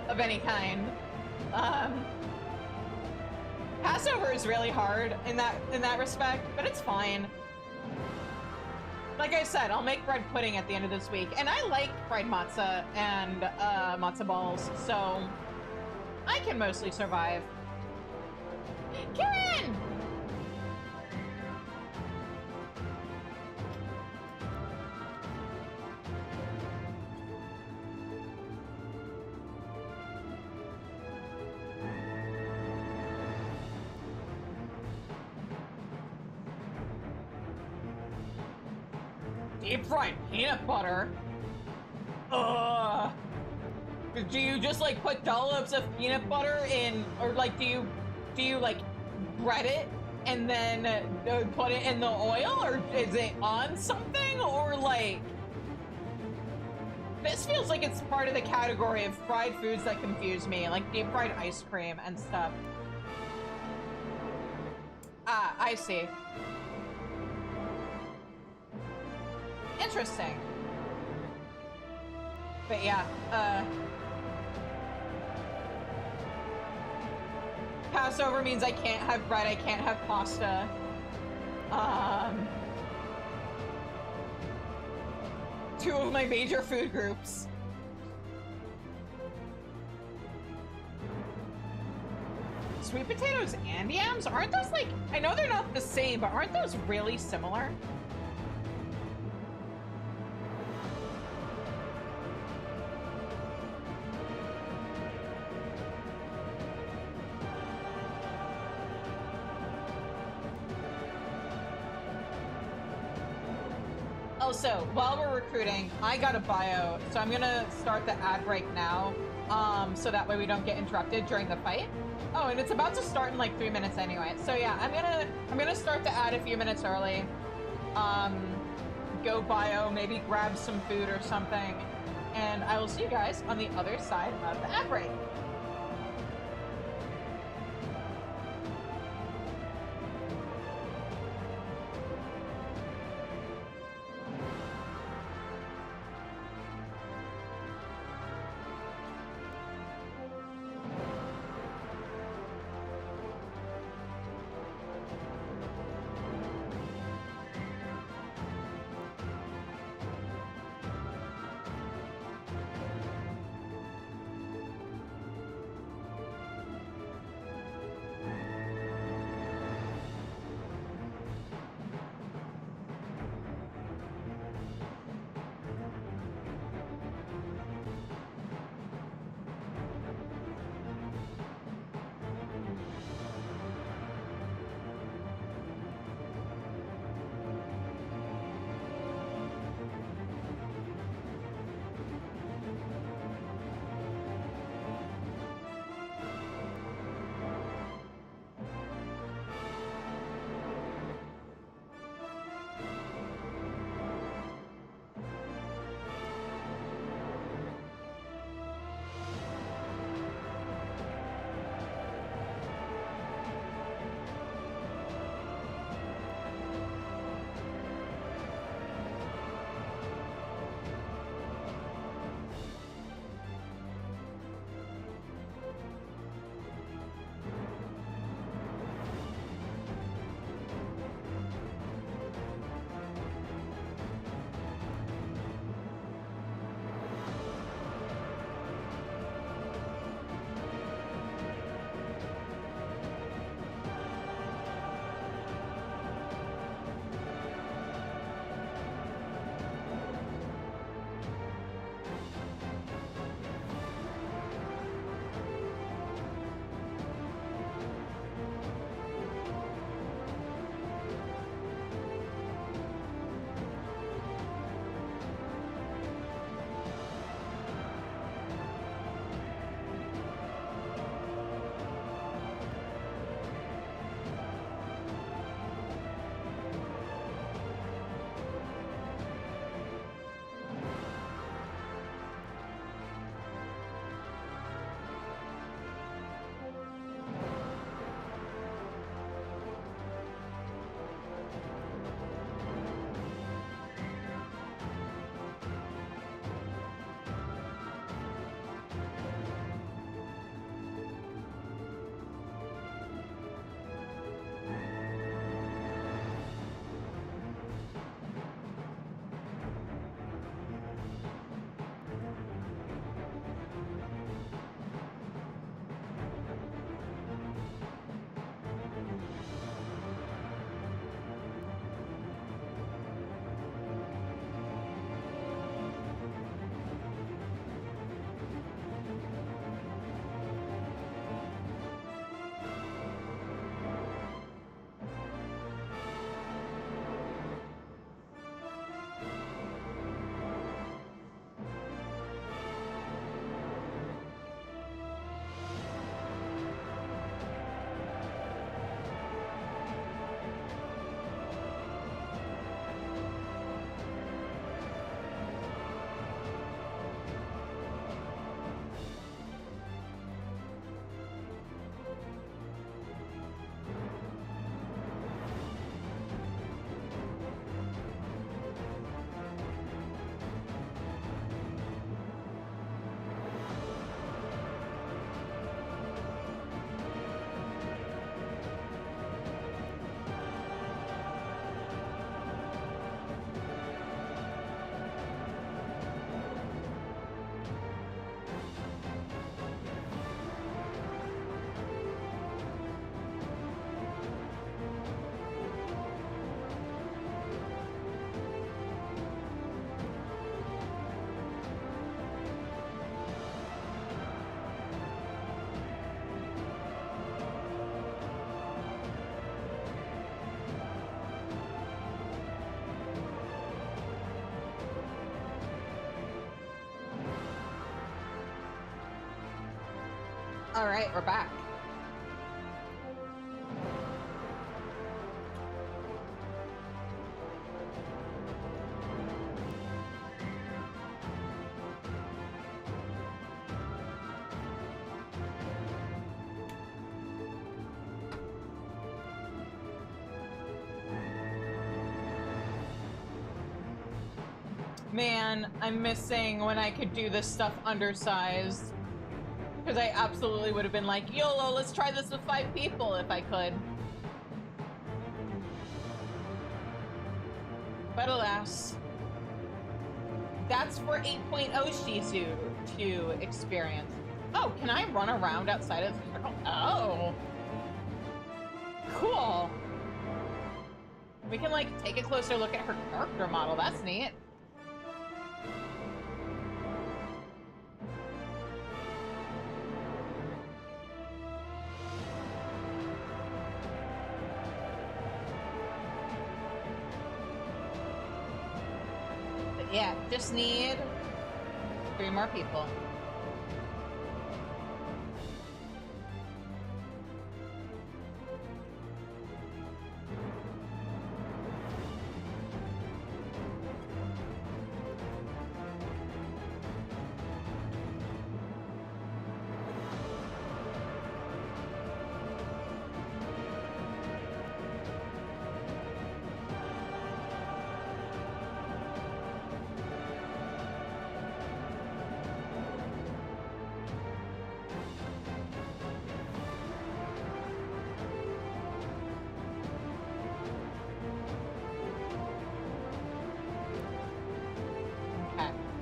of any kind. Passover is really hard in that respect, but it's fine. Like I said, I'll make bread pudding at the end of this week, and I like fried matzah and matzah balls, so I can mostly survive. Karen! Deep fried peanut butter? Ugh. Do you just like put dollops of peanut butter in, or like do you like bread it and then put it in the oil, or is it on something, or like? This feels like it's part of the category of fried foods that confuse me, like deep fried ice cream and stuff. Ah, I see. Interesting. But yeah, Passover means I can't have bread, I can't have pasta. Two of my major food groups. Sweet potatoes and yams? Aren't those like, I know they're not the same, but aren't those really similar? Also, while we're recruiting, I got a bio, so I'm gonna start the ad break now, so that way we don't get interrupted during the fight. Oh, and it's about to start in like 3 minutes anyway. So yeah, I'm gonna start the ad a few minutes early. Go bio, maybe grab some food or something, and I will see you guys on the other side of the ad break. All right, we're back. Man, I'm missing when I could do this stuff undersized. Because I absolutely would have been like, YOLO, let's try this with 5 people if I could. But alas, that's for 8.0 Shizu to experience. Oh, can I run around outside of the circle? Oh. Cool. We can, like, take a closer look at her character model. That's neat. Yeah, just need 3 more people.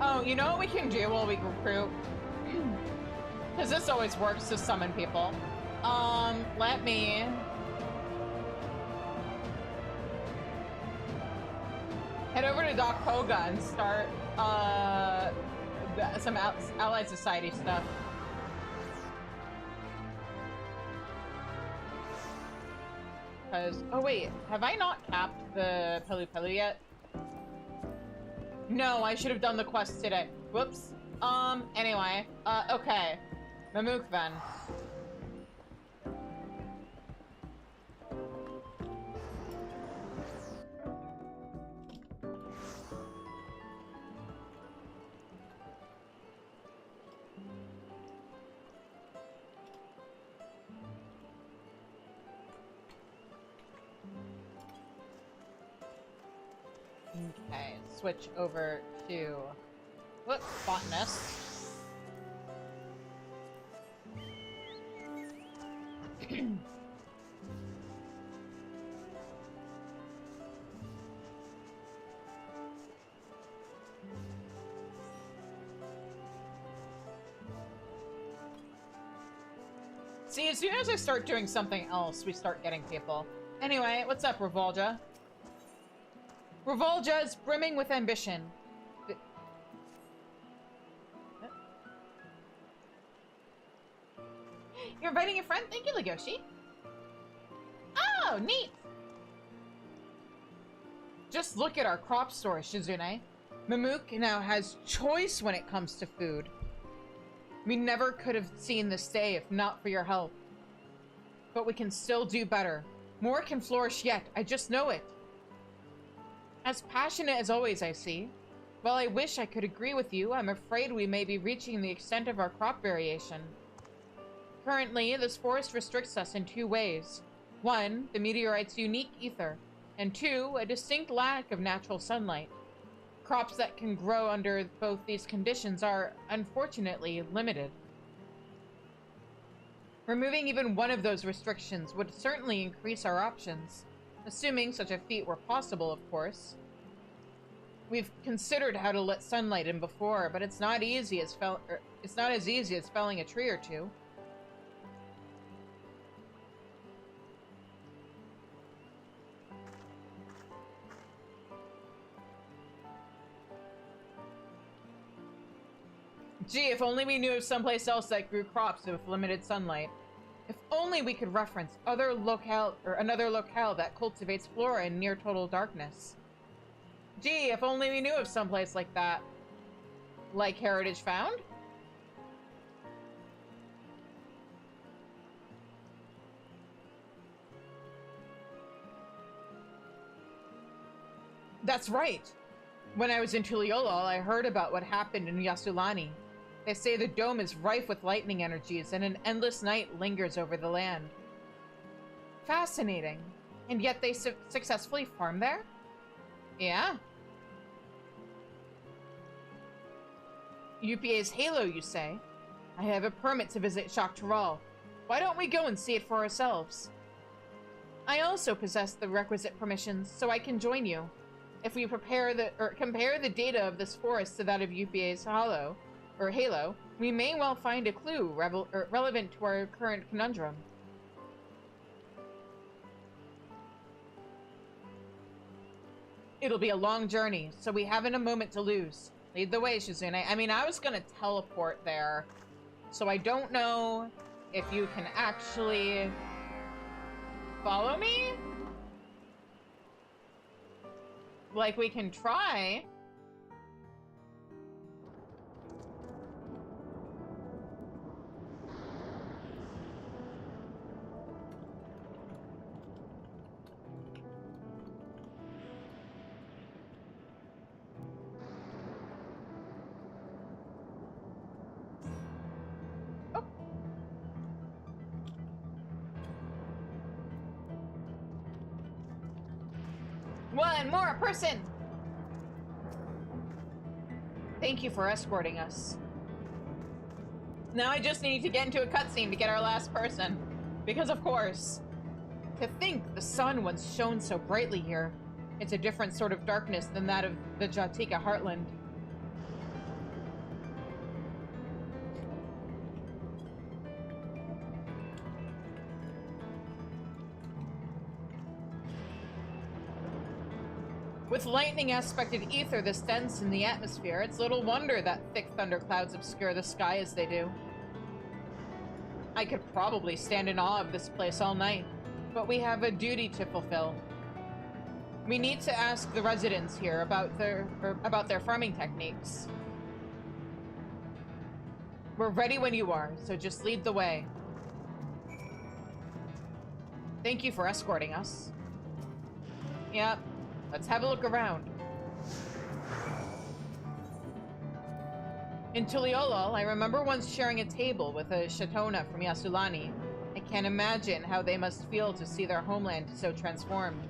Oh, you know what we can do while we recruit? Because this always works to summon people. Let me... head over to Doc Koga and start, some Allied Society stuff. Because... oh wait, have I not capped the Pelu Pelu yet? No, I should have done the quest today. Whoops. Anyway. Okay. Mamook then. Okay, switch over to botanist. See, as soon as I start doing something else, we start getting people. Anyway, what's up, Revolja? Revolja is brimming with ambition. You're inviting a friend? Thank you, Legoshi. Oh, neat! Just look at our crop store, Shizune. Mamook now has choice when it comes to food. We never could have seen this day if not for your help. But we can still do better. More can flourish yet, I just know it. As passionate as always, I see. While I wish I could agree with you, I'm afraid we may be reaching the extent of our crop variation. Currently, this forest restricts us in 2 ways. 1, the meteorite's unique ether, and 2, a distinct lack of natural sunlight. Crops that can grow under both these conditions are, unfortunately, limited. Removing even one of those restrictions would certainly increase our options. Assuming such a feat were possible, of course. We've considered how to let sunlight in before, but it's not easy as easy as felling a tree or 2. Gee, if only we knew of someplace else that grew crops with limited sunlight. If only we could reference another locale that cultivates flora in near total darkness. Gee, if only we knew of someplace like that. Like Heritage Found? That's right. When I was in Tuliolol, I heard about what happened in Yasulani. They say the dome is rife with lightning energies and an endless night lingers over the land. Fascinating. And yet they successfully farm there? Yeah. UPA's Halo, you say? I have a permit to visit Shaktaral. Why don't we go and see it for ourselves? I also possess the requisite permissions, so I can join you. If we compare the data of this forest to that of UPA's Halo, we may well find a clue relevant to our current conundrum. It'll be a long journey, so we haven't a moment to lose. Lead the way, Shizune. I mean, I was gonna teleport there, so I don't know if you can actually follow me? Like, we can try. Oh. One more person! Thank you for escorting us. Now I just need to get into a cutscene to get our last person. Because of course. To think the sun once shone so brightly here. It's a different sort of darkness than that of the Jatika heartland. With lightning aspected ether this dense in the atmosphere, it's little wonder that thick thunderclouds obscure the sky as they do. I could probably stand in awe of this place all night, but we have a duty to fulfill. We need to ask the residents here about their farming techniques. We're ready when you are, so just lead the way. Thank you for escorting us. Yep. Let's have a look around. In Tuliolol, I remember once sharing a table with a Shatona from Yasulani. I can't imagine how they must feel to see their homeland so transformed.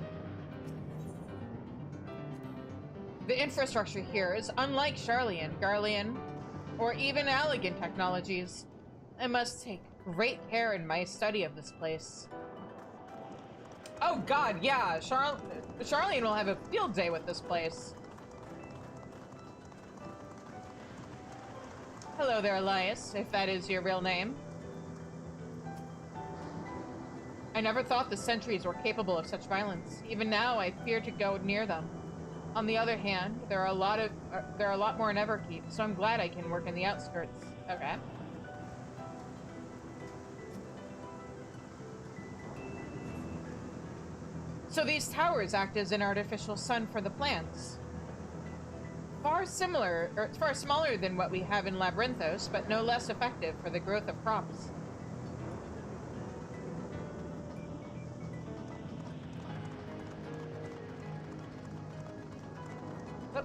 The infrastructure here is unlike Sharlayan, Garlean, or even Allegan technologies. I must take great care in my study of this place. Oh god, yeah, Sharlayan will have a field day with this place. Hello there, Elias, if that is your real name. I never thought the sentries were capable of such violence. Even now, I fear to go near them. On the other hand, there are a lot more in Everkeep, so I'm glad I can work in the outskirts. Okay. So these towers act as an artificial sun for the plants. Far smaller than what we have in Labyrinthos, but no less effective for the growth of crops. Oh.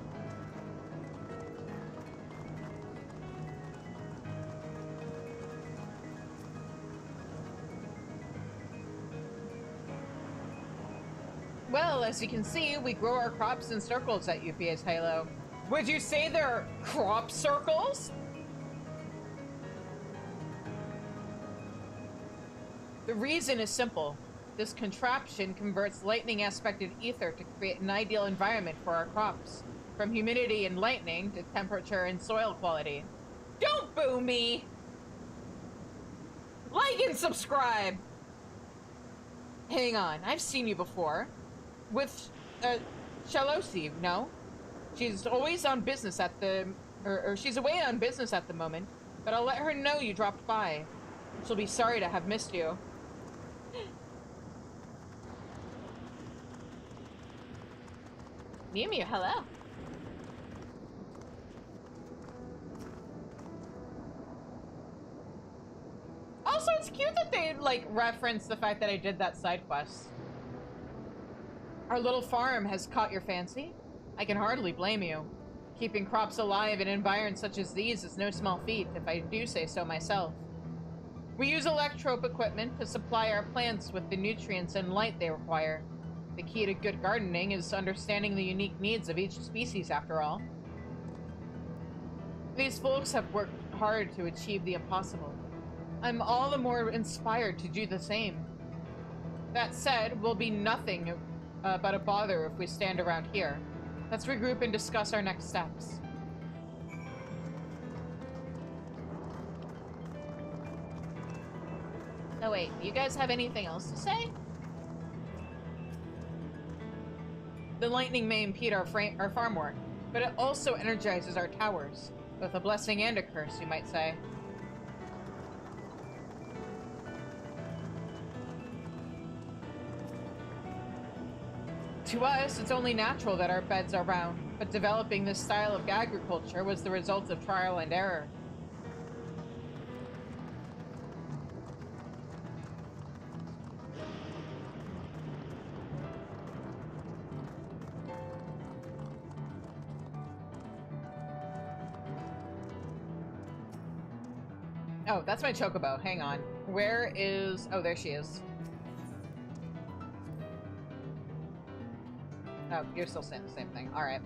Well, as you can see, we grow our crops in circles at UPA's Halo. Would you say they're crop circles? The reason is simple. This contraption converts lightning-aspected ether to create an ideal environment for our crops, from humidity and lightning to temperature and soil quality. Don't boo me! Like and subscribe! Hang on, I've seen you before. With, Shalosi, no? She's always on business at the... Or she's away on business at the moment, but I'll let her know you dropped by. She'll be sorry to have missed you. Mew Mew, hello. Also, it's cute that they, like, reference the fact that I did that side quest. Our little farm has caught your fancy? I can hardly blame you. Keeping crops alive in environs such as these is no small feat, if I do say so myself. We use electrope equipment to supply our plants with the nutrients and light they require. The key to good gardening is understanding the unique needs of each species, after all. These folks have worked hard to achieve the impossible. I'm all the more inspired to do the same. That said, we'll be nothing but a bother if we stand around here. Let's regroup and discuss our next steps. Oh wait, you guys have anything else to say? The lightning may impede our farm work, but it also energizes our towers. Both a blessing and a curse, you might say. To us, it's only natural that our beds are round, but developing this style of agriculture was the result of trial and error. Oh, that's my chocobo. Hang on. Where is... Oh, there she is. Oh, you're still saying the same thing. Alright.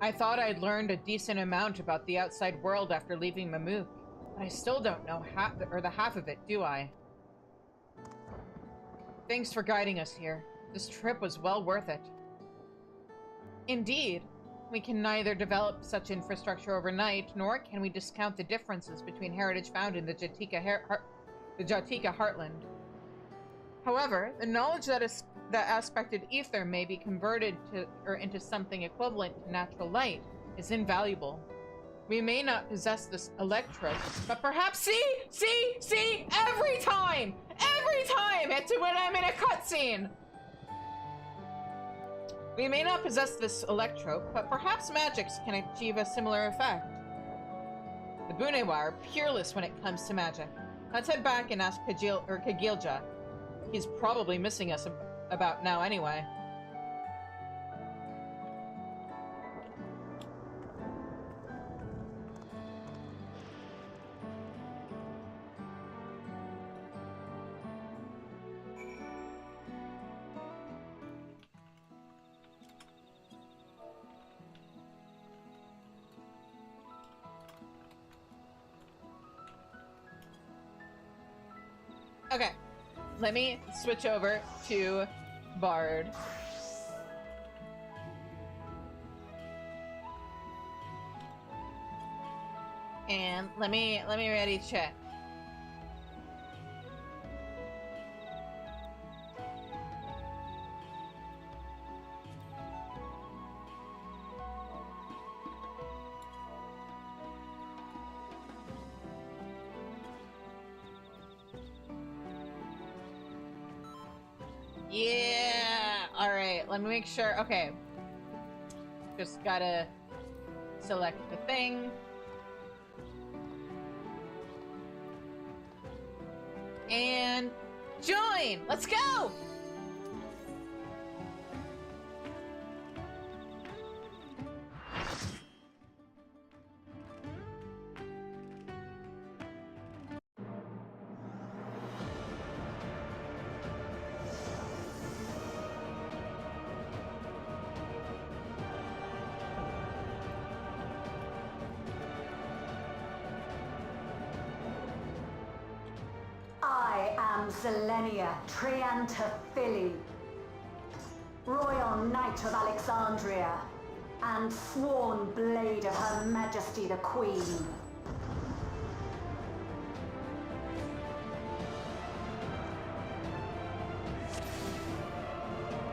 I thought I'd learned a decent amount about the outside world after leaving Mamook, but I still don't know the half of it, do I? Thanks for guiding us here. This trip was well worth it. Indeed. We can neither develop such infrastructure overnight, nor can we discount the differences between heritage found in the Jatika heartland. However, the knowledge that aspected ether may be converted into something equivalent to natural light is invaluable. We may not possess this electrode, but perhaps see every time it's when I'm in a cutscene. We may not possess this electrope, but perhaps magics can achieve a similar effect. The Bunewa are peerless when it comes to magic. Let's head back and ask Kagilja. He's probably missing us about now anyway. Okay, let me switch over to Bard. And let me ready check. Yeah! Alright, let me make sure. Okay. Just gotta select the thing. And join! Let's go! I am Zelenia Triantaphili, Royal Knight of Alexandria, and sworn blade of Her Majesty the Queen.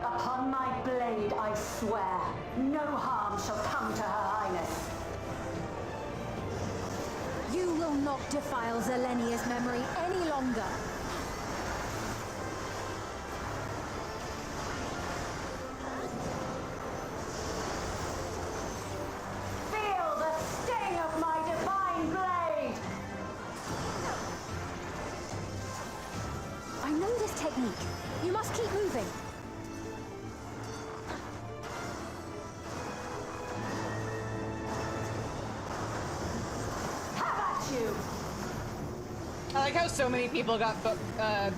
Upon my blade I swear, no harm shall come to Her Highness. not defile Zelenia's memory any longer. Feel the sting of my divine blade! I know this technique. You must keep moving. I like how so many people got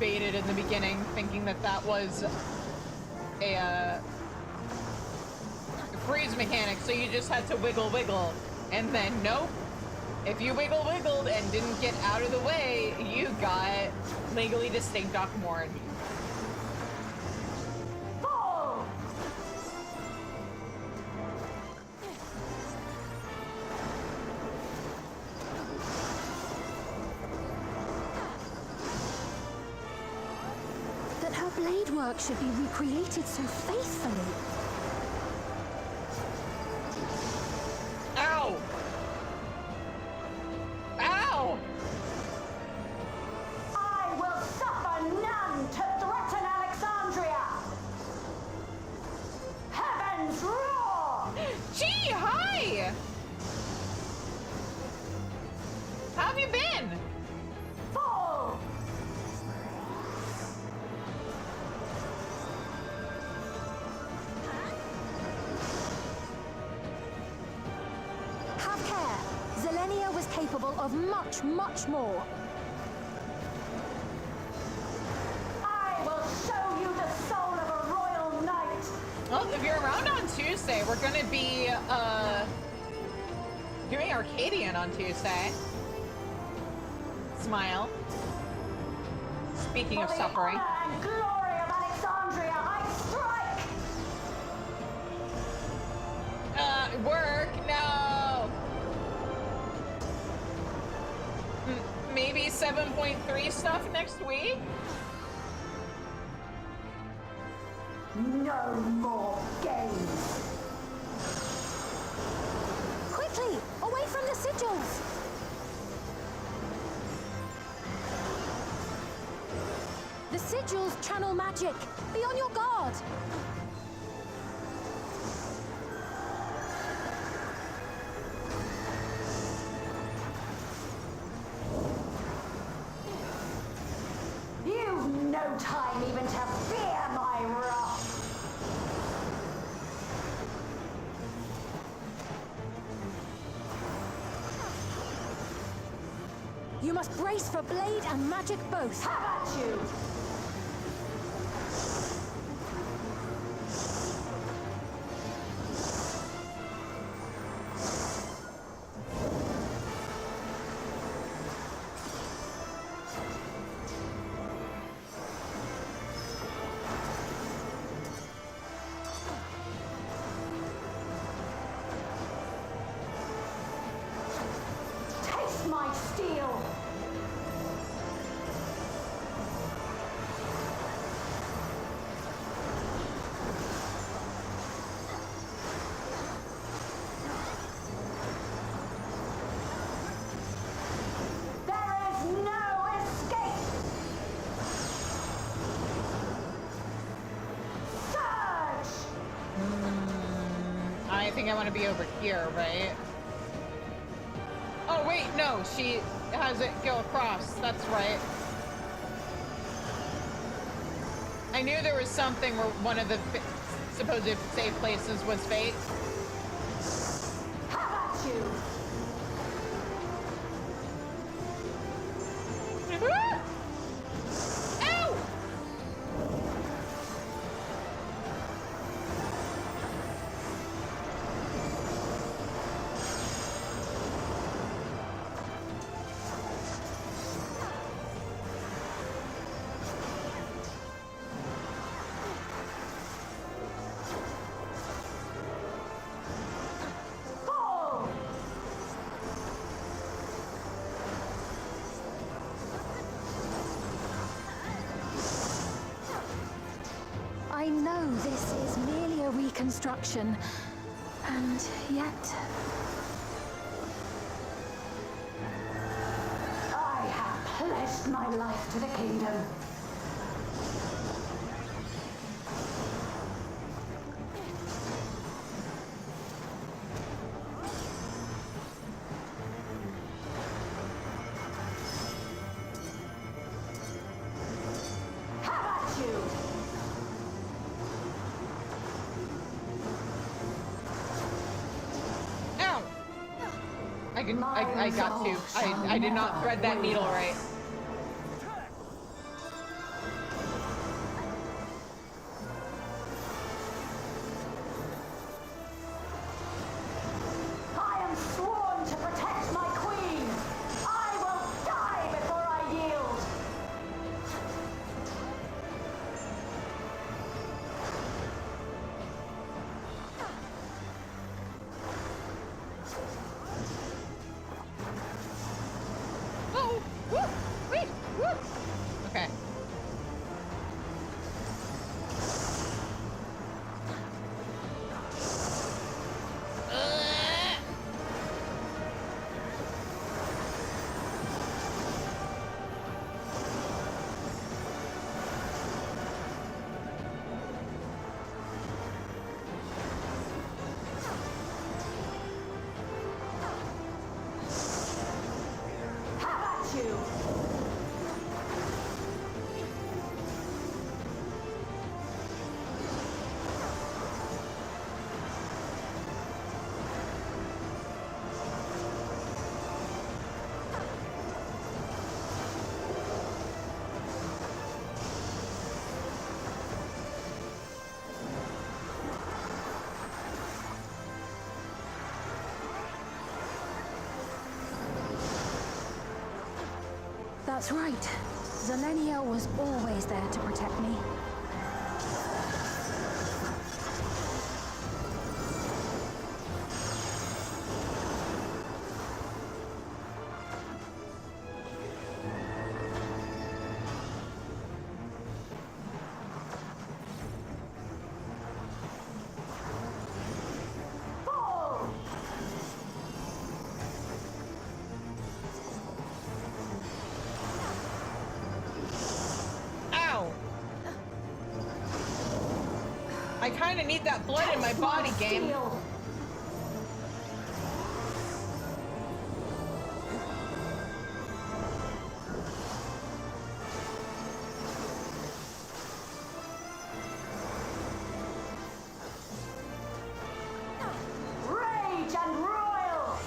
baited in the beginning, thinking that that was a freeze mechanic, so you just had to wiggle, and then nope. If you wiggled and didn't get out of the way, you got legally distinct Dockmorn. That her blade work should be recreated so faithfully. Ow! Ow! I will suffer none to threaten Alexandria! Heavens roar! Gee, hi! How have you been? Fall! Have care. Zelenia was capable of much, much more. I will show you the soul of a royal knight! Well, if you're around on Tuesday, we're gonna be, doing Arcadian on Tuesday. Smile. Speaking of suffering. For the honor and glory of Alexandria, I strike! Work? No! Maybe 7.3 stuff next week? No more games! Quickly! Away from the sigils! The sigils channel magic. Be on your guard. You've no time even to fear my wrath! You must brace for blade and magic both. Have at you! Taste my steel! There is no escape! Surge! I think I want to be over here, right? Oh, wait, no, she has it go across. That's right. I knew there was something where one of the supposed safe places was fake. Have at you! Ow! Fall! I know this is merely a reconstruction, and yet... pledged my life to the kingdom. I got to. I did not thread that needle right. I am sworn to protect my queen. I will die before I yield. Oh! Woo! Wait! Woo! Okay. That's right. Zelenia was always there to protect me. I kind of need that blood in my body, game. Rage and royal.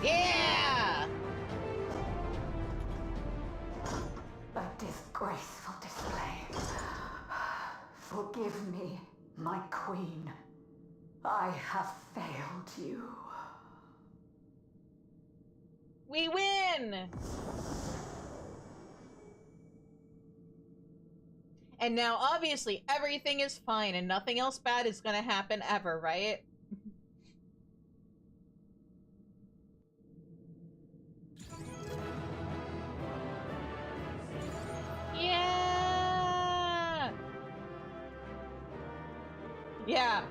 Yeah! A disgraceful display. Forgive me, my queen. I have failed you. We win! And now, obviously, everything is fine and nothing else bad is gonna happen ever, right? Yeah! Yeah.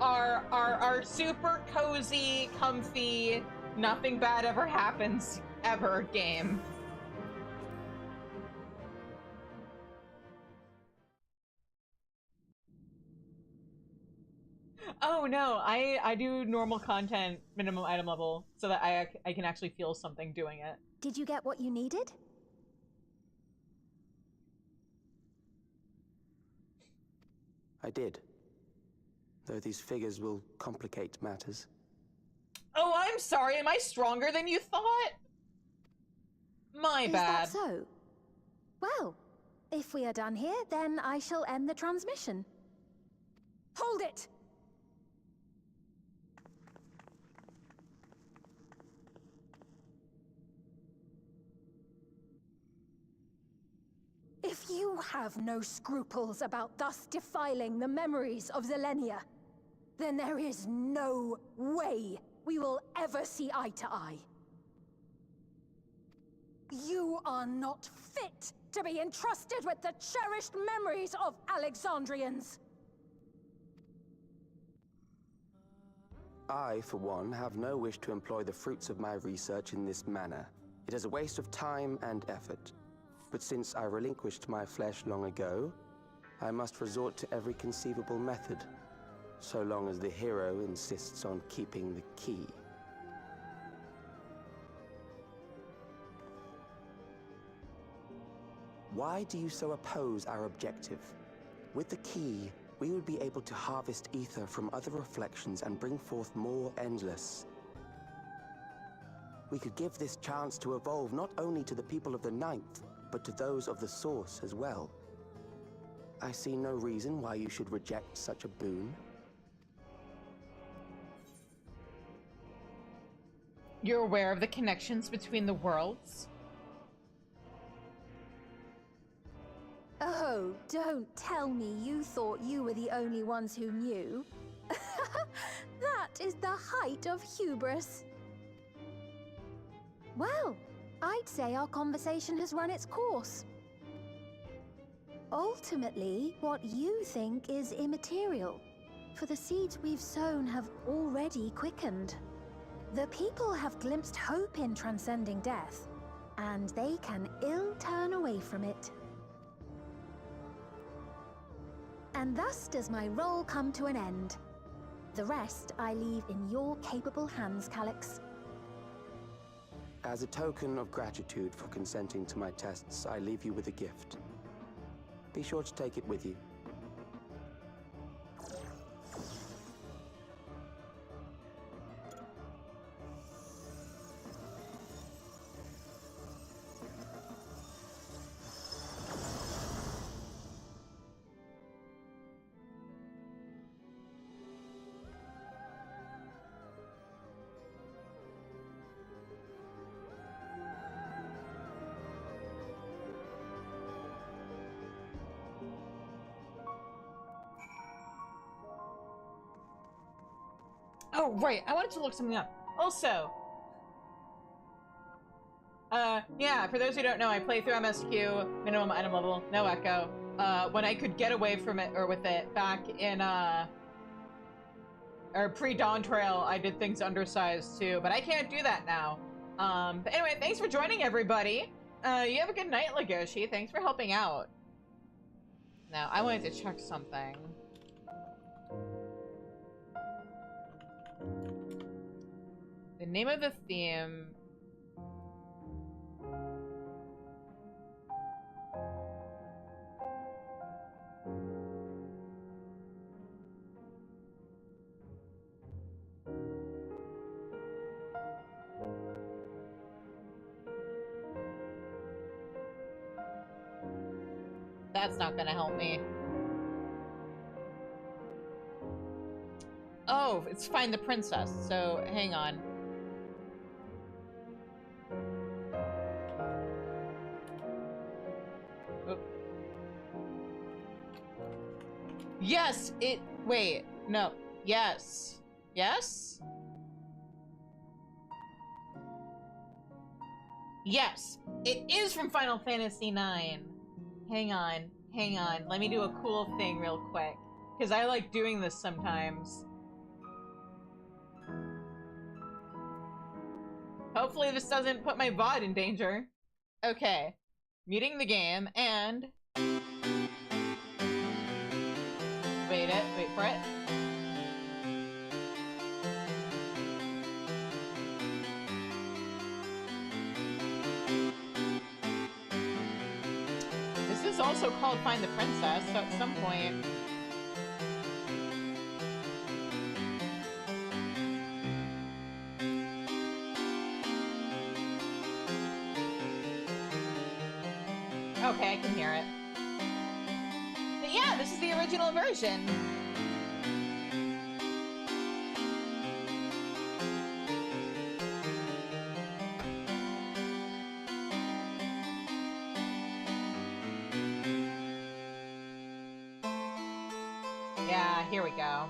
Our super cozy, comfy, nothing bad ever happens ever game. Oh no, I do normal content minimum item level so that I can actually feel something doing it. Did you get what you needed? I did. Though these figures will complicate matters. Oh, I'm sorry. Am I stronger than you thought? My bad. Is that so? Well, if we are done here, then I shall end the transmission. Hold it! If you have no scruples about thus defiling the memories of Zelenia, then there is no way we will ever see eye to eye. You are not fit to be entrusted with the cherished memories of Alexandrians. I, for one, have no wish to employ the fruits of my research in this manner. It is a waste of time and effort. But since I relinquished my flesh long ago, I must resort to every conceivable method, so long as the hero insists on keeping the key. Why do you so oppose our objective? With the key, we would be able to harvest ether from other reflections and bring forth more endless. We could give this chance to evolve not only to the people of the Ninth, but to those of the Source as well. I see no reason why you should reject such a boon. You're aware of the connections between the worlds? Oh, don't tell me you thought you were the only ones who knew. That is the height of hubris. Well, I'd say our conversation has run its course. Ultimately, what you think is immaterial, for the seeds we've sown have already quickened. The people have glimpsed hope in transcending death, and they can ill turn away from it. And thus does my role come to an end. The rest I leave in your capable hands, Calyx. As a token of gratitude for consenting to my tests, I leave you with a gift. Be sure to take it with you. Oh, right. I wanted to look something up. Also, yeah, for those who don't know, I play through MSQ, minimum item level, no echo. When I could get away from it, or with it, back in, or pre-Dawn Trail, I did things undersized too, but I can't do that now. But anyway, thanks for joining, everybody. You have a good night, Legoshi. Thanks for helping out. Now, I wanted to check something. The name of the theme... that's not gonna help me. Oh, it's find the princess, so hang on. Oop. Yes, wait, no, yes. Yes? Yes, it is from Final Fantasy IX. Hang on, let me do a cool thing real quick, because I like doing this sometimes. Hopefully this doesn't put my VOD in danger. Okay, muting the game, and... wait for it. This is also called Find the Princess, so at some point... okay, I can hear it. But yeah, this is the original version. Yeah, here we go.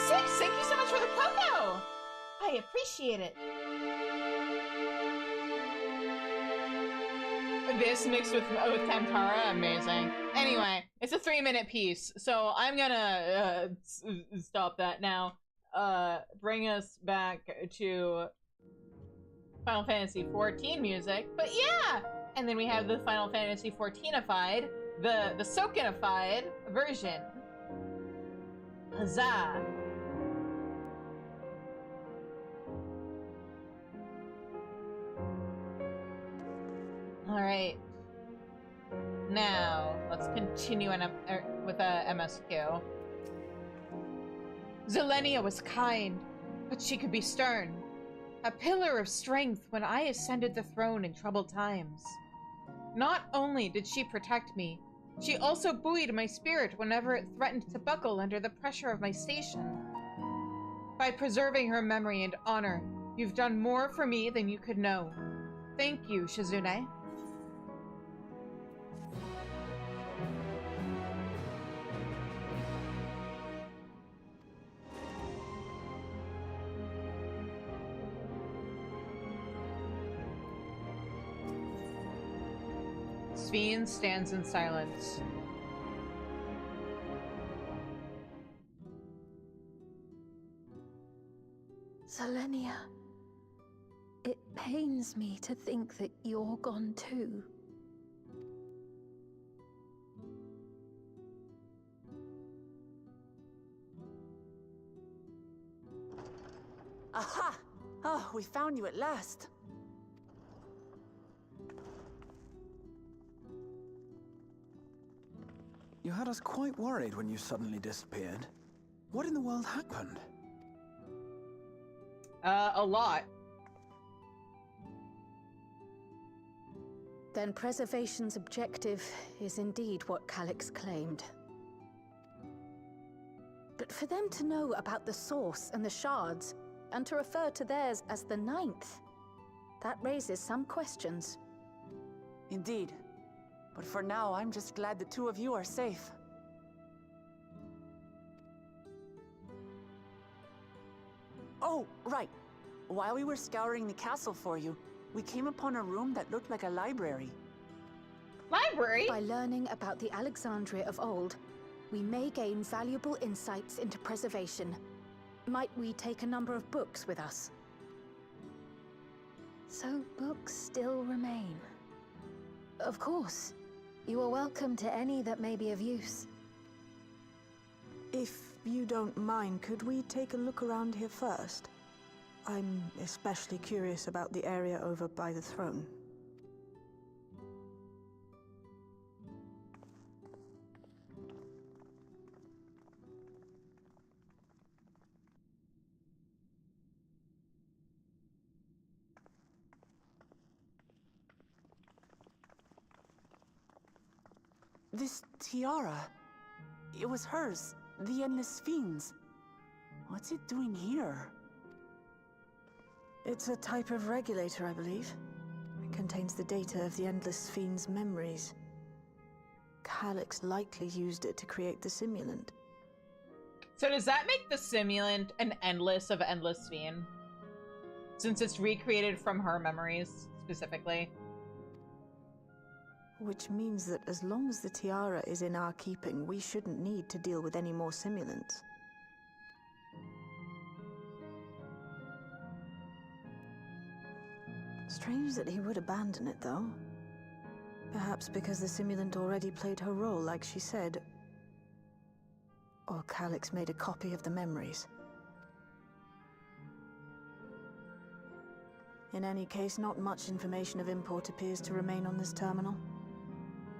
Six, thank you so much for the cocoa! I appreciate it. This mixed with Kantara, amazing. Anyway, it's a 3-minute piece, so I'm gonna stop that now. Bring us back to Final Fantasy XIV music, but yeah! And then we have the Final Fantasy XIV-ified, the Soken-ified version. Huzzah! Alright. Now, let's continue with MSQ. Zelenia was kind, but she could be stern. A pillar of strength when I ascended the throne in troubled times. Not only did she protect me, she also buoyed my spirit whenever it threatened to buckle under the pressure of my station. By preserving her memory and honor, you've done more for me than you could know. Thank you, Shizune. Sphene stands in silence. Zelenia, it pains me to think that you're gone too. Aha! Oh, we found you at last. You had us quite worried when you suddenly disappeared. What in the world happened? A lot. Then preservation's objective is indeed what Calyx claimed. But for them to know about the source and the shards, and to refer to theirs as the 9th, that raises some questions. Indeed. But for now, I'm just glad the two of you are safe. Oh, right. While we were scouring the castle for you, we came upon a room that looked like a library. Library? By learning about the Alexandria of old, we may gain valuable insights into preservation. Might we take a number of books with us? So books still remain. Of course. You are welcome to any that may be of use. If you don't mind, could we take a look around here first? I'm especially curious about the area over by the throne. This tiara, it was hers, the Endless Fiend's. What's it doing here? It's a type of regulator, I believe. It contains the data of the Endless Fiend's memories. Calyx likely used it to create the simulant. So does that make the simulant an endless of Endless Fiend? Since it's recreated from her memories, specifically. Which means that as long as the tiara is in our keeping, we shouldn't need to deal with any more simulants. Strange that he would abandon it, though. Perhaps because the simulant already played her role, like she said. Or Calyx made a copy of the memories. In any case, not much information of import appears to remain on this terminal.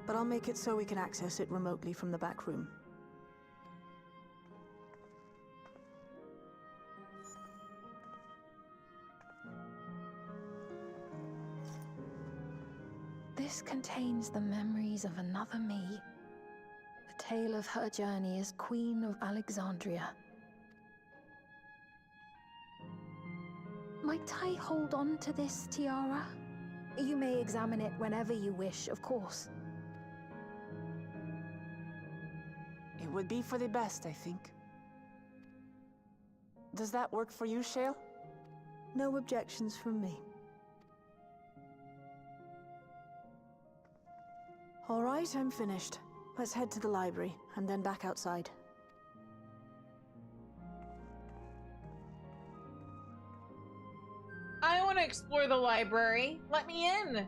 But I'll make it so we can access it remotely from the back room. This contains the memories of another me. The tale of her journey as Queen of Alexandria. Might I hold on to this tiara? You may examine it whenever you wish, of course. It would be for the best, I think. Does that work for you, Shale? No objections from me. All right, I'm finished. Let's head to the library, and then back outside. I want to explore the library. Let me in.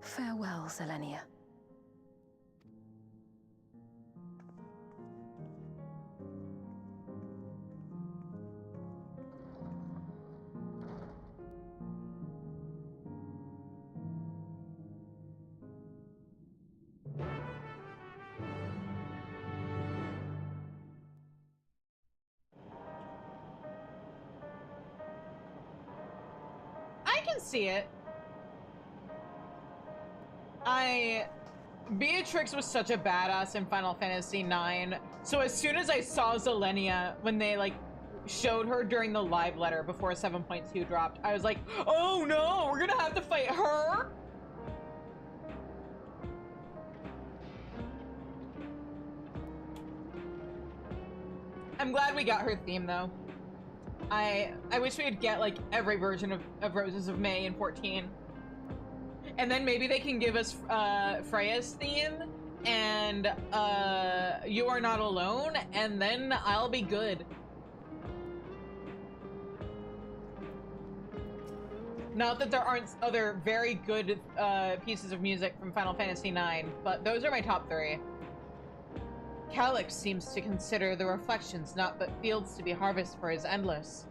Farewell, Selenia. I can see it. Beatrix was such a badass in Final Fantasy IX. So as soon as I saw Zelenia, when they like showed her during the live letter before 7.2 dropped, I was like, oh no, we're gonna have to fight her? I'm glad we got her theme though. I wish we would get like every version of Roses of May in 14. And then maybe they can give us Freya's theme and You Are Not Alone, and then I'll be good. Not that there aren't other very good pieces of music from Final Fantasy IX, but those are my top 3. Calyx seems to consider the reflections not but fields to be harvested for his endless.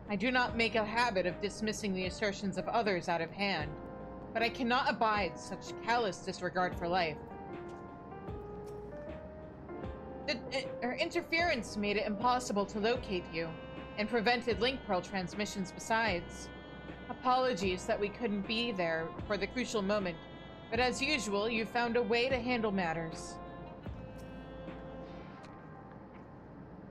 I do not make a habit of dismissing the assertions of others out of hand, but I cannot abide such callous disregard for life. Her interference made it impossible to locate you, and prevented link pearl transmissions besides. Apologies that we couldn't be there for the crucial moment, but as usual, you found a way to handle matters.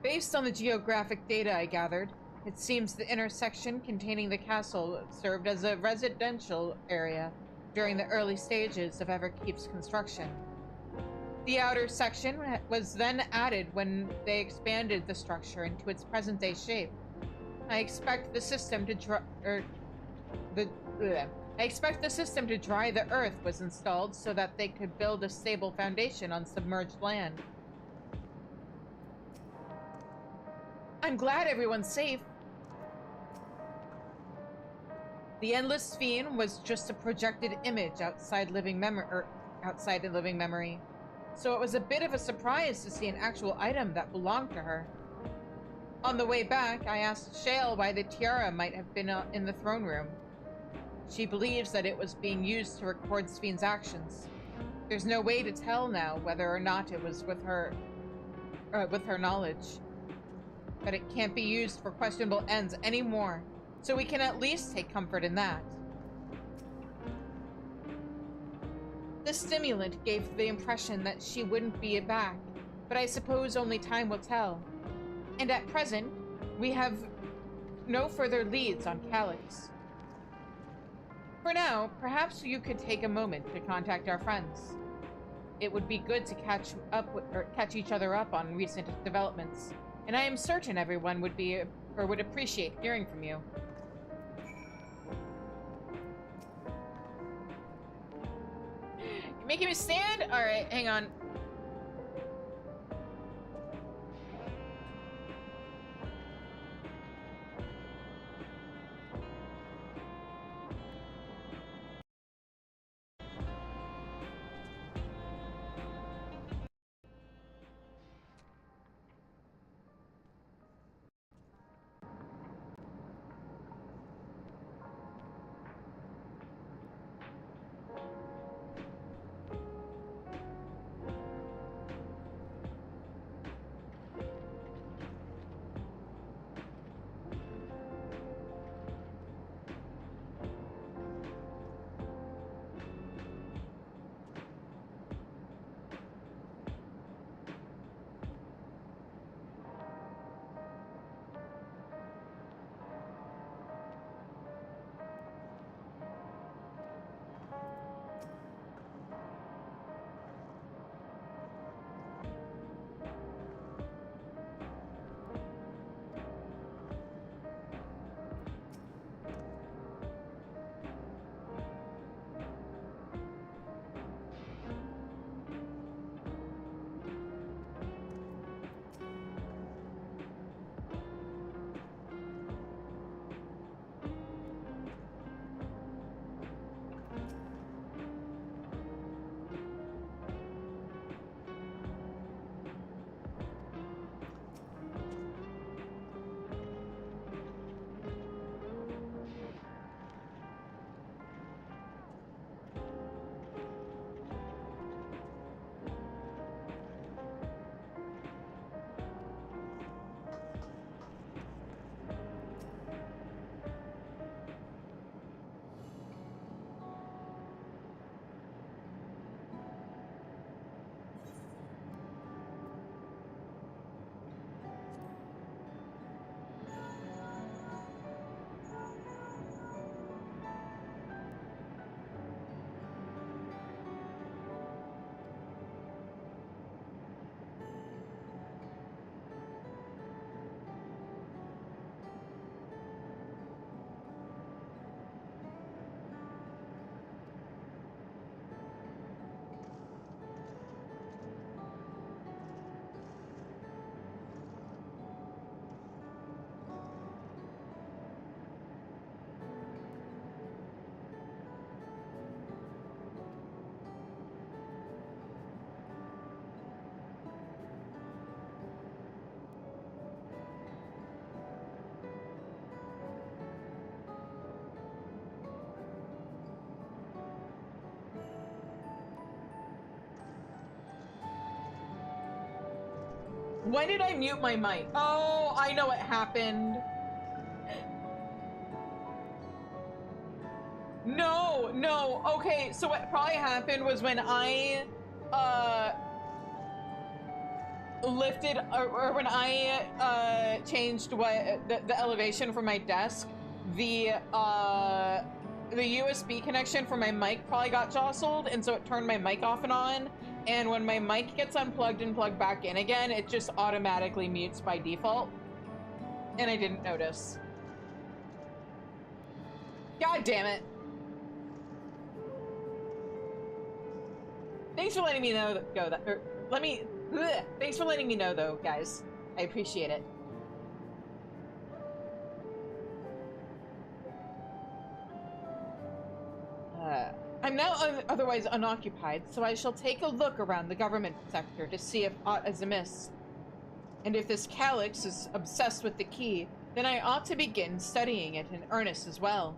Based on the geographic data I gathered, it seems the intersection containing the castle served as a residential area during the early stages of Everkeep's construction. The outer section was then added when they expanded the structure into its present-day shape. I expect the system to dry the earth was installed so that they could build a stable foundation on submerged land. I'm glad everyone's safe. The Endless Fiend was just a projected image outside living memory, so it was a bit of a surprise to see an actual item that belonged to her. On the way back, I asked Shale why the tiara might have been in the throne room. She believes that it was being used to record Sfiend's actions. There's no way to tell now whether or not it was with her knowledge. But it can't be used for questionable ends anymore, so we can at least take comfort in that. The stimulant gave the impression that she wouldn't be back, but I suppose only time will tell. And at present, we have no further leads on Calyx. For now, perhaps you could take a moment to contact our friends. It would be good to catch each other up on recent developments, and I am certain everyone would appreciate hearing from you. You're making me stand? Alright, hang on. When did I mute my mic? Oh, I know what happened. No. Okay, so what probably happened was when I, lifted, or when I changed the elevation for my desk, the USB connection for my mic probably got jostled, and so it turned my mic off and on. And when my mic gets unplugged and plugged back in again, it just automatically mutes by default. And I didn't notice. God damn it. Thanks for letting me know thanks for letting me know though, guys. I appreciate it. I'm now otherwise unoccupied, so I shall take a look around the government sector to see if aught is amiss. And if this Calyx is obsessed with the key, then I ought to begin studying it in earnest as well.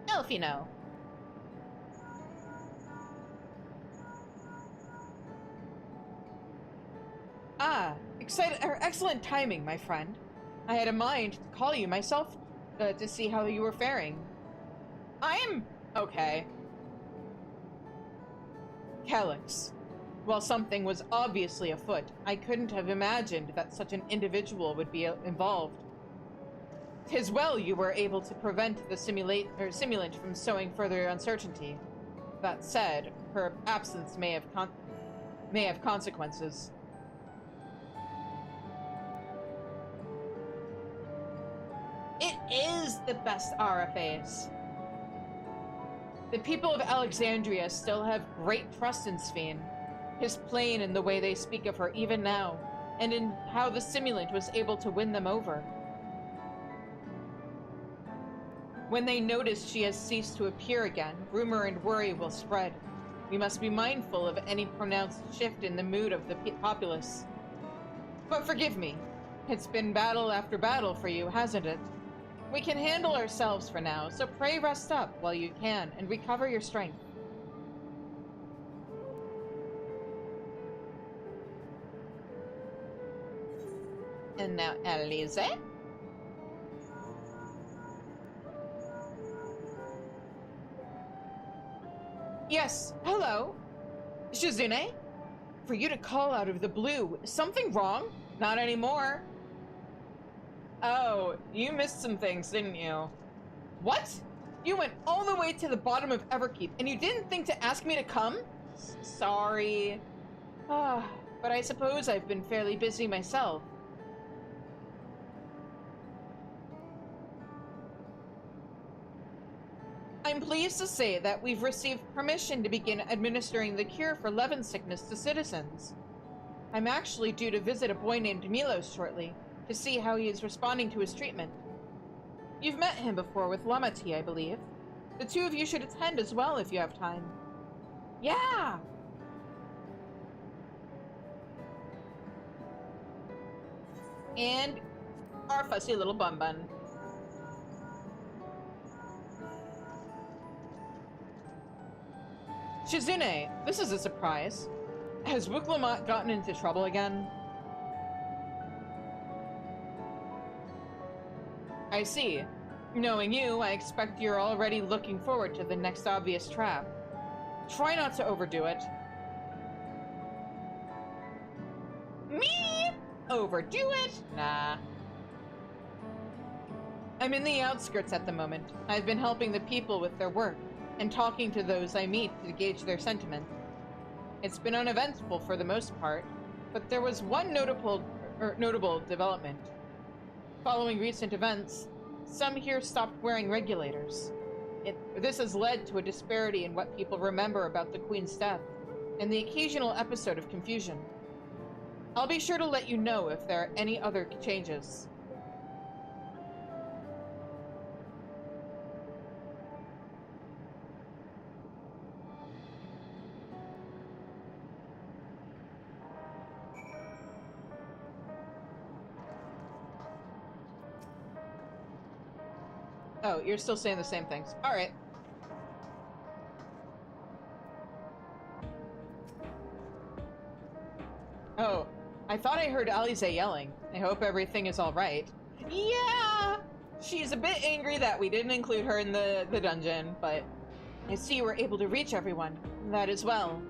Elfino. Ah, excellent timing, my friend. I had a mind to call you myself to see how you were faring. I am okay. Calyx. While something was obviously afoot, I couldn't have imagined that such an individual would be involved. 'Tis well you were able to prevent the simulant from sowing further uncertainty. That said, her absence may have consequences. It is the best RFAs. The people of Alexandria still have great trust in Sphene. 'Tis plain in the way they speak of her even now, and in how the simulant was able to win them over. When they notice she has ceased to appear again, rumor and worry will spread. We must be mindful of any pronounced shift in the mood of the populace. But forgive me, it's been battle after battle for you, hasn't it? We can handle ourselves for now, so pray rest up while you can and recover your strength. And now, Elise? Yes, hello? Shizune? For you to call out of the blue, is something wrong? Not anymore. Oh, you missed some things, didn't you? What? You went all the way to the bottom of Everkeep, and you didn't think to ask me to come? Sorry. But I suppose I've been fairly busy myself. I'm pleased to say that we've received permission to begin administering the cure for Levin sickness to citizens. I'm actually due to visit a boy named Milos shortly, to see how he is responding to his treatment. You've met him before with Lamati, I believe. The two of you should attend as well if you have time. Yeah! And our fussy little bun-bun. Shizune, this is a surprise. Has Wuklamot gotten into trouble again? I see. Knowing you, I expect you're already looking forward to the next obvious trap. Try not to overdo it. Me? Overdo it? Nah. I'm in the outskirts at the moment. I've been helping the people with their work, and talking to those I meet to gauge their sentiment. It's been uneventful for the most part, but there was one notable development. Following recent events, some here stopped wearing regulators. This has led to a disparity in what people remember about the Queen's death, and the occasional episode of confusion. I'll be sure to let you know if there are any other changes. Oh, you're still saying the same things. Alright. Oh, I thought I heard Alize yelling. I hope everything is alright. Yeah! She's a bit angry that we didn't include her in the dungeon, but I see we're able to reach everyone. That as well.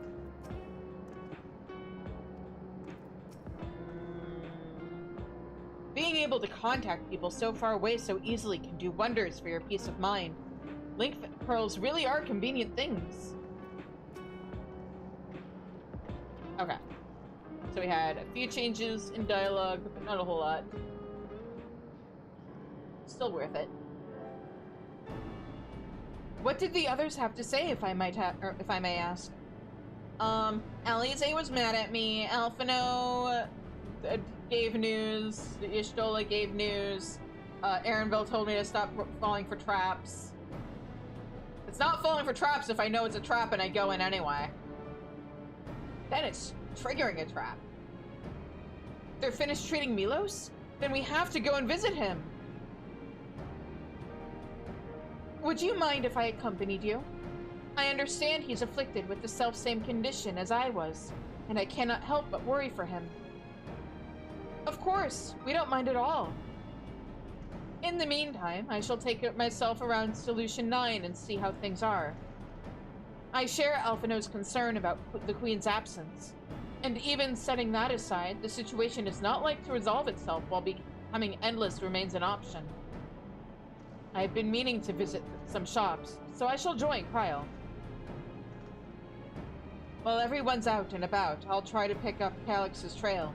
Being able to contact people so far away so easily can do wonders for your peace of mind. Link pearls really are convenient things. Okay. So we had a few changes in dialogue, but not a whole lot. Still worth it. What did the others have to say, if I may ask? Alize was mad at me. Alphino gave news. Y'shtola gave news. Erenville told me to stop falling for traps. It's not falling for traps if I know it's a trap and I go in anyway. Then it's triggering a trap. They're finished treating Milos? Then we have to go and visit him. Would you mind if I accompanied you? I understand he's afflicted with the self-same condition as I was, and I cannot help but worry for him. Of course, we don't mind at all. In the meantime, I shall take myself around Solution 9 and see how things are. I share Alphino's concern about the Queen's absence, and even setting that aside, the situation is not like to resolve itself while becoming endless remains an option. I've been meaning to visit some shops, so I shall join Kryl. While everyone's out and about, I'll try to pick up Calix's trail.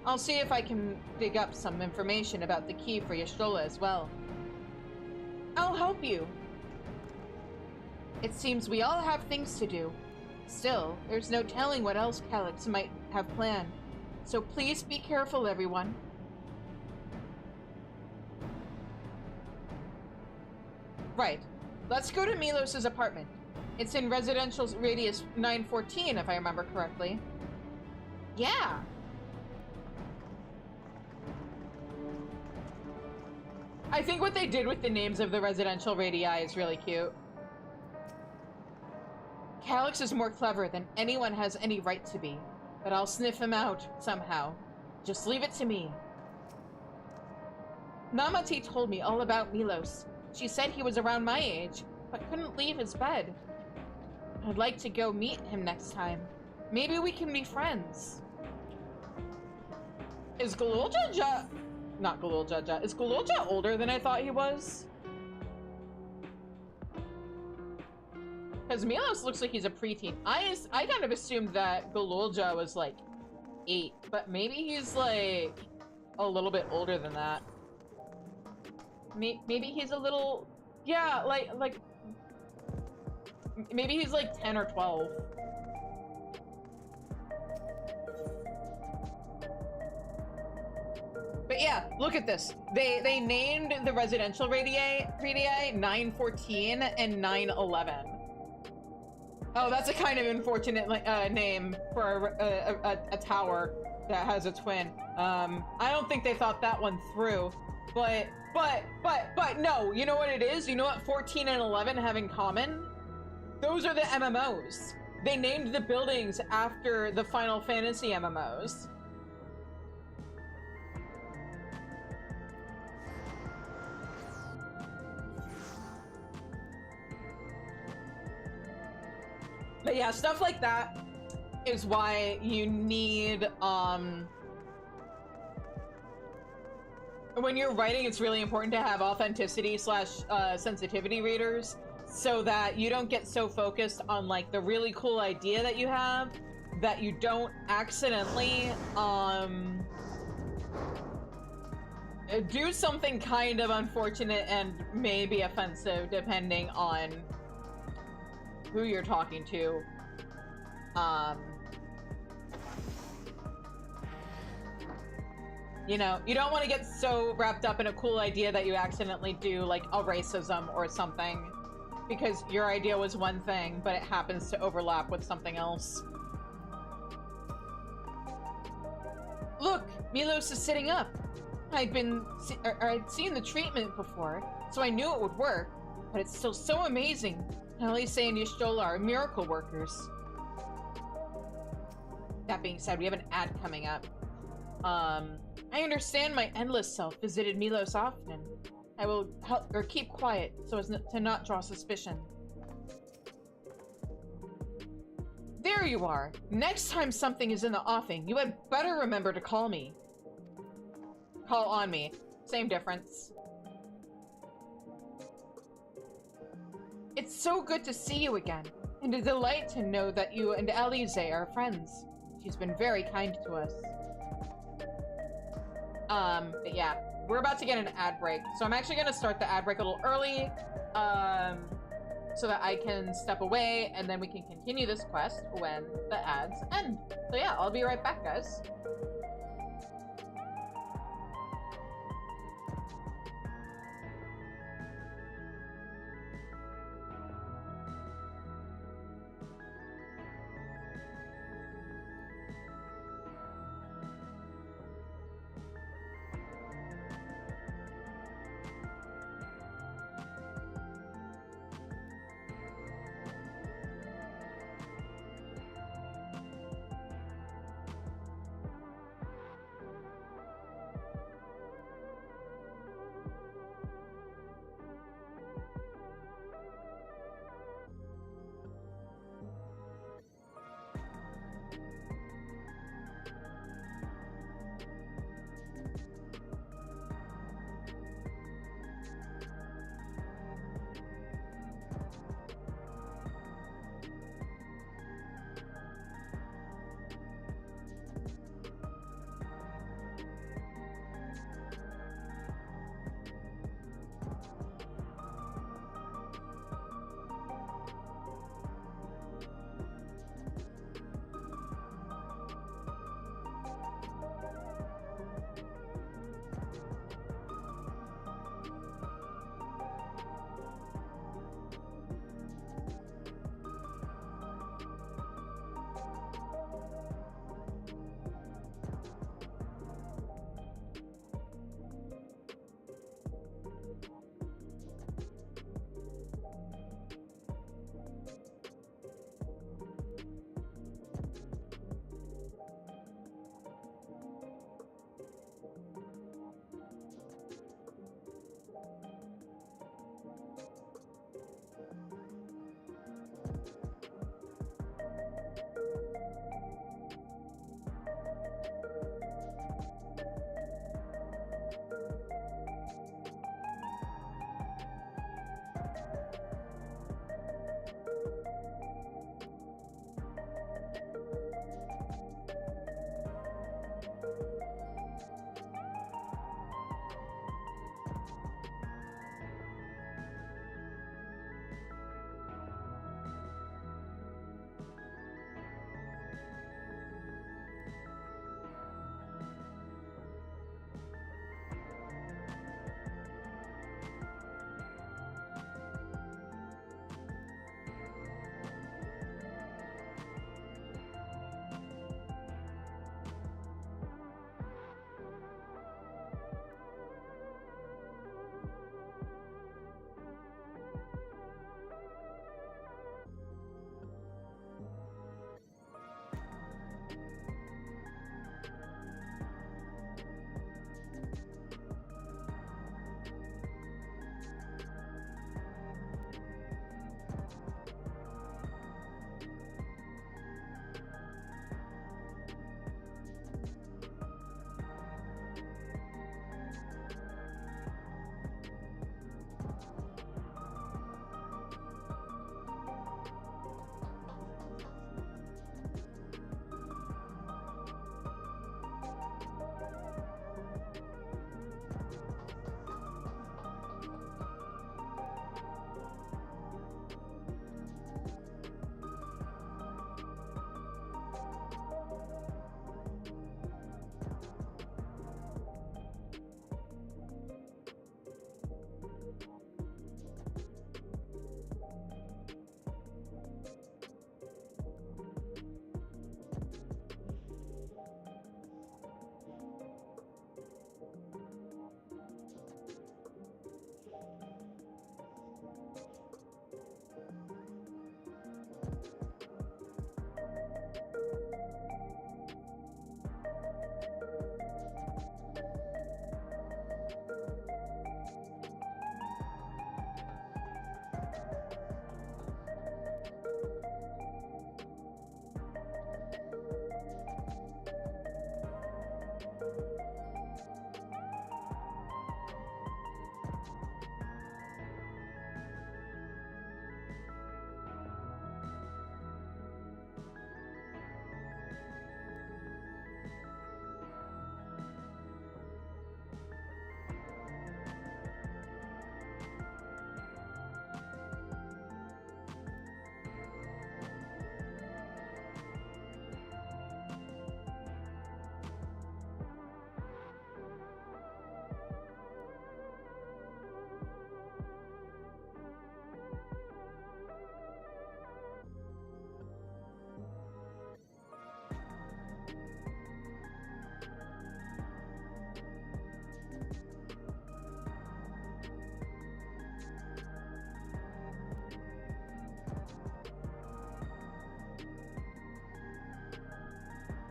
I'll see if I can dig up some information about the key for Y'shtola as well. I'll help you. It seems we all have things to do. Still, there's no telling what else Calix might have planned. So please be careful, everyone. Right. Let's go to Milos's apartment. It's in residential radius 914, if I remember correctly. Yeah. I think what they did with the names of the residential radii is really cute. Calix is more clever than anyone has any right to be, but I'll sniff him out somehow. Just leave it to me. Namati told me all about Milos. She said he was around my age, but couldn't leave his bed. I'd like to go meet him next time. Maybe we can be friends. Is Galulja not Galulja. Is Galulja older than I thought he was? Because Milos looks like he's a preteen. I kind of assumed that Galulja was like 8, but maybe he's like a little bit older than that. Maybe he's a little, yeah, like maybe he's like 10 or 12. But yeah, look at this. They named the residential radii 914 and 911. Oh, that's a kind of unfortunate name for a tower that has a twin. I don't think they thought that one through. But no, you know what it is? You know what 14 and 11 have in common? Those are the MMOs. They named the buildings after the Final Fantasy MMOs. But yeah, stuff like that is why you need, when you're writing, it's really important to have authenticity / sensitivity readers so that you don't get so focused on like the really cool idea that you have that you don't accidentally, do something kind of unfortunate and maybe offensive depending on who you're talking to. You know, you don't want to get so wrapped up in a cool idea that you accidentally do like a racism or something because your idea was one thing, but it happens to overlap with something else. Look, Milos is sitting up. I'd seen the treatment before, so I knew it would work, but it's still so amazing. Alize and Y'shtola are miracle workers. That being said, we have an ad coming up. I understand my endless self visited Milos often. I will help or keep quiet so as to not draw suspicion. There you are. Next time something is in the offing, you had better remember to call me. Call on me. Same difference. It's so good to see you again, and a delight to know that you and Alize are friends. She's been very kind to us. But yeah, we're about to get an ad break, so I'm actually gonna start the ad break a little early, so that I can step away, and then we can continue this quest when the ads end. So yeah, I'll be right back, guys.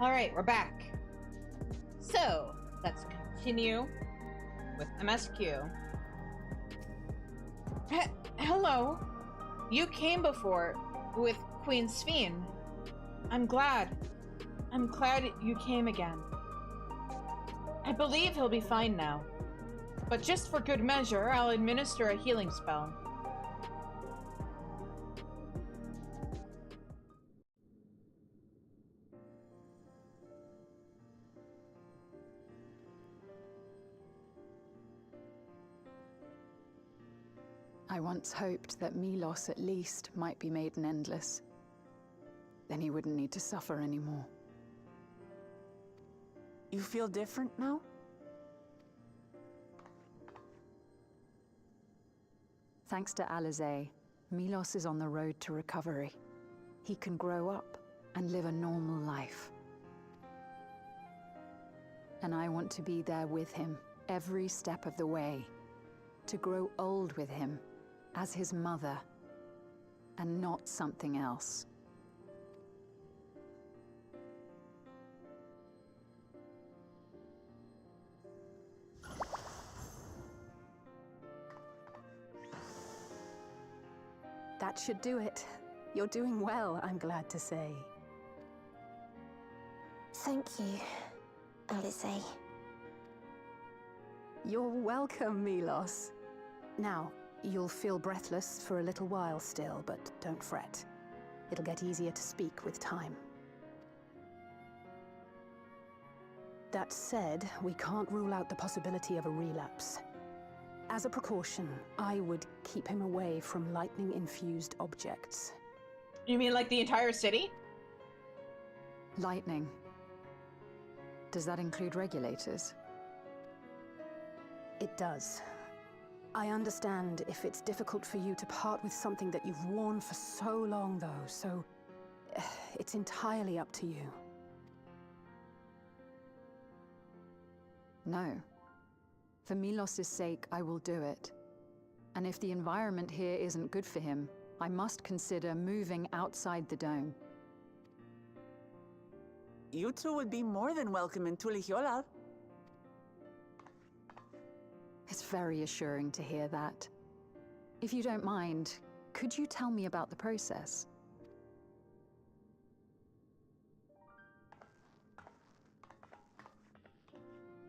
Alright, we're back. So, let's continue with MSQ. Hello. You came before with Queen Sphene. I'm glad. I'm glad you came again. I believe he'll be fine now. But just for good measure, I'll administer a healing spell. I once hoped that Milos at least might be made an endless. Then he wouldn't need to suffer anymore. You feel different now? Thanks to Alizé, Milos is on the road to recovery. He can grow up and live a normal life. And I want to be there with him every step of the way. To grow old with him as his mother, and not something else. That should do it. You're doing well, I'm glad to say. Thank you, Alizé. You're welcome, Milos. Now, you'll feel breathless for a little while still, but don't fret. It'll get easier to speak with time. That said, we can't rule out the possibility of a relapse. As a precaution, I would keep him away from lightning-infused objects. You mean like the entire city? Lightning. Does that include regulators? It does. I understand if it's difficult for you to part with something that you've worn for so long, though, so it's entirely up to you. No. For Milos's sake, I will do it. And if the environment here isn't good for him, I must consider moving outside the dome. You two would be more than welcome in Tulihiola. It's very assuring to hear that. If you don't mind, could you tell me about the process?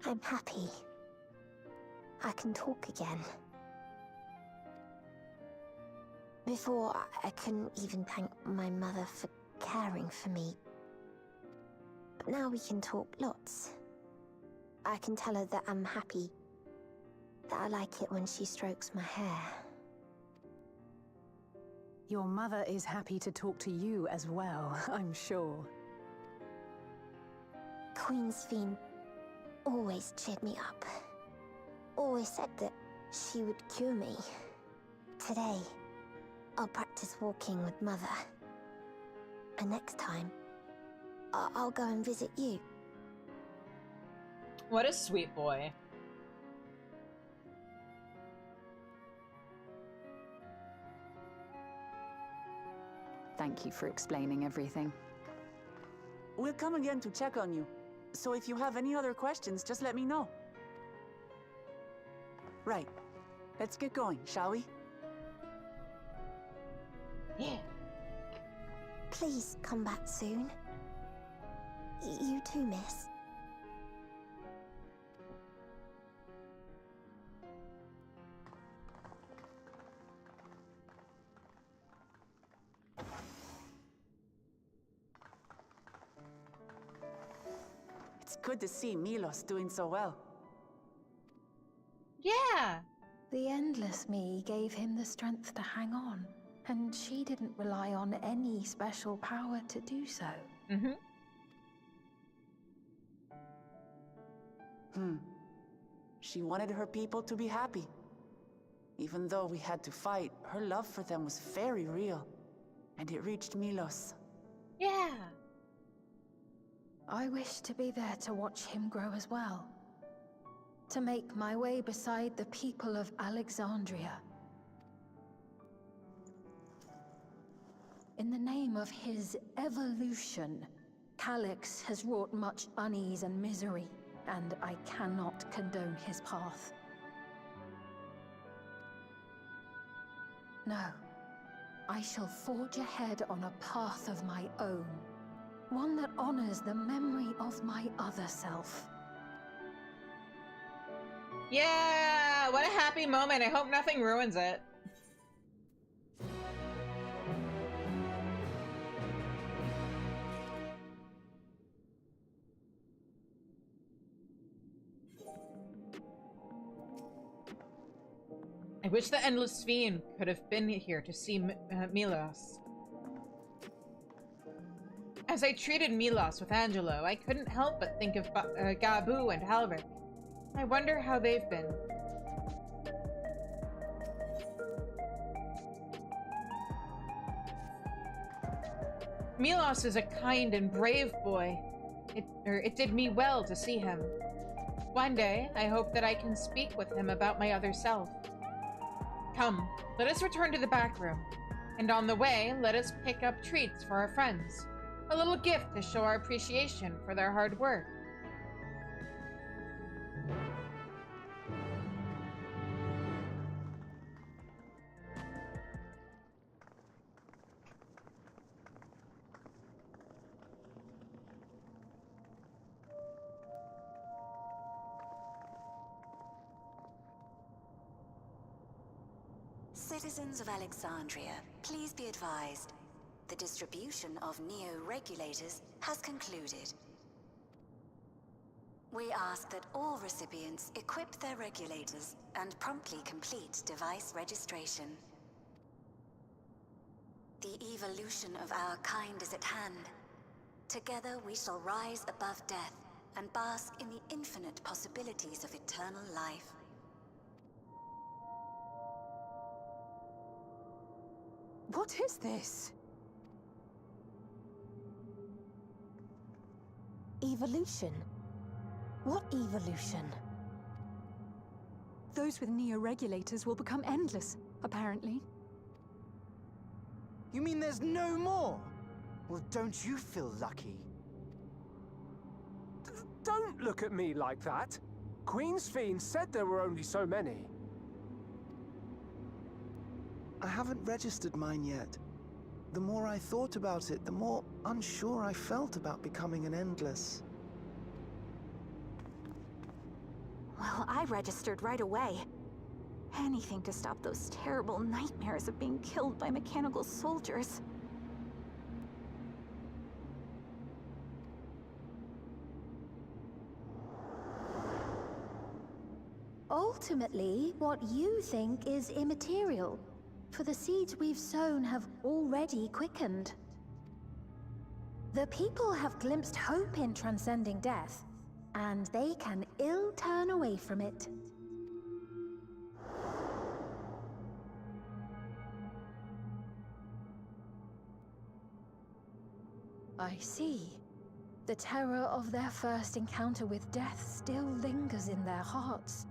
I'm happy. I can talk again. Before, I couldn't even thank my mother for caring for me. But now we can talk lots. I can tell her that I'm happy, that I like it when she strokes my hair. Your mother is happy to talk to you as well, I'm sure. Queen Sphene always cheered me up. Always said that she would cure me. Today, I'll practice walking with Mother. And next time, I'll go and visit you. What a sweet boy. Thank you for explaining everything. We'll come again to check on you. So if you have any other questions, just let me know. Right. Let's get going, shall we? Yeah. Please come back soon. You too, miss. It's good to see Milos doing so well. Yeah. The Endless Me gave him the strength to hang on, and she didn't rely on any special power to do so. Mm-hmm. She wanted her people to be happy. Even though we had to fight, her love for them was very real. And it reached Milos. Yeah. I wish to be there to watch him grow as well. To make my way beside the people of Alexandria. In the name of his evolution, Calyx has wrought much unease and misery, and I cannot condone his path. No, I shall forge ahead on a path of my own, one that honors the memory of my other self. Yeah, what a happy moment. I hope nothing ruins it. I wish the Endless Fiend could have been here to see Milos. As I treated Milos with Angelo, I couldn't help but think of Gabu and Halvik. I wonder how they've been. Milos is a kind and brave boy. It did me well to see him. One day, I hope that I can speak with him about my other self. Come, let us return to the back room. And on the way, let us pick up treats for our friends. A little gift to show our appreciation for their hard work. Citizens of Alexandria, please be advised. The distribution of neo-regulators has concluded. We ask that all recipients equip their regulators and promptly complete device registration. The evolution of our kind is at hand. Together we shall rise above death and bask in the infinite possibilities of eternal life. What is this? Evolution? What evolution? Those with neo-regulators will become endless, apparently. You mean there's no more? Well, don't you feel lucky? Don't look at me like that. Queen's Fiend said there were only so many. I haven't registered mine yet. The more I thought about it, the more unsure I felt about becoming an Endless. Well, I registered right away. Anything to stop those terrible nightmares of being killed by mechanical soldiers. Ultimately, what you think is immaterial, for the seeds we've sown have already quickened. The people have glimpsed hope in transcending death, and they can ill turn away from it. I see. The terror of their first encounter with death still lingers in their hearts.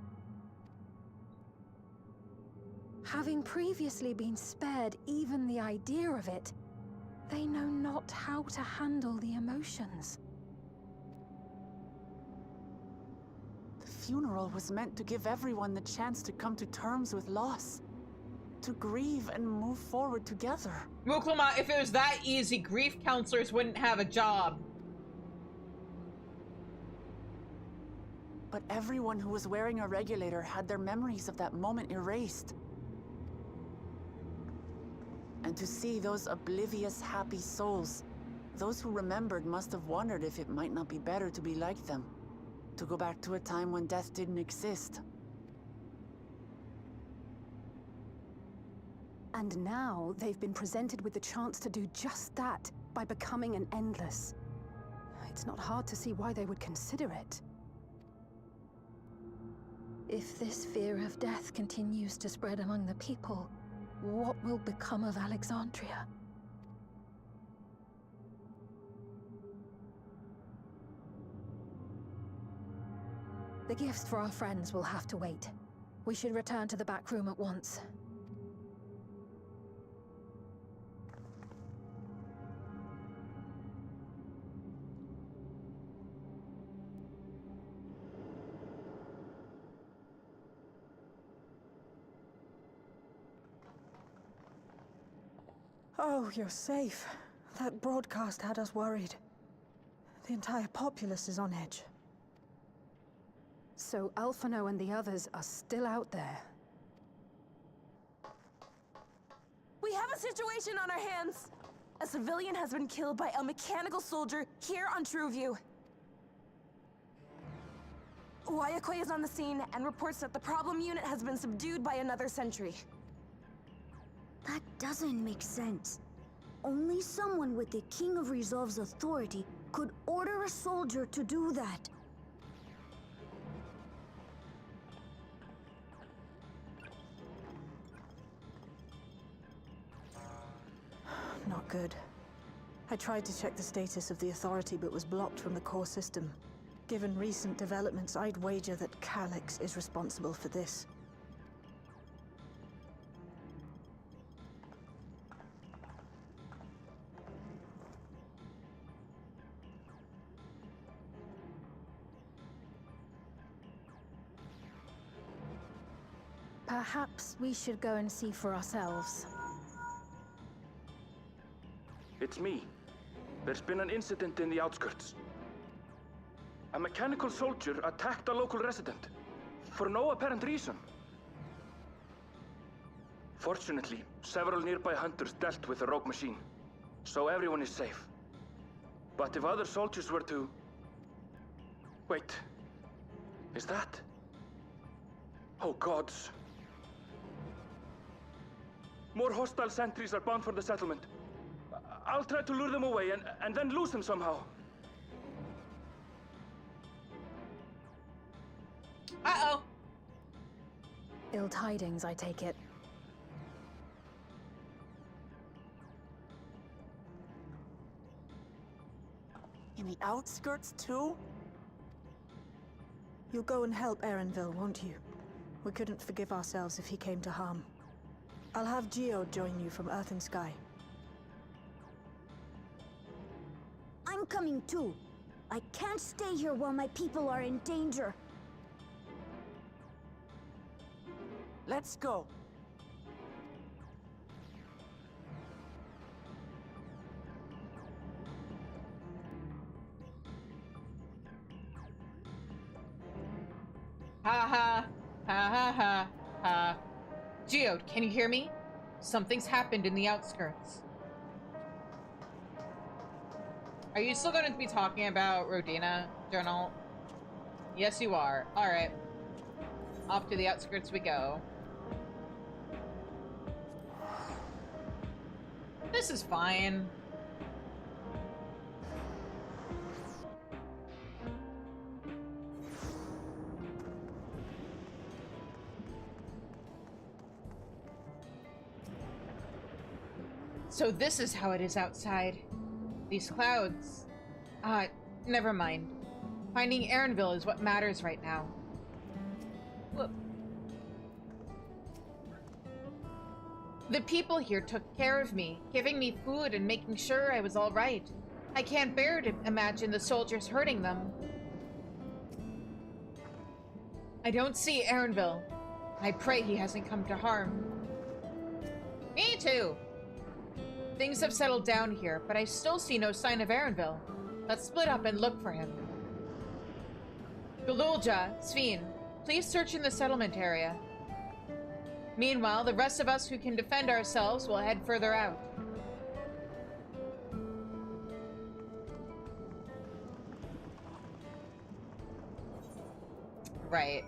Having previously been spared even the idea of it, they know not how to handle the emotions. The funeral was meant to give everyone the chance to come to terms with loss, to grieve and move forward together. Muklama, if it was that easy, grief counselors wouldn't have a job. But everyone who was wearing a regulator had their memories of that moment erased. And to see those oblivious, happy souls, those who remembered must have wondered if it might not be better to be like them, to go back to a time when death didn't exist. And now they've been presented with the chance to do just that by becoming an Endless. It's not hard to see why they would consider it. If this fear of death continues to spread among the people, what will become of Alexandria? The gifts for our friends will have to wait. We should return to the back room at once. Oh, you're safe. That broadcast had us worried. The entire populace is on edge. So Alphino and the others are still out there. We have a situation on our hands! A civilian has been killed by a mechanical soldier here on Trueview. Wayakwe is on the scene and reports that the problem unit has been subdued by another sentry. That doesn't make sense. Only someone with the King of Resolve's authority could order a soldier to do that. Not good. I tried to check the status of the authority but was blocked from the core system. Given recent developments, I'd wager that Calyx is responsible for this. Perhaps we should go and see for ourselves. It's me. There's been an incident in the outskirts. A mechanical soldier attacked a local resident, for no apparent reason. Fortunately, several nearby hunters dealt with the rogue machine, so everyone is safe. But if other soldiers were to... Wait, is that... Oh gods. More hostile sentries are bound for the settlement. I'll try to lure them away and then lose them somehow. Uh-oh. Ill tidings, I take it. In the outskirts, too? You'll go and help Erenville, won't you? We couldn't forgive ourselves if he came to harm. I'll have Geode join you from Earth and Sky. I'm coming too. I can't stay here while my people are in danger. Let's go. Ha ha. Ha ha ha. Ha. Geode, can you hear me? Something's happened in the outskirts. Are you still going to be talking about Rodina, Journal? Yes, you are. Alright. Off to the outskirts we go. This is fine. So this is how it is outside. These clouds. Never mind. Finding Erenville is what matters right now. Look. The people here took care of me, giving me food and making sure I was all right. I can't bear to imagine the soldiers hurting them. I don't see Erenville. I pray he hasn't come to harm. Me too. Things have settled down here, but I still see no sign of Erenville. Let's split up and look for him. Galulja, Sveen, please search in the settlement area. Meanwhile, the rest of us who can defend ourselves will head further out. Right.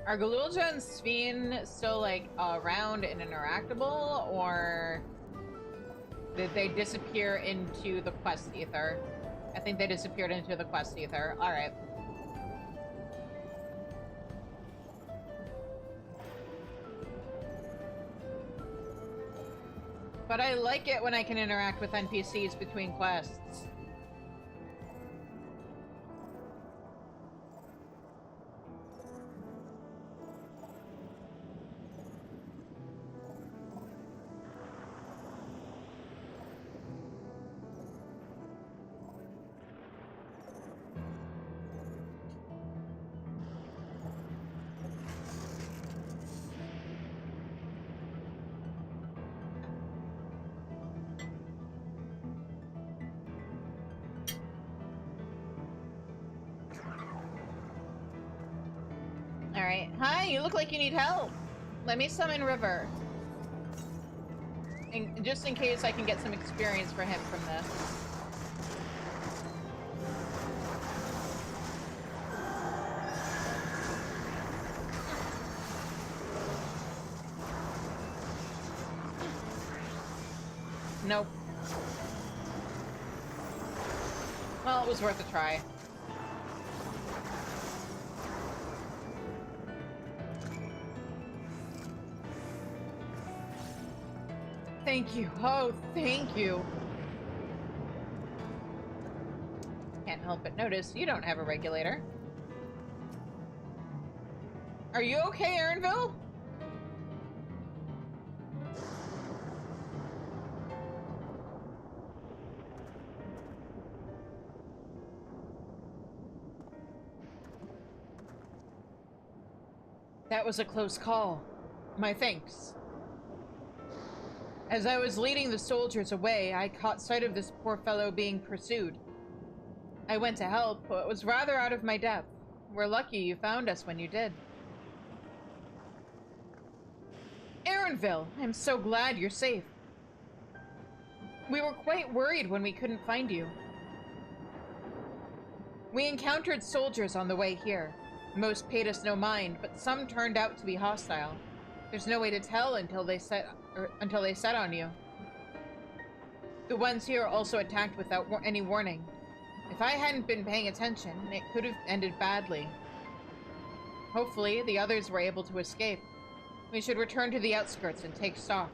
Are Galulja and Sveen still, like, around and interactable, or did they disappear into the quest ether? I think they disappeared into the quest ether. Alright. But I like it when I can interact with NPCs between quests. Alright. Hi, you look like you need help. Let me summon River. And just in case I can get some experience for him from this. Nope. Well, it was worth a try. Thank you. Oh, thank you. Can't help but notice you don't have a regulator. Are you okay, Aaronville? That was a close call. My thanks. As I was leading the soldiers away, I caught sight of this poor fellow being pursued. I went to help, but was rather out of my depth. We're lucky you found us when you did. Aaronville, I'm so glad you're safe. We were quite worried when we couldn't find you. We encountered soldiers on the way here. Most paid us no mind, but some turned out to be hostile. There's no way to tell until they set on you. The ones here also attacked without any warning. If I hadn't been paying attention, it could have ended badly. Hopefully, the others were able to escape. We should return to the outskirts and take stock.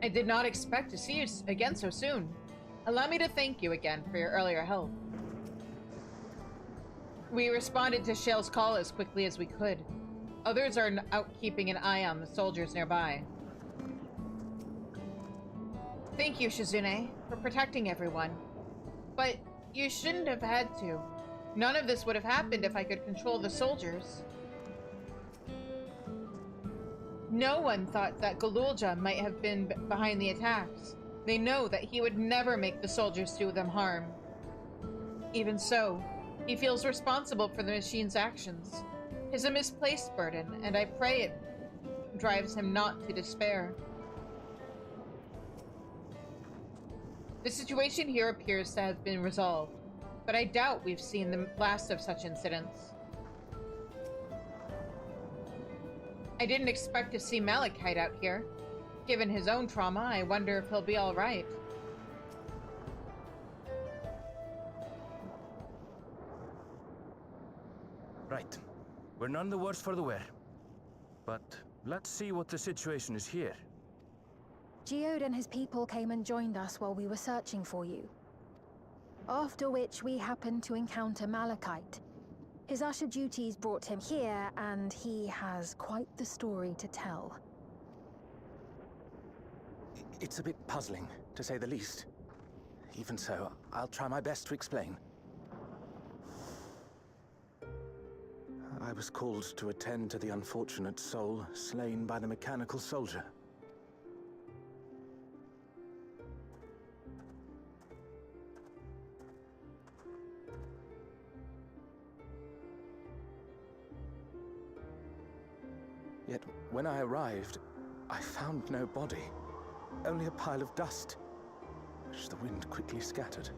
I did not expect to see you again so soon. Allow me to thank you again for your earlier help. We responded to Shale's call as quickly as we could. Others are out keeping an eye on the soldiers nearby. Thank you, Shizune, for protecting everyone. But you shouldn't have had to. None of this would have happened if I could control the soldiers. No one thought that Galulja might have been behind the attacks. They know that he would never make the soldiers do them harm. Even so, he feels responsible for the machine's actions. It's a misplaced burden, and I pray it drives him not to despair. The situation here appears to have been resolved, but I doubt we've seen the last of such incidents. I didn't expect to see Malachite out here. Given his own trauma, I wonder if he'll be all right. Right. We're none the worse for the wear. But let's see what the situation is here. Geode and his people came and joined us while we were searching for you. After which we happened to encounter Malachite. His usher duties brought him here, and he has quite the story to tell. It's a bit puzzling, to say the least. Even so, I'll try my best to explain. I was called to attend to the unfortunate soul slain by the mechanical soldier. Yet, when I arrived, I found no body. Only a pile of dust, which the wind quickly scattered.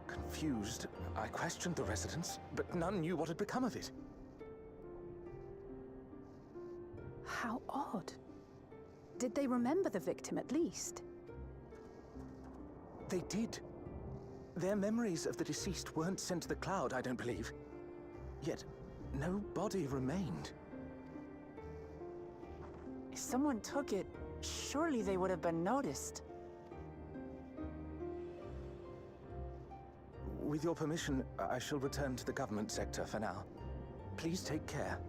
Confused, I questioned the residents, but none knew what had become of it. How odd. Did they remember the victim at least? They did. Their memories of the deceased weren't sent to the cloud, I don't believe. Yet, no body remained. Someone took it Surely they would have been noticed. With your permission, I shall return to the government sector for now. Please take care.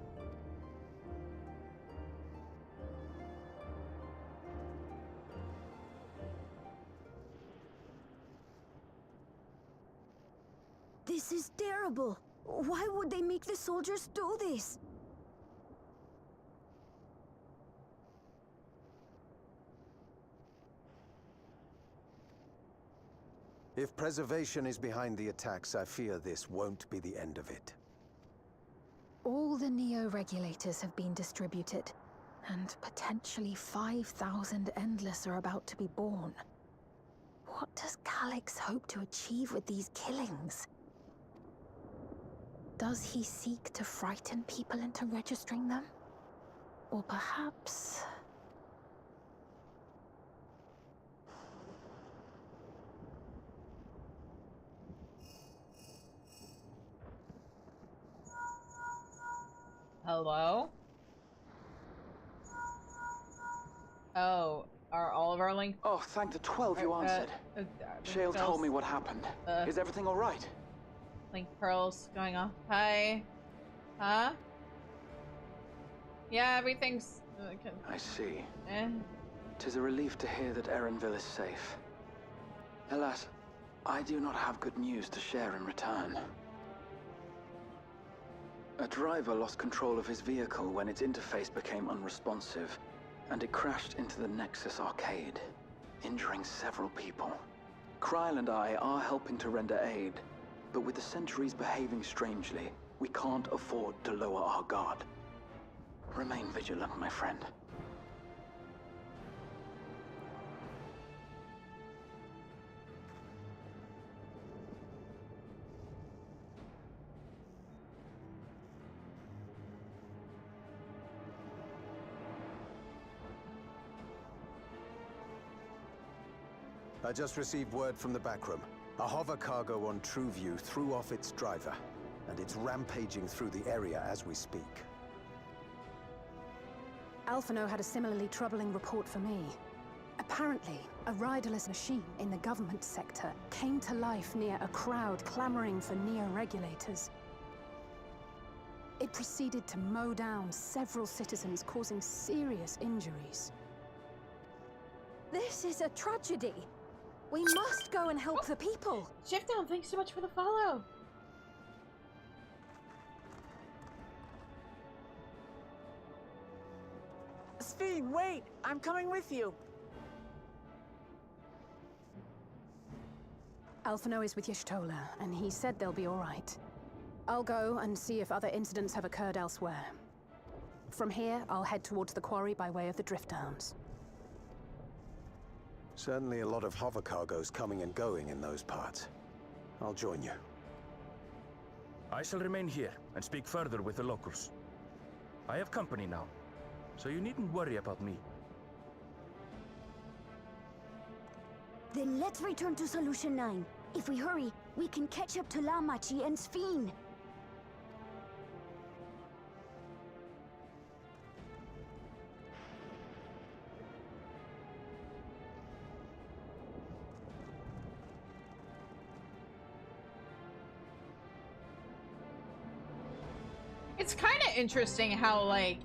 This is terrible. Why would they make the soldiers do this? If preservation is behind the attacks, I fear this won't be the end of it. All the Neo-regulators have been distributed, and potentially 5,000 Endless are about to be born. What does Calyx hope to achieve with these killings? Does he seek to frighten people into registering them? Or perhaps... Hello? Oh, are all of our link? Oh, thank the 12 you answered. Shale told me what happened. Is everything all right? Link pearls going off. Hi. Huh? Yeah, everything's... I see. Eh. 'Tis a relief to hear that Erenville is safe. Alas, I do not have good news to share in return. A driver lost control of his vehicle when its interface became unresponsive, and it crashed into the Nexus arcade, injuring several people. Kryl and I are helping to render aid, but with the sentries behaving strangely, we can't afford to lower our guard. Remain vigilant, my friend. I just received word from the backroom. A hover cargo on TrueView threw off its driver, and it's rampaging through the area as we speak. Alphino had a similarly troubling report for me. Apparently, a riderless machine in the government sector came to life near a crowd clamoring for Neo-regulators. It proceeded to mow down several citizens, causing serious injuries. This is a tragedy. We must go and help the people. Shift down, thanks so much for the follow. Sphene, wait! I'm coming with you. Alphino is with Y'shtola, and he said they'll be all right. I'll go and see if other incidents have occurred elsewhere. From here, I'll head towards the quarry by way of the Drift Downs. Certainly a lot of hover cargoes coming and going in those parts. I'll join you. I shall remain here and speak further with the locals. I have company now, so you needn't worry about me. Then let's return to Solution 9. If we hurry, we can catch up to Lamachi and Sphene. It's kind of interesting how, like,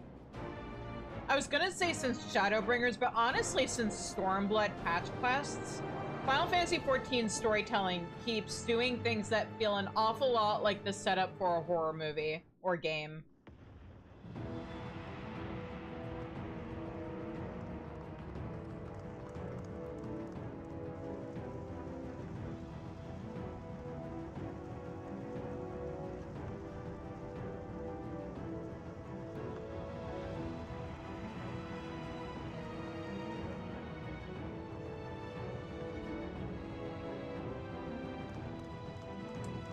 I was gonna say since Shadowbringers, but honestly since Stormblood patch quests, Final Fantasy XIV storytelling keeps doing things that feel an awful lot like the setup for a horror movie or game.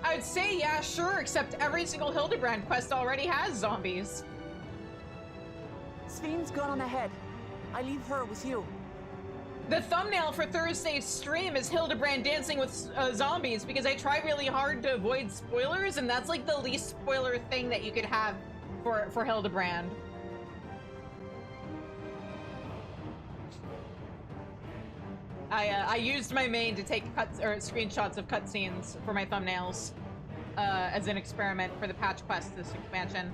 I would say, yeah, sure, except every single Hildebrand quest already has zombies. Sphene's gone on ahead. I leave her with you. The thumbnail for Thursday's stream is Hildebrand dancing with zombies because I try really hard to avoid spoilers, and that's like the least spoiler thing that you could have for Hildebrand. I used my main to take screenshots of cutscenes for my thumbnails as an experiment for the patch quest this expansion.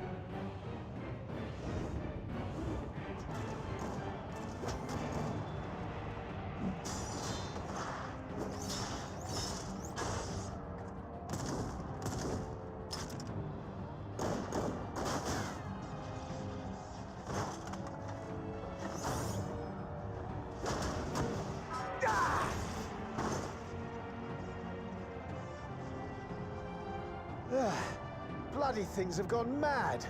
Bloody things have gone mad.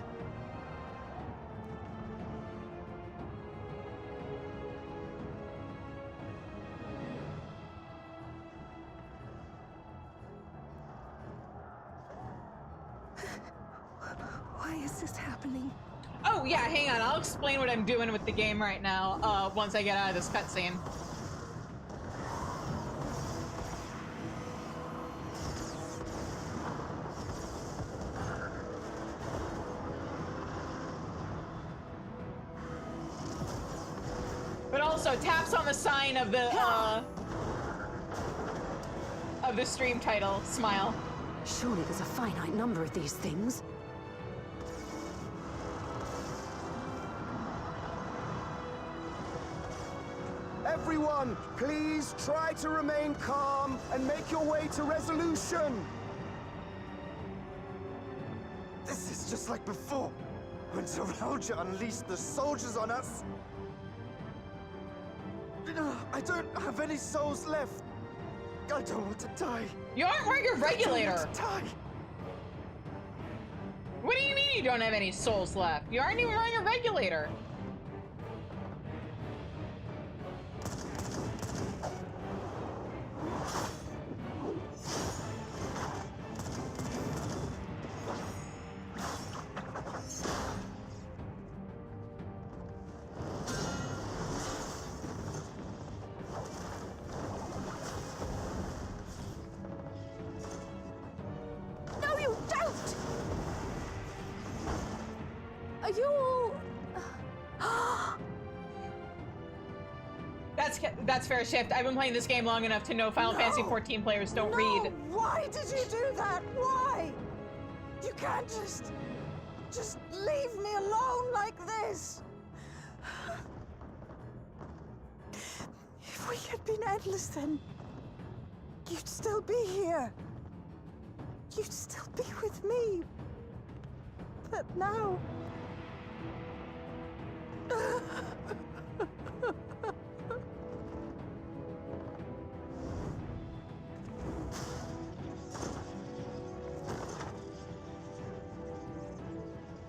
Why is this happening? Oh yeah, hang on. I'll explain what I'm doing with the game right now once I get out of this cutscene. But also taps on the sign of the stream title, smile. Surely there's a finite number of these things. Everyone, please try to remain calm and make your way to resolution. This is just like before, when Zeralja unleashed the soldiers on us. I don't have any souls left. I don't want to die. You aren't wearing your regulator. I don't want to die. What do you mean you don't have any souls left? You aren't even wearing a regulator. That's fair shift. I've been playing this game long enough to know Final Fantasy XIV players don't read. Why did you do that? Why? You can't just leave me alone like this. If we had been endless, then you'd still be here. You'd still be with me. But now...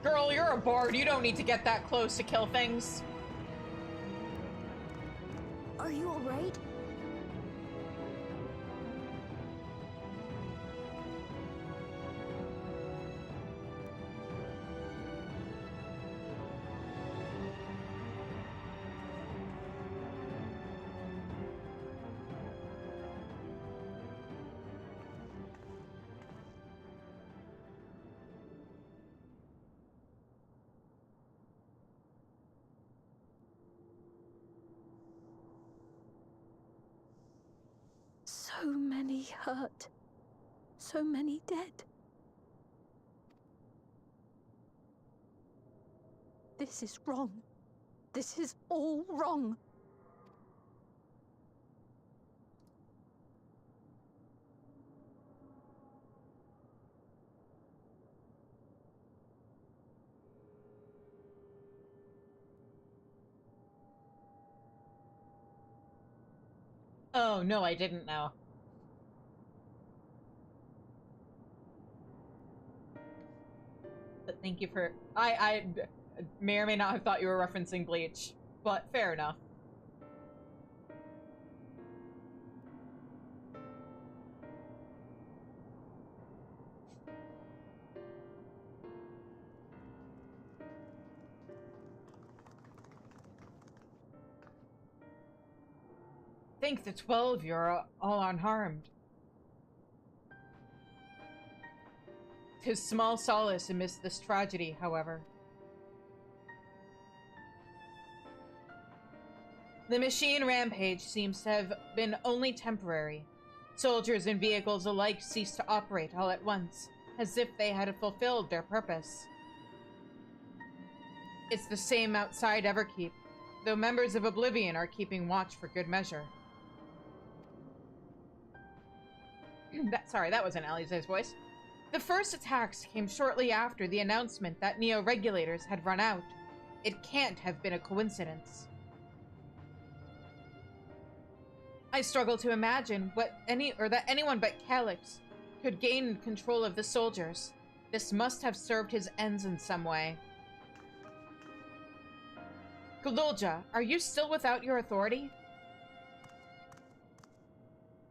Girl, you're a bard. You don't need to get that close to kill things. Are you alright? So many hurt. So many dead. This is wrong. This is all wrong. Oh, no, I didn't know. But thank you for... I may or may not have thought you were referencing Bleach, but fair enough. Think the 12 you're all unharmed. 'Tis small solace amidst this tragedy, however. The machine rampage seems to have been only temporary. Soldiers and vehicles alike ceased to operate all at once, as if they had fulfilled their purpose. It's the same outside Everkeep, though members of Oblivion are keeping watch for good measure. Sorry, that wasn't Alize's voice. The first attacks came shortly after the announcement that Neo-regulators had run out. It can't have been a coincidence. I struggle to imagine that anyone but Calyx could gain control of the soldiers. This must have served his ends in some way. Galulja, are you still without your authority?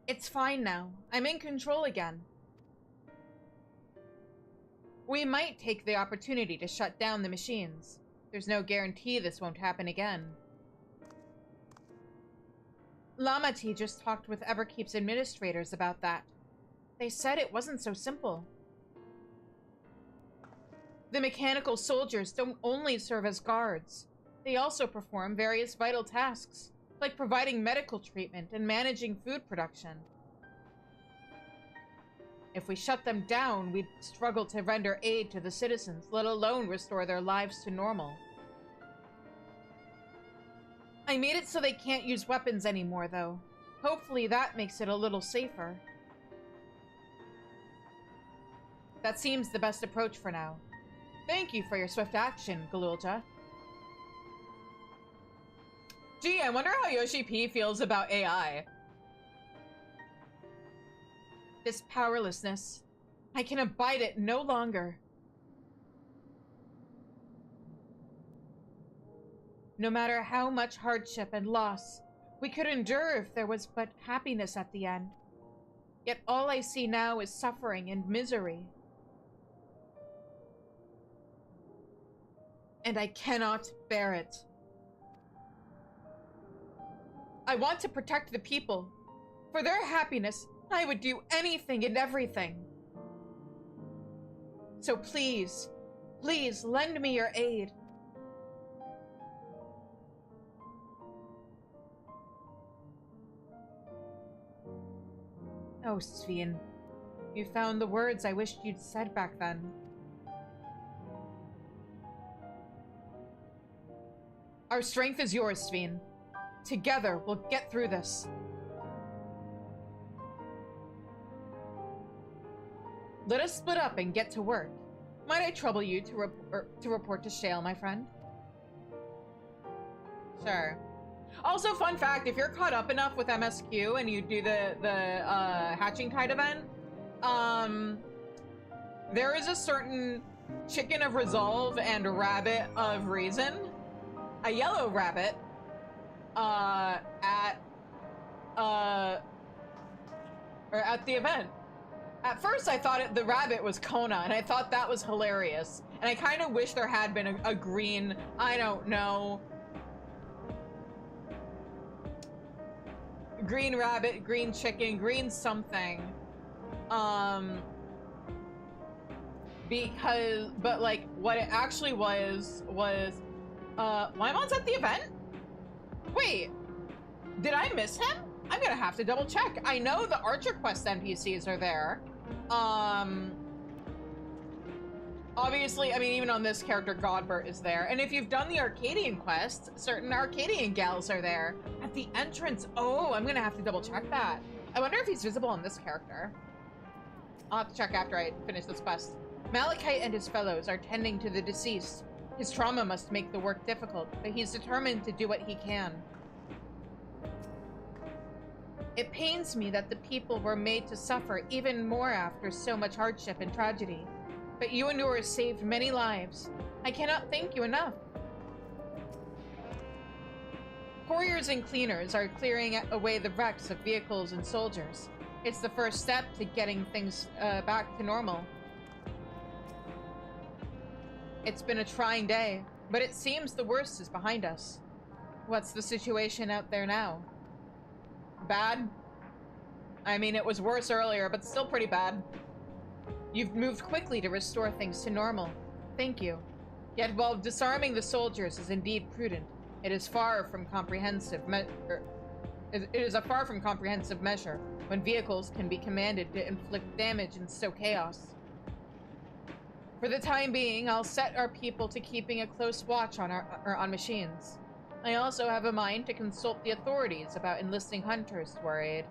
It's fine now. I'm in control again. We might take the opportunity to shut down the machines. There's no guarantee this won't happen again. Lamati just talked with Everkeep's administrators about that. They said it wasn't so simple. The mechanical soldiers don't only serve as guards. They also perform various vital tasks, like providing medical treatment and managing food production. If we shut them down, we'd struggle to render aid to the citizens, let alone restore their lives to normal. I made it so they can't use weapons anymore, though. Hopefully that makes it a little safer. That seems the best approach for now. Thank you for your swift action, Galulja. Gee, I wonder how Yoshi P feels about AI. This powerlessness. I can abide it no longer. No matter how much hardship and loss we could endure if there was but happiness at the end. Yet all I see now is suffering and misery. And I cannot bear it. I want to protect the people. For their happiness, I would do anything and everything. So please, please lend me your aid. Oh, Svian. You found the words I wished you'd said back then. Our strength is yours, Svian. Together, we'll get through this. Let us split up and get to work. Might I trouble you to report to Shale, my friend? Sure. Also, fun fact, if you're caught up enough with MSQ and you do the Hatching Tide event, there is a certain chicken of resolve and rabbit of reason, a yellow rabbit, at the event. At first, I thought the rabbit was Kona, and I thought that was hilarious. And I kind of wish there had been a green, I don't know, green rabbit, green chicken, green something. But like, what it actually was, Wymon's at the event? Wait, did I miss him? I'm gonna have to double check. I know the Archer Quest NPCs are there. Obviously, I mean, even on this character, Godbert is there. And if you've done the Arcadian quest, certain Arcadian gals are there. At the entrance, oh, I'm gonna have to double check that. I wonder if he's visible on this character. I'll have to check after I finish this quest. Malachite and his fellows are tending to the deceased. His trauma must make the work difficult, but he's determined to do what he can. It pains me that the people were made to suffer even more after so much hardship and tragedy. But you and yours saved many lives. I cannot thank you enough. Couriers and cleaners are clearing away the wrecks of vehicles and soldiers. It's the first step to getting things back to normal. It's been a trying day, but it seems the worst is behind us. What's the situation out there now? Bad? I mean, it was worse earlier, but still pretty bad. You've moved quickly to restore things to normal. Thank you. Yet while disarming the soldiers is indeed prudent, It is far from comprehensive it is a far from comprehensive measure when vehicles can be commanded to inflict damage and sow chaos. For the time being, I'll set our people to keeping a close watch on on machines. I also have a mind to consult the authorities about enlisting hunters to our aid.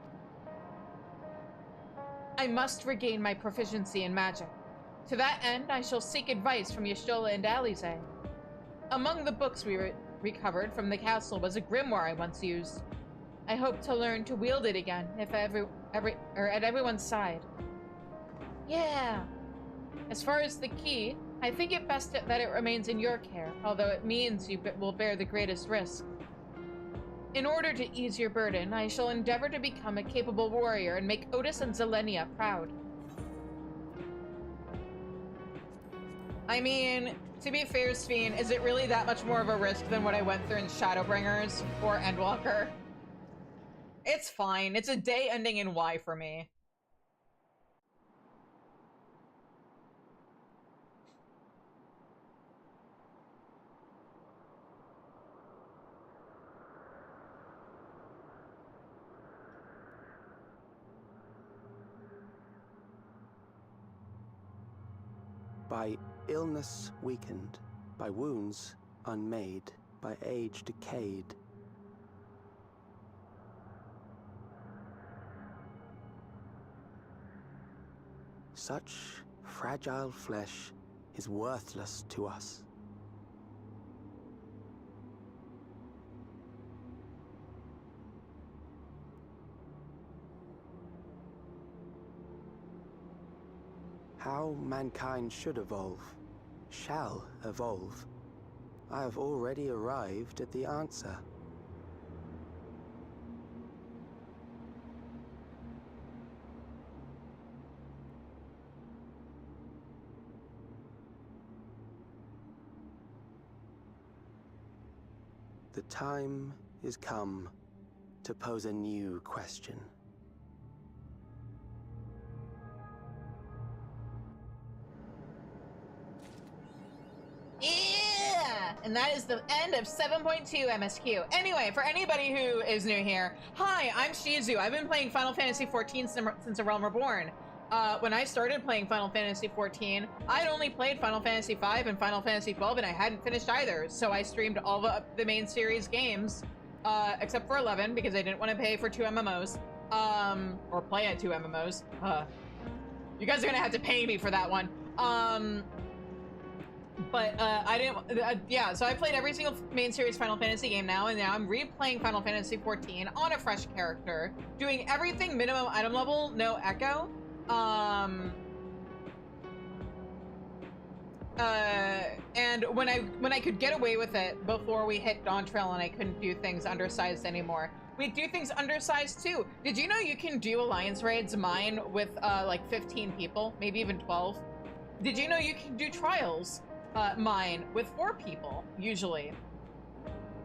I must regain my proficiency in magic. To that end, I shall seek advice from Y'shtola and Alize. Among the books we recovered from the castle was a grimoire I once used. I hope to learn to wield it again, if at everyone's side. Yeah. As far as the key, I think it best that it remains in your care, although it means you will bear the greatest risk. In order to ease your burden, I shall endeavor to become a capable warrior and make Otis and Zelenia proud. I mean, to be fair, Sphene, is it really that much more of a risk than what I went through in Shadowbringers or Endwalker? It's fine. It's a day ending in Y for me. By illness weakened, by wounds unmade, by age decayed. Such fragile flesh is worthless to us. How mankind should evolve, shall evolve. I have already arrived at the answer. The time is come to pose a new question. Yeah! And that is the end of 7.2 MSQ. Anyway, for anybody who is new here, hi, I'm Shizu. I've been playing Final Fantasy XIV since A Realm Reborn. When I started playing Final Fantasy XIV, I'd only played Final Fantasy V and Final Fantasy XII, and I hadn't finished either. So I streamed all the main series games, except for 11, because I didn't want to pay for 2 MMOs, or play at 2 MMOs. You guys are gonna have to pay me for that one. But I didn't, yeah, so I played every single main series Final Fantasy game now, and now I'm replaying Final Fantasy XIV on a fresh character, doing everything minimum item level, no echo. And when I could get away with it before we hit Dawntrail and I couldn't do things undersized anymore, we do things undersized too. Did you know you can do alliance raids mine with like 15 people, maybe even 12? Did you know you can do trials mine with 4 people, usually?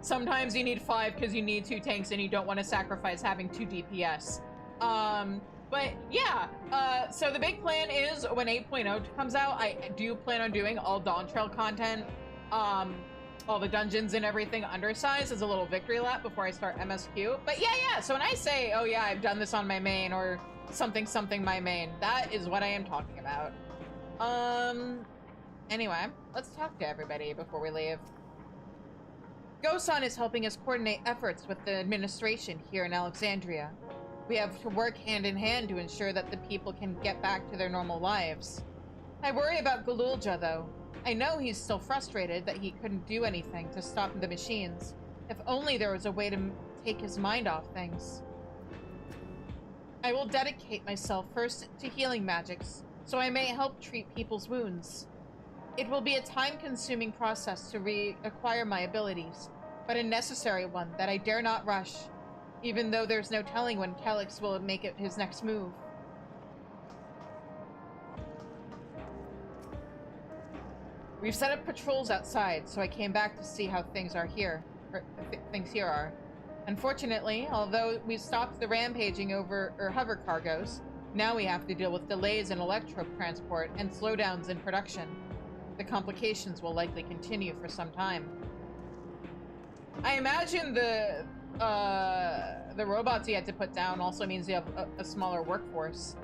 Sometimes you need 5 because you need 2 tanks and you don't want to sacrifice having 2 DPS. But yeah, so the big plan is when 8.0 comes out, I do plan on doing all Dawntrail content, all the dungeons and everything undersized as a little victory lap before I start MSQ. But yeah, so when I say, oh yeah, I've done this on my main or something my main, that is what I am talking about. Anyway, let's talk to everybody before we leave. Go-san is helping us coordinate efforts with the administration here in Alexandria. We have to work hand in hand to ensure that the people can get back to their normal lives. I worry about Galulja, though. I know he's still frustrated that he couldn't do anything to stop the machines. If only there was a way to take his mind off things. I will dedicate myself first to healing magics, so I may help treat people's wounds. It will be a time-consuming process to reacquire my abilities, but a necessary one that I dare not rush, even though there's no telling when Calyx will make it his next move. We've set up patrols outside, so I came back to see how things are here, things here are. Unfortunately, although we stopped the rampaging over hover cargoes, now we have to deal with delays in electrope transport and slowdowns in production. The complications will likely continue for some time. I imagine the robots he had to put down also means you have a smaller workforce.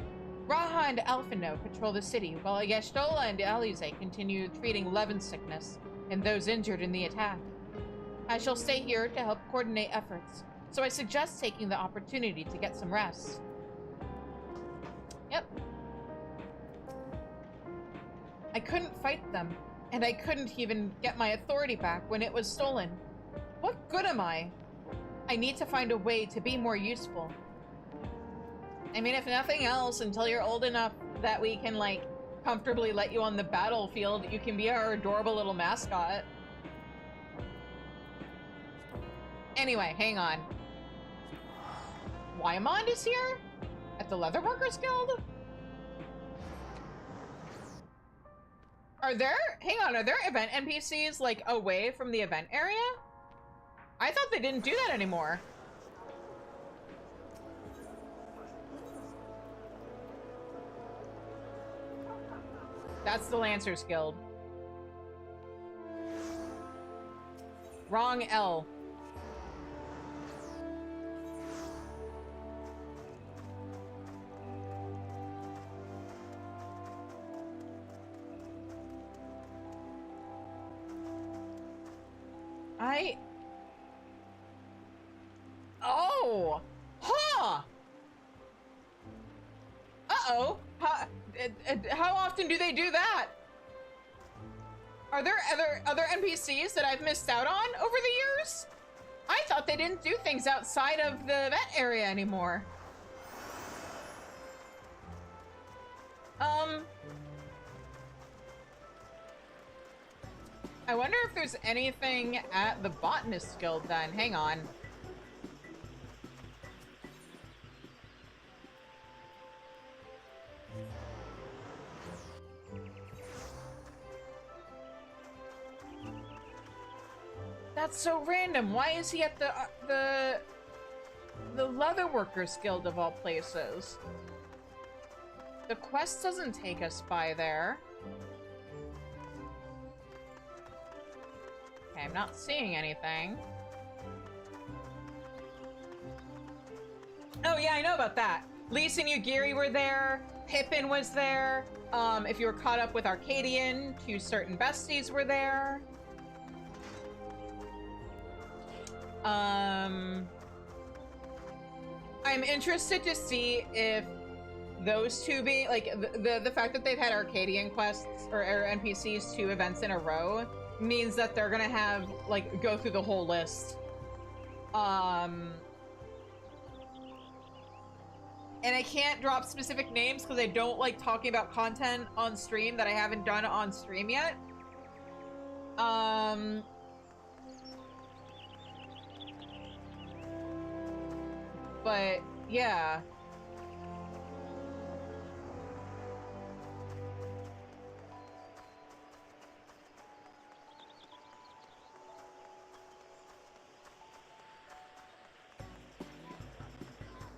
Raha and Alphino patrol the city, while Yashtola and Alize continue treating Levin sickness and those injured in the attack. I shall stay here to help coordinate efforts, so I suggest taking the opportunity to get some rest. Yep. I couldn't fight them, and I couldn't even get my authority back when it was stolen. What good am I? I need to find a way to be more useful. I mean, if nothing else, until you're old enough that we can, like, comfortably let you on the battlefield, you can be our adorable little mascot. Anyway, hang on. Wyamond is here? At the Leatherworkers Guild? Are there event NPCs, like, away from the event area? I thought they didn't do that anymore. That's the Lancers Guild. Wrong L. Oh! Huh! Uh-oh. How often do they do that? Are there other NPCs that I've missed out on over the years? I thought they didn't do things outside of the event area anymore. I wonder if there's anything at the Botanist Guild then. Hang on. That's so random. Why is he at the Leatherworkers Guild of all places? The quest doesn't take us by there. Okay, I'm not seeing anything. Oh yeah, I know about that. Lisa and Yugiri were there. Pippin was there. If you were caught up with Arcadian, 2 certain besties were there. I'm interested to see if those two being like the fact that they've had Arcadian quests or NPCs 2 events in a row means that they're gonna have like go through the whole list. And I can't drop specific names because I don't like talking about content on stream that I haven't done on stream yet. But yeah.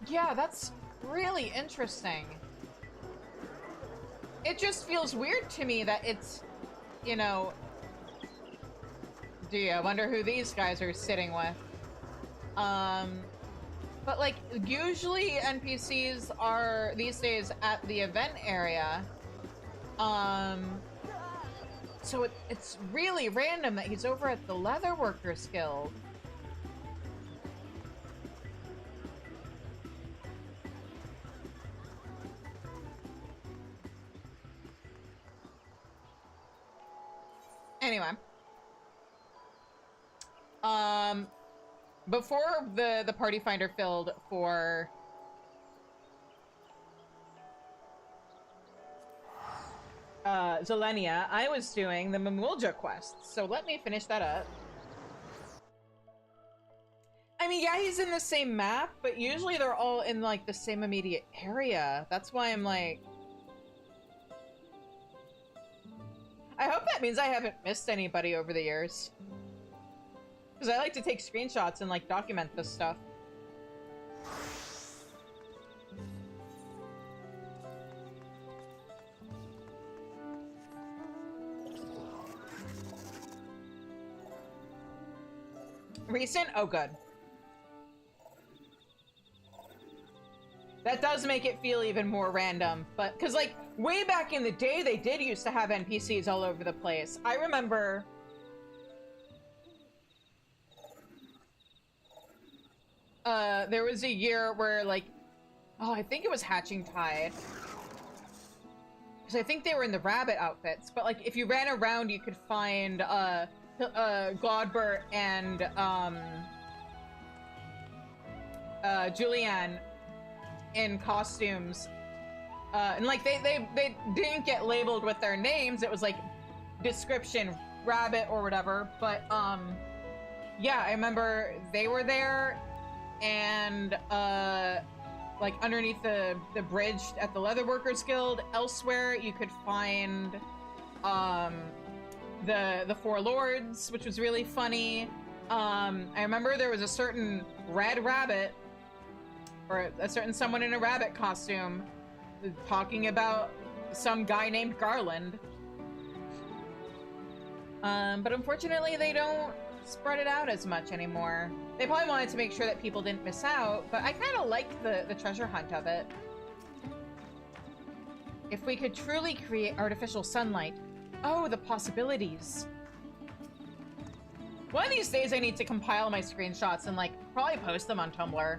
Yeah, that's really interesting. It just feels weird to me that it's, you know... Gee, I wonder who these guys are sitting with. But like, usually NPCs are, these days, at the event area. So it's really random that he's over at the Leatherworkers Guild. Anyway. Before the party finder filled for Zelenia, I was doing the Mamulja quest, so let me finish that up. I mean, yeah, he's in the same map, but usually they're all in like the same immediate area. That's why I'm like... I hope that means I haven't missed anybody over the years. Because I like to take screenshots and, like, document this stuff. Recent? Oh, good. That does make it feel even more random, but because like way back in the day, they did used to have NPCs all over the place. I remember there was a year where like, oh, I think it was Hatching Tide. Because I think they were in the rabbit outfits, but like if you ran around, you could find Godbert and Julianne in costumes, and like they didn't get labeled with their names. It was like description rabbit or whatever. But yeah, I remember they were there, and like underneath the bridge at the Leatherworkers Guild. Elsewhere, you could find the Four Lords, which was really funny. I remember there was a certain red rabbit, or a certain someone in a rabbit costume, talking about some guy named Garland. But unfortunately, they don't spread it out as much anymore. They probably wanted to make sure that people didn't miss out, but I kind of liked the treasure hunt of it. If we could truly create artificial sunlight, oh, the possibilities. One of these days I need to compile my screenshots and like probably post them on Tumblr.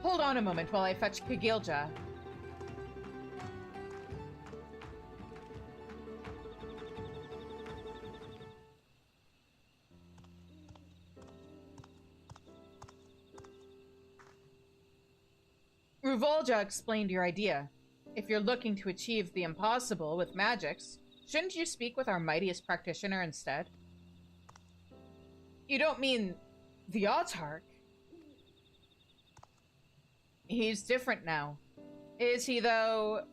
Hold on a moment while I fetch Kagilja. Ruvolja explained your idea. If you're looking to achieve the impossible with magics, shouldn't you speak with our mightiest practitioner instead? You don't mean the Autarch? He's different now. Is he, though?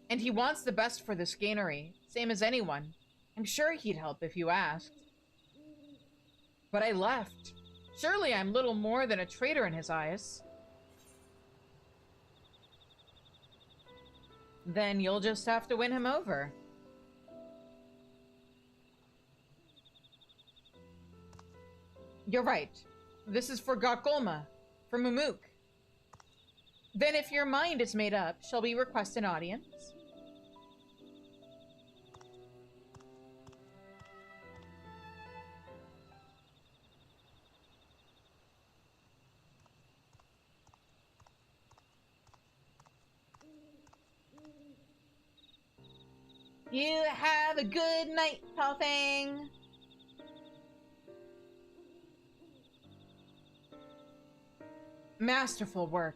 And he wants the best for this scannery, same as anyone. I'm sure he'd help if you asked. But I left. Surely I'm little more than a traitor in his eyes. Then you'll just have to win him over. You're right. This is for Gakolma, for Mumuk. Then if your mind is made up, shall we request an audience? You have a good night, tall thing. Masterful work.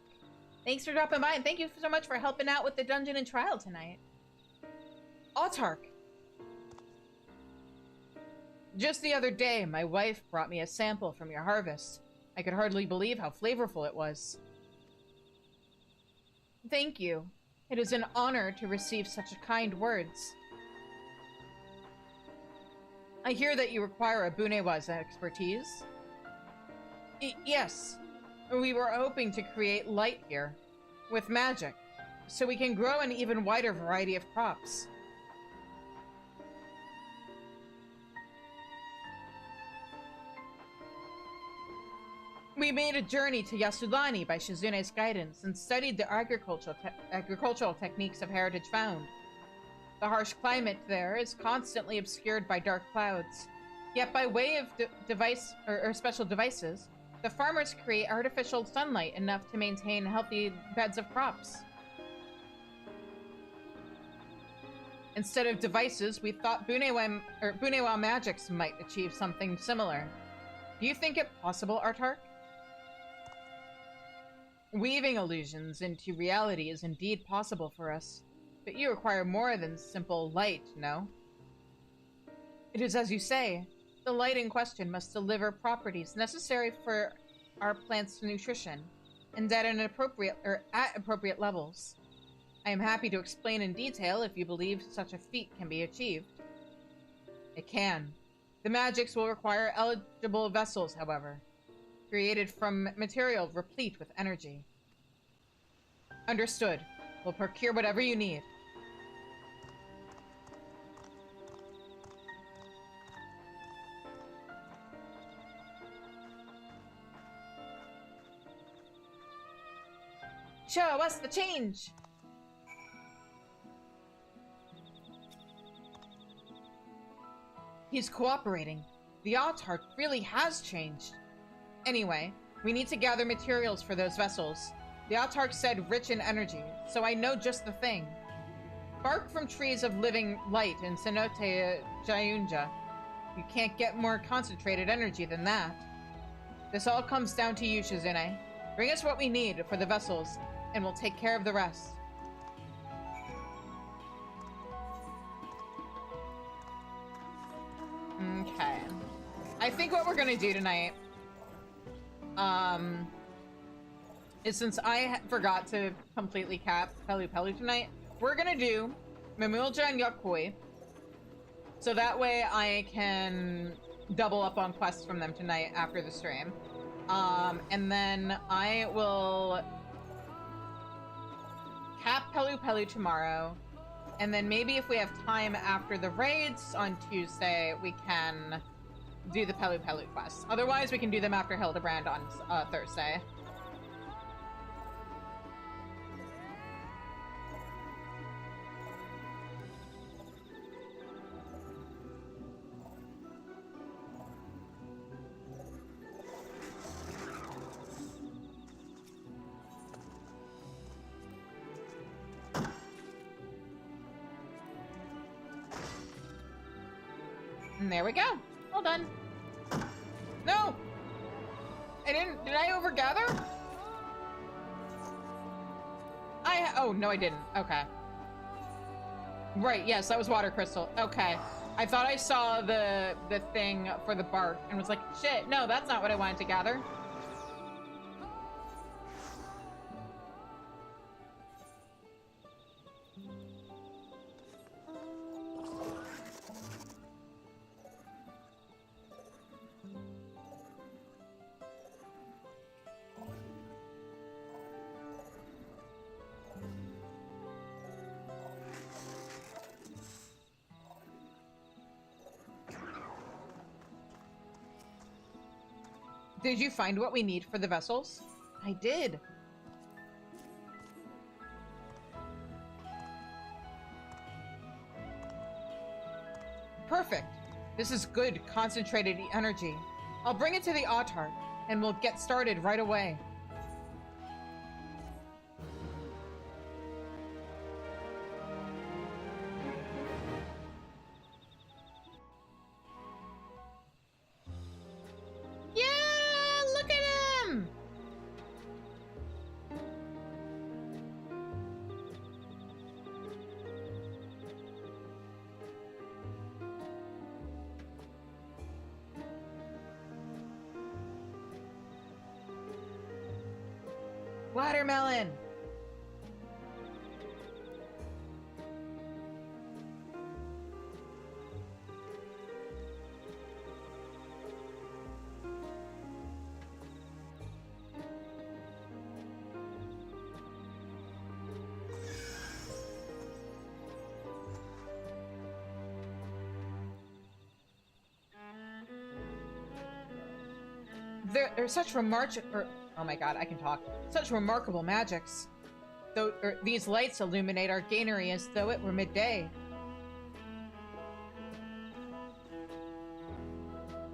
Thanks for dropping by, and thank you so much for helping out with the dungeon and trial tonight. Autarch. Just the other day, my wife brought me a sample from your harvest. I could hardly believe how flavorful it was. Thank you. It is an honor to receive such kind words. I hear that you require a Bunewa's expertise. Yes. We were hoping to create light here, with magic, so we can grow an even wider variety of crops. We made a journey to Yasulani by Shizune's guidance and studied the agricultural techniques of heritage found. The harsh climate there is constantly obscured by dark clouds, yet by way of special devices, the farmers create artificial sunlight enough to maintain healthy beds of crops. Instead of devices, we thought Bunewa magics might achieve something similar. Do you think it possible, Autarch? Weaving illusions into reality is indeed possible for us, but you require more than simple light, no? It is as you say. The light in question must deliver properties necessary for our plants' nutrition, and at appropriate levels. I am happy to explain in detail if you believe such a feat can be achieved. It can. The magics will require eligible vessels, however, created from material replete with energy. Understood. We'll procure whatever you need. Show us the change! He's cooperating. The Autarch really has changed. Anyway, we need to gather materials for those vessels. The Autarch said rich in energy, so I know just the thing. Bark from trees of living light in Cenote Jayunja. You can't get more concentrated energy than that. This all comes down to you, Shizune. Bring us what we need for the vessels, and we'll take care of the rest. Okay. I think what we're gonna do tonight, is since I forgot to completely cap Pelu Pelu tonight, we're gonna do Mamulja and Yokoi, so that way I can double up on quests from them tonight after the stream. And then I will cap Pelu Pelu tomorrow, and then maybe if we have time after the raids on Tuesday, we can do the Pelu Pelu quests. Otherwise, we can do them after Hildebrand on Thursday. And there we go. All done. No! I didn't. Did I overgather? Oh, no, I didn't. Okay. Right, yes, that was water crystal. Okay. I thought I saw the thing for the bark and was like, shit, no, that's not what I wanted to gather. Did you find what we need for the vessels? I did. Perfect. This is good, concentrated energy. I'll bring it to the Autarch, and we'll get started right away. Watermelon! They're such oh my god, I can talk. Such remarkable magics. These lights illuminate our granary as though it were midday.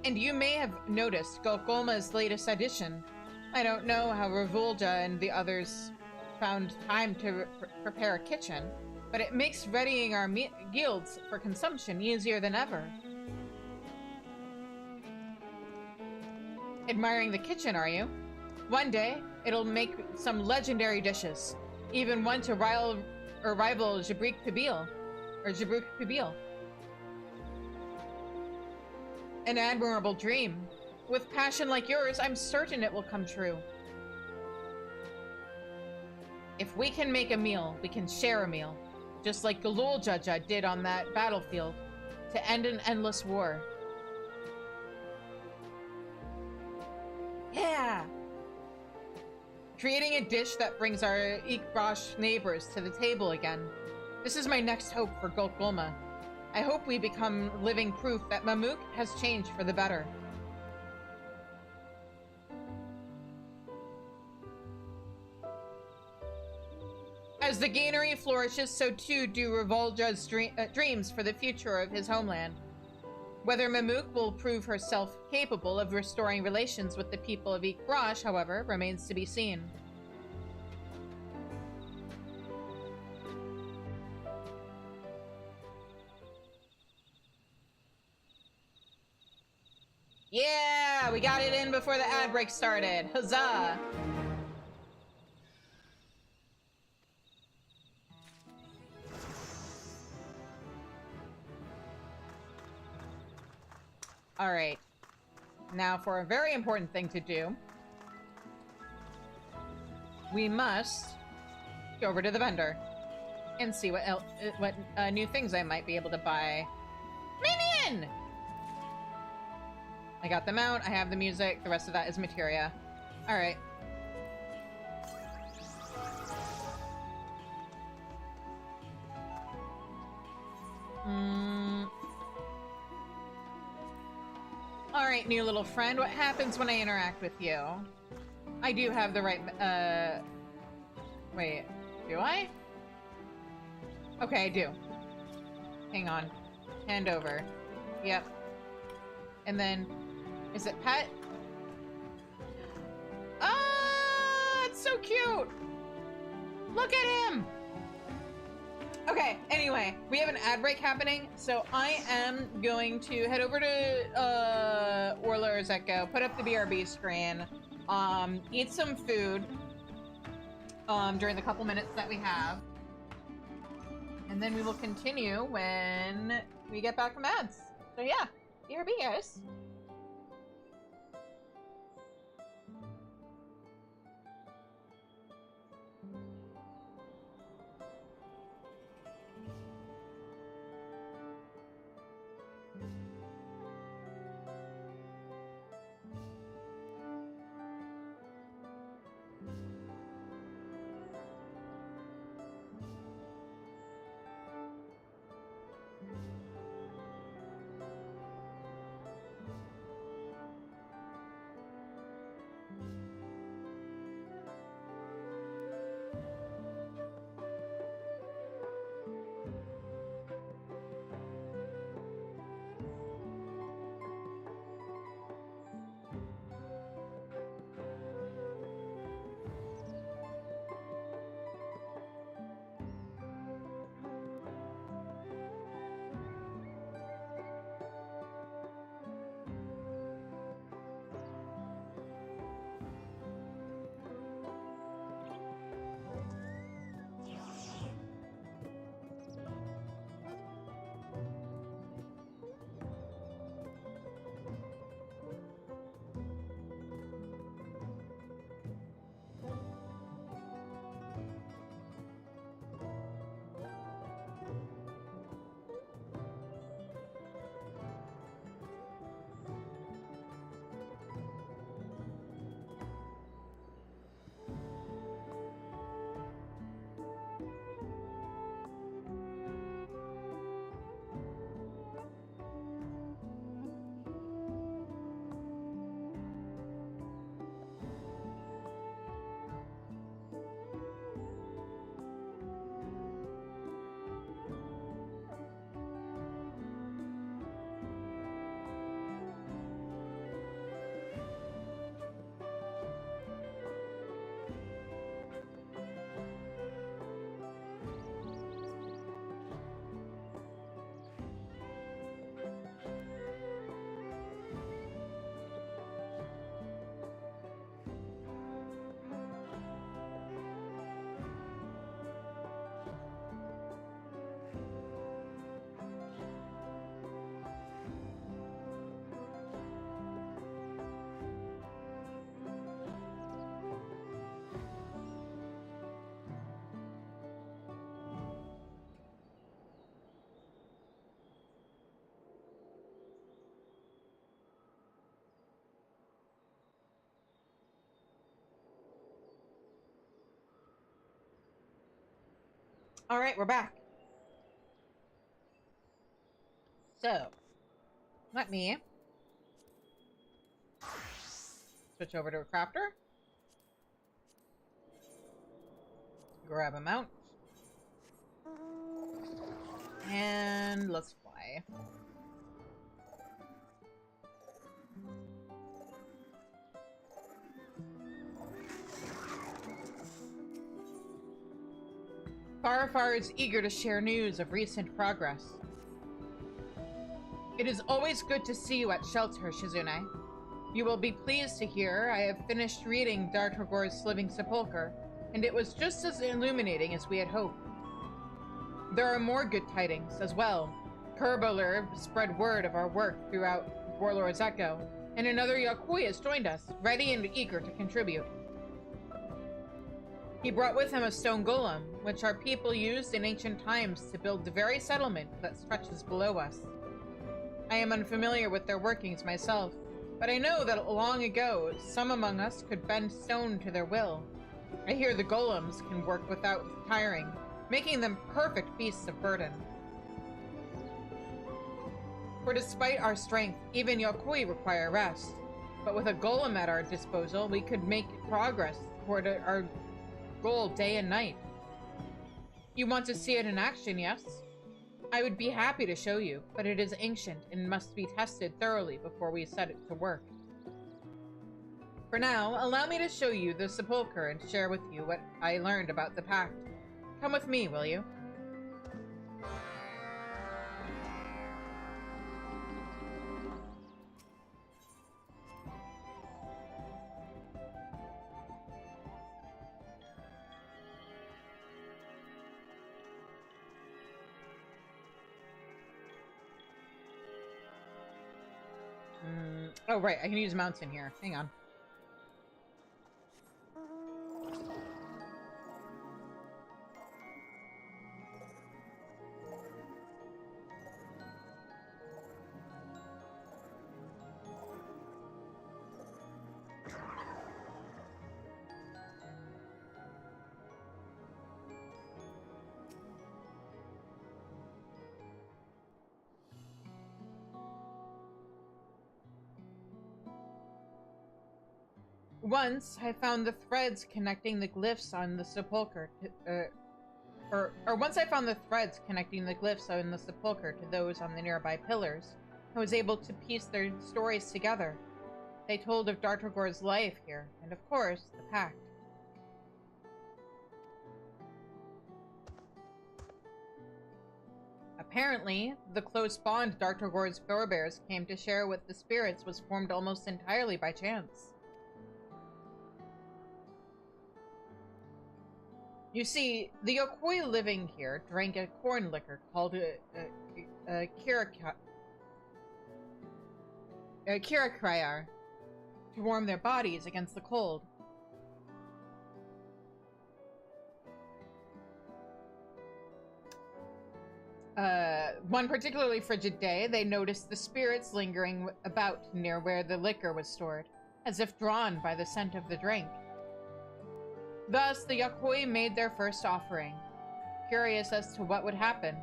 And you may have noticed Golgolma's latest addition. I don't know how Ravulja and the others found time to prepare a kitchen, but it makes readying our yields for consumption easier than ever. Admiring the kitchen, are you? One day, it'll make some legendary dishes, even one to rival Jabruk Pibil. An admirable dream. With passion like yours, I'm certain it will come true. If we can make a meal, we can share a meal, just like Galuljaja did on that battlefield, to end an endless war. Yeah! Creating a dish that brings our Ikbash neighbors to the table again. This is my next hope for Golgolma. I hope we become living proof that Mamuk has changed for the better. As the Gainery flourishes, so too do Revolja's dreams for the future of his homeland. Whether Mamook will prove herself capable of restoring relations with the people of Ikbrash, however, remains to be seen. Yeah, we got it in before the ad break started. Huzzah! All right. Now for a very important thing to do. We must go over to the vendor and see what new things I might be able to buy. Minion! I got the mount, I have the music, the rest of that is materia. All right. All right, new little friend, what happens when I interact with you? I do have the right, wait, do I? Okay, I do. Hang on. Hand over. Yep. And then, is it pet? Ah, it's so cute! Look at him! Okay, anyway, we have an ad break happening, so I am going to head over to Orler's Echo, put up the BRB screen, eat some food during the couple minutes that we have, and then we will continue when we get back from ads. So yeah, BRB, guys. All right, we're back. So, let me switch over to a crafter. Grab a mount. And let's fly. Farfar is eager to share news of recent progress. It is always good to see you at shelter, Shizune. You will be pleased to hear I have finished reading Dartragor's Living Sepulchre, and it was just as illuminating as we had hoped. There are more good tidings as well. Kerboler spread word of our work throughout Warlord's Echo, and another Yokoi has joined us, ready and eager to contribute. He brought with him a stone golem, which our people used in ancient times to build the very settlement that stretches below us. I am unfamiliar with their workings myself, but I know that long ago, some among us could bend stone to their will. I hear the golems can work without tiring, making them perfect beasts of burden. For despite our strength, even Yokoi require rest. But with a golem at our disposal, we could make progress toward our goal day and night. You want to see it in action, yes? I would be happy to show you, but it is ancient and must be tested thoroughly before we set it to work. For now, allow me to show you the sepulchre and share with you what I learned about the pact. Come with me, will you? Oh, right. I can use mounts in here. Hang on. Once, I found the threads connecting the glyphs on the sepulchre to, once I found the threads connecting the glyphs on the sepulchre to those on the nearby pillars, I was able to piece their stories together. They told of Dartragor's life here, and of course, the pact. Apparently, the close bond Dartragor's forebears came to share with the spirits was formed almost entirely by chance. You see, the Yokoi living here drank a corn liquor called a kirakryar to warm their bodies against the cold. One particularly frigid day, they noticed the spirits lingering about near where the liquor was stored, as if drawn by the scent of the drink. Thus, the Yokoi made their first offering, curious as to what would happen.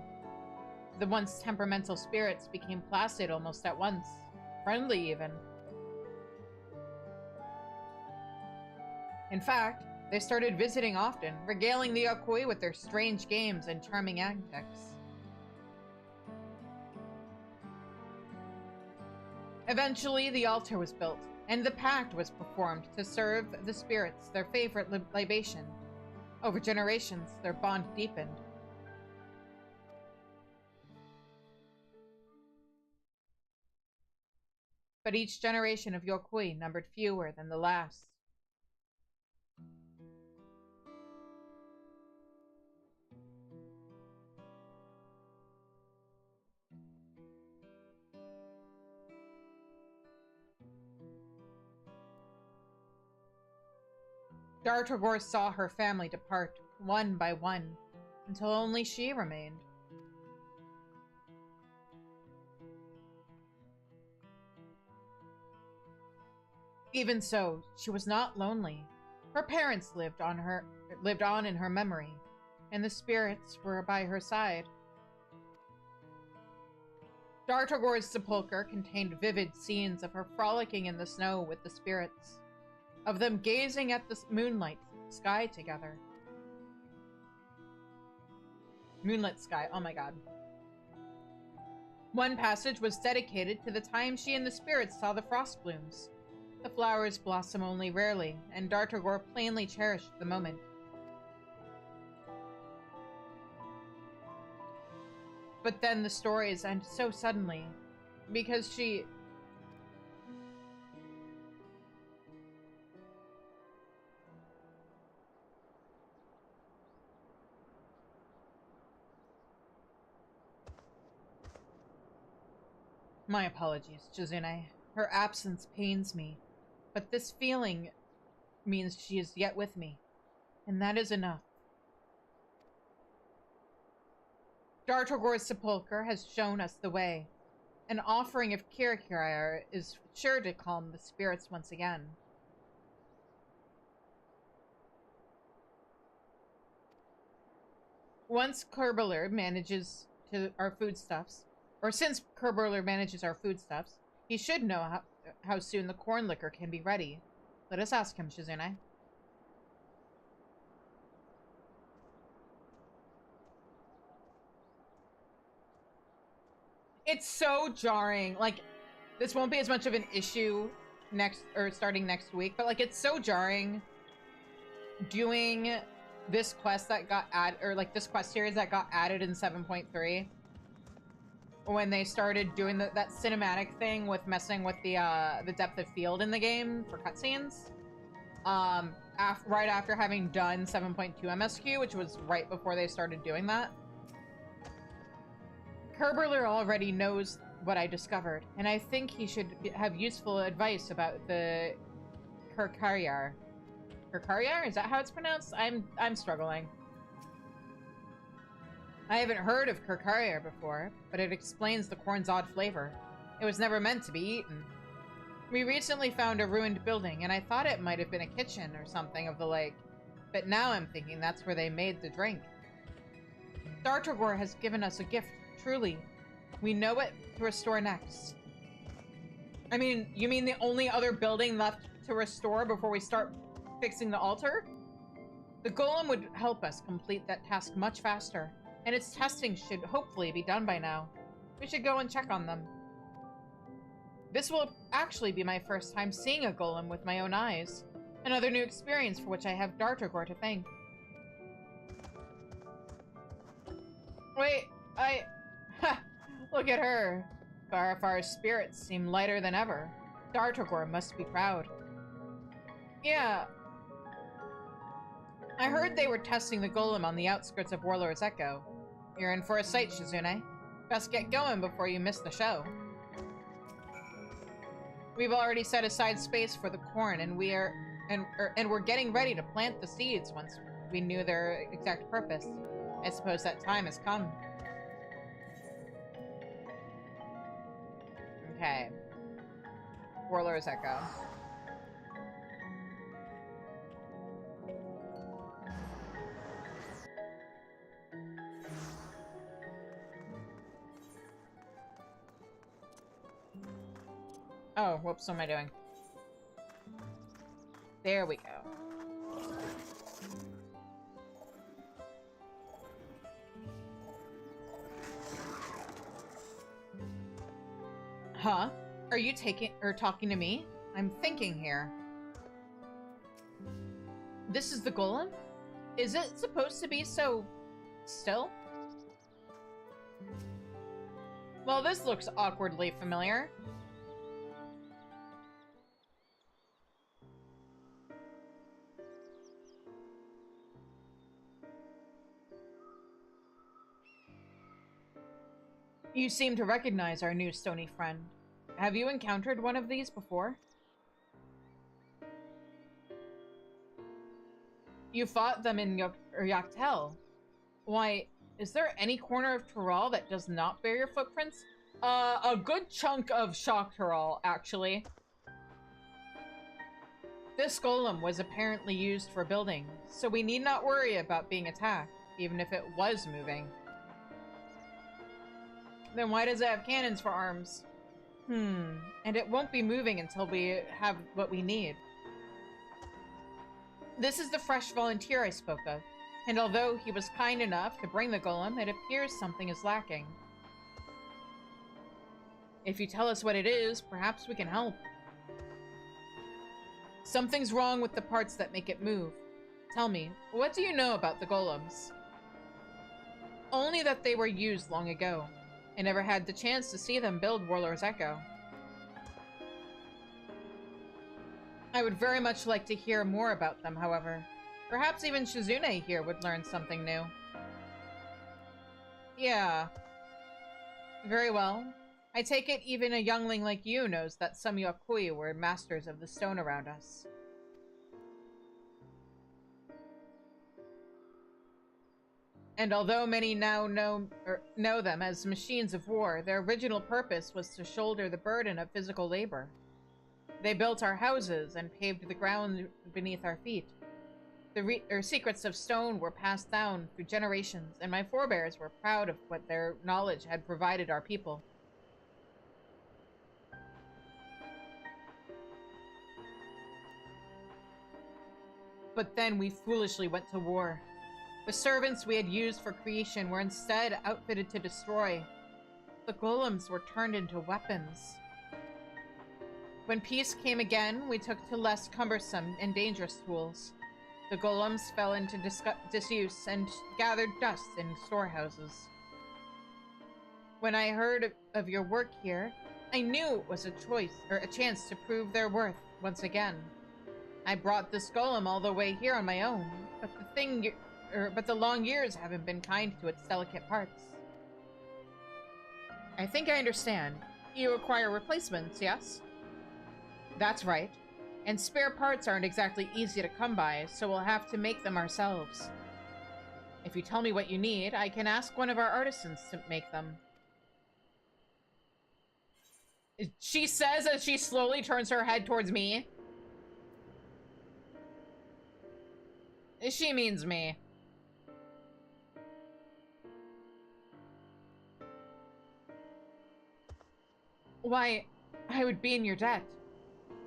The once temperamental spirits became placid almost at once, friendly even. In fact, they started visiting often, regaling the Yokoi with their strange games and charming antics. Eventually, the altar was built, and the pact was performed to serve the spirits their favorite libation. Over generations, their bond deepened. But each generation of Yokoi numbered fewer than the last. Dartragor saw her family depart, one by one, until only she remained. Even so, she was not lonely. Her parents lived on in her memory, and the spirits were by her side. Dartragor's sepulchre contained vivid scenes of her frolicking in the snow with the spirits, of them gazing at the moonlight sky together. Moonlit sky. Oh my god. One passage was dedicated to the time she and the spirits saw the frost blooms. The flowers blossom only rarely, and Dartogor plainly cherished the moment. But then the stories end so suddenly, because she... My apologies, Chizune. Her absence pains me, but this feeling means she is yet with me, and that is enough. Dartogor's sepulchre has shown us the way. An offering of Kirakirayar is sure to calm the spirits once again. Once Kerbeler manages our foodstuffs, or since Kerbeler manages our foodstuffs, he should know how soon the corn liquor can be ready. Let us ask him, Shizune. It's so jarring. Like, this won't be as much of an issue starting next week, but like, it's so jarring doing this quest that got added, or like this quest series that got added in 7.3 when they started doing that cinematic thing with messing with the depth of field in the game for cutscenes. Right after having done 7.2 MSQ, which was right before they started doing that. Kerbeler already knows what I discovered, and I think he should have useful advice about the Kirkariar. Kirkariar? Is that how it's pronounced? I'm struggling. I haven't heard of Kirkariar before, but it explains the corn's odd flavor. It was never meant to be eaten. We recently found a ruined building, and I thought it might have been a kitchen or something of the like, but now I'm thinking that's where they made the drink. Dartogor has given us a gift. Truly, we know what to restore next. I mean, you mean the only other building left to restore before we start fixing the altar? The golem would help us complete that task much faster, and its testing should hopefully be done by now. We should go and check on them. This will actually be my first time seeing a golem with my own eyes. Another new experience for which I have Dartogor to thank. Wait, Ha! Look at her. Farafar's spirits seem lighter than ever. Dartogor must be proud. Yeah. I heard they were testing the golem on the outskirts of Warlord's Echo. You're in for a sight, Shizune. Best get going before you miss the show. We've already set aside space for the corn, and we're getting ready to plant the seeds once we knew their exact purpose. I suppose that time has come. Okay. Warlord's Echo. Oh, whoops, what am I doing? There we go. Huh? Are you talking to me? I'm thinking here. This is the golem? Is it supposed to be so still? Well, this looks awkwardly familiar. You seem to recognize our new stony friend. Have you encountered one of these before? You fought them in Yaktel. Why, is there any corner of Tural that does not bear your footprints? A good chunk of Shock Tural, actually. This golem was apparently used for building, so we need not worry about being attacked, even if it was moving. Then why does it have cannons for arms? And it won't be moving until we have what we need. This is the fresh volunteer I spoke of. And although he was kind enough to bring the golem, it appears something is lacking. If you tell us what it is, perhaps we can help. Something's wrong with the parts that make it move. Tell me, what do you know about the golems? Only that they were used long ago. I never had the chance to see them build Warlord's Echo. I would very much like to hear more about them, however. Perhaps even Shizune here would learn something new. Yeah. Very well. I take it even a youngling like you knows that some Yokui were masters of the stone around us. And although many now know them as machines of war, their original purpose was to shoulder the burden of physical labor. They built our houses and paved the ground beneath our feet. The secrets of stone were passed down through generations, and my forebears were proud of what their knowledge had provided our people. But then we foolishly went to war. The servants we had used for creation were instead outfitted to destroy. The golems were turned into weapons. When peace came again, we took to less cumbersome and dangerous tools. The golems fell into disuse and gathered dust in storehouses. When I heard of your work here, I knew it was a chance to prove their worth once again. I brought this golem all the way here on my own, but the long years haven't been kind to its delicate parts. I think I understand. You require replacements, yes? That's right. And spare parts aren't exactly easy to come by, so we'll have to make them ourselves. If you tell me what you need, I can ask one of our artisans to make them. She says as she slowly turns her head towards me. She means me. Why, I would be in your debt.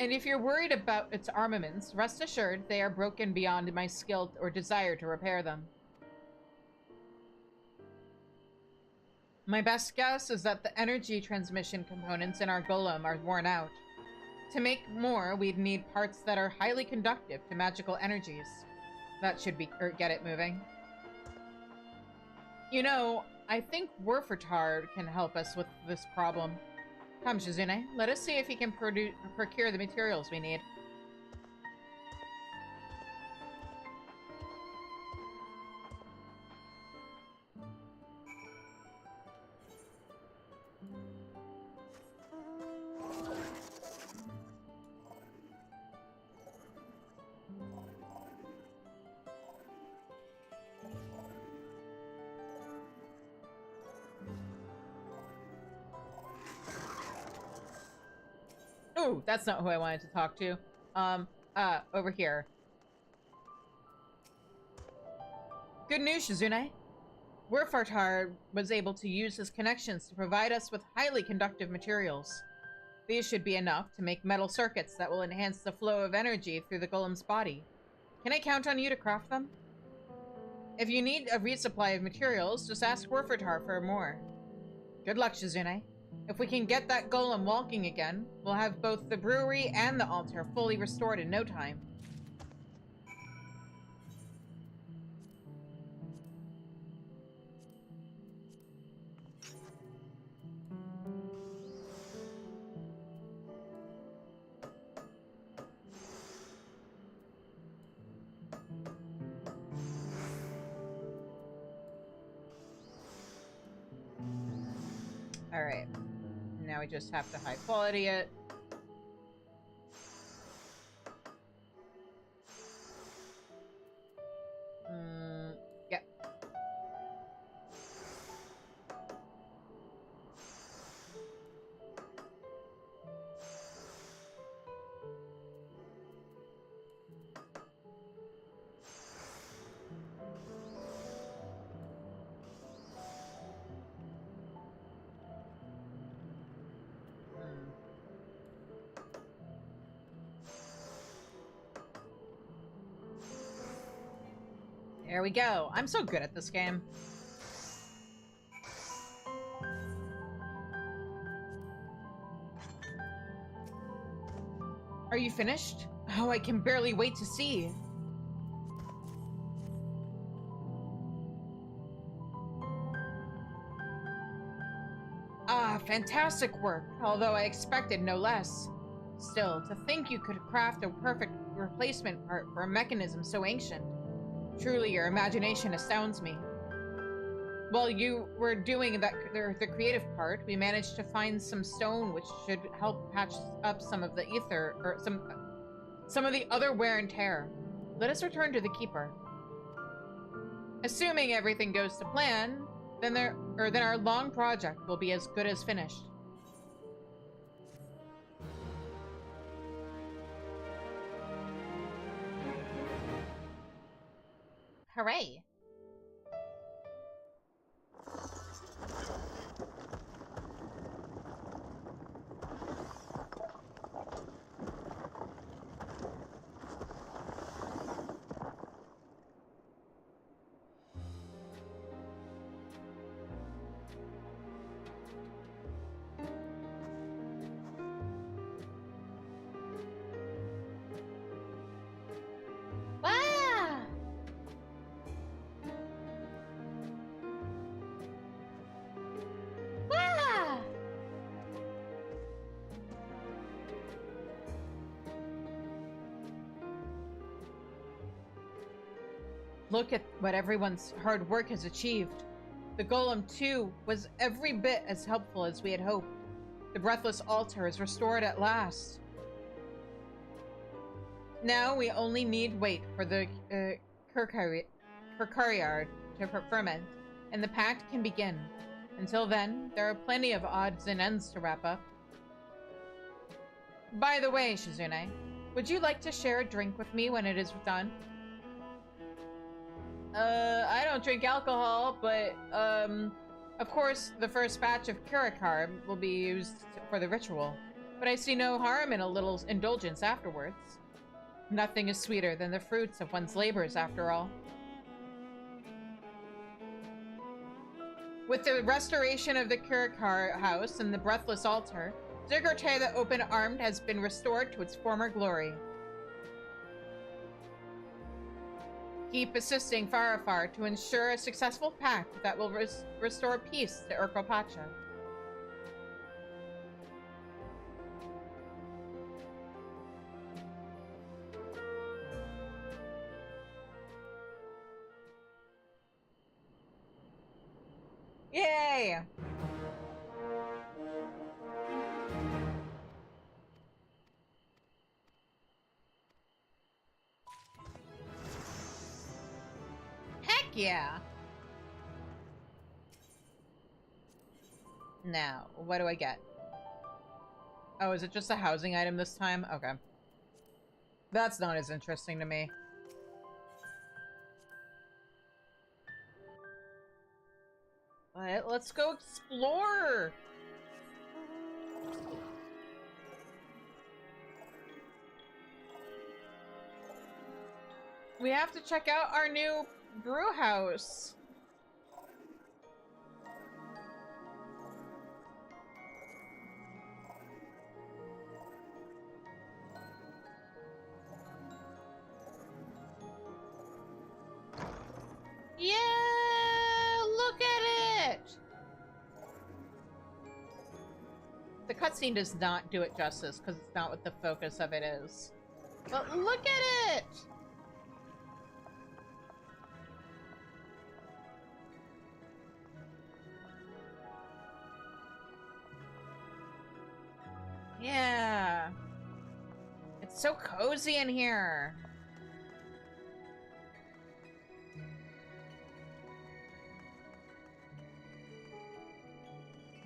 And if you're worried about its armaments, rest assured they are broken beyond my skill or desire to repair them. My best guess is that the energy transmission components in our golem are worn out. To make more, we'd need parts that are highly conductive to magical energies. That should get it moving. You know, I think Werfertard can help us with this problem. Come, Shizune, let us see if he can procure the materials we need. Ooh, that's not who I wanted to talk to. Over here. Good news, Shizune. Werfartar was able to use his connections to provide us with highly conductive materials. These should be enough to make metal circuits that will enhance the flow of energy through the golem's body. Can I count on you to craft them? If you need a resupply of materials, just ask Werfartar for more. Good luck, Shizune. If we can get that golem walking again, we'll have both the brewery and the altar fully restored in no time. Alright. Now we just have to high quality it. Yep. There we go. I'm so good at this game. Are you finished? Oh, I can barely wait to see. Ah, fantastic work, although I expected no less. Still, to think you could craft a perfect replacement part for a mechanism so ancient. Truly, your imagination astounds me. While you were doing the creative part, we managed to find some stone which should help patch up some of the ether, or some of the other wear and tear. Let us return to the Keeper. Assuming everything goes to plan, then our long project will be as good as finished. Hooray! Look at what everyone's hard work has achieved. The Golem, too, was every bit as helpful as we had hoped. The Breathless Altar is restored at last. Now we only need wait for the Kirkariard to ferment, and the pact can begin. Until then, there are plenty of odds and ends to wrap up. By the way, Shizune, would you like to share a drink with me when it is done? I don't drink alcohol, but, of course, the first batch of Kurakarb will be used for the ritual. But I see no harm in a little indulgence afterwards. Nothing is sweeter than the fruits of one's labors, after all. With the restoration of the Kurakar house and the Breathless Altar, Zigurte the Open-Armed has been restored to its former glory. Keep assisting Farafar to ensure a successful pact that will restore peace to Urkopacha. Yay! Heck yeah! Now, what do I get? Oh, is it just a housing item this time? Okay. That's not as interesting to me. But let's go explore! We have to check out our new brew house. Yeah, look at it! The cutscene does not do it justice because it's not what the focus of it is. But look at it! Yeah. It's so cozy in here.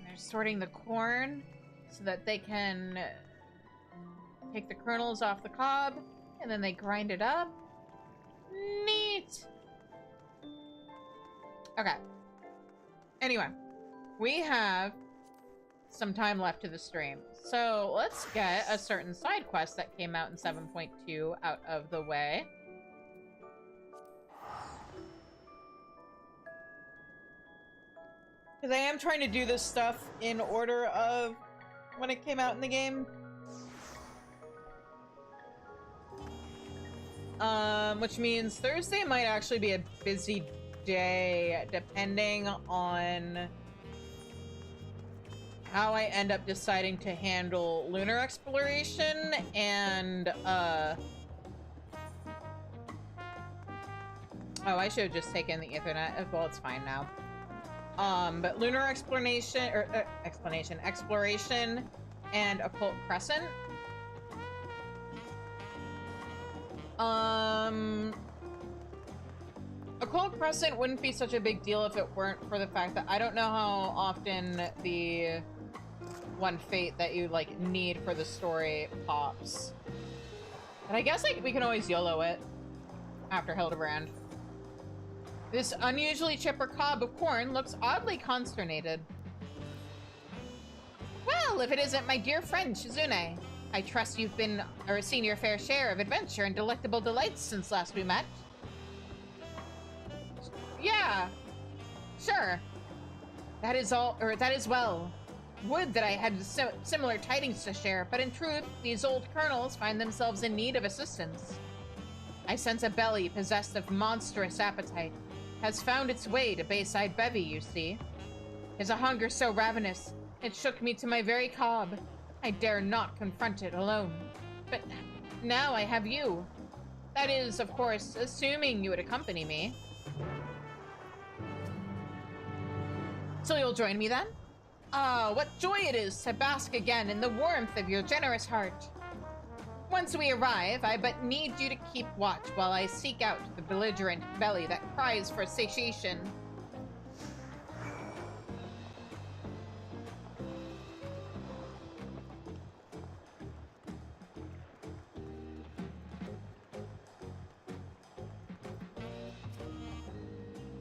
They're sorting the corn so that they can take the kernels off the cob, and then they grind it up. Neat! Okay. Anyway, we have some time left to the stream. So let's get a certain side quest that came out in 7.2 out of the way. Because I am trying to do this stuff in order of when it came out in the game. Which means Thursday might actually be a busy day, depending on how I end up deciding to handle lunar exploration and, oh, I should have just taken the Ethernet. Well, it's fine now. But lunar exploration, exploration, and Occult Crescent. Occult Crescent wouldn't be such a big deal if it weren't for the fact that I don't know how often the one fate that you, like, need for the story pops. But I guess, like, we can always YOLO it after Hildebrand. This unusually chipper cob of corn looks oddly consternated. Well, if it isn't my dear friend, Shizune. I trust you've been, or seen your fair share of adventure and delectable delights since last we met. Yeah, sure. That is all, or that is well. Would that I had similar tidings to share, but in truth, these old colonels find themselves in need of assistance. I sense a belly possessed of monstrous appetite has found its way to Bayside Bevy, you see. 'Tis a hunger so ravenous, it shook me to my very cob. I dare not confront it alone. But now I have you. That is, of course, assuming you would accompany me. So you'll join me then? Ah, what joy it is to bask again in the warmth of your generous heart. Once we arrive, I but need you to keep watch while I seek out the belligerent belly that cries for satiation.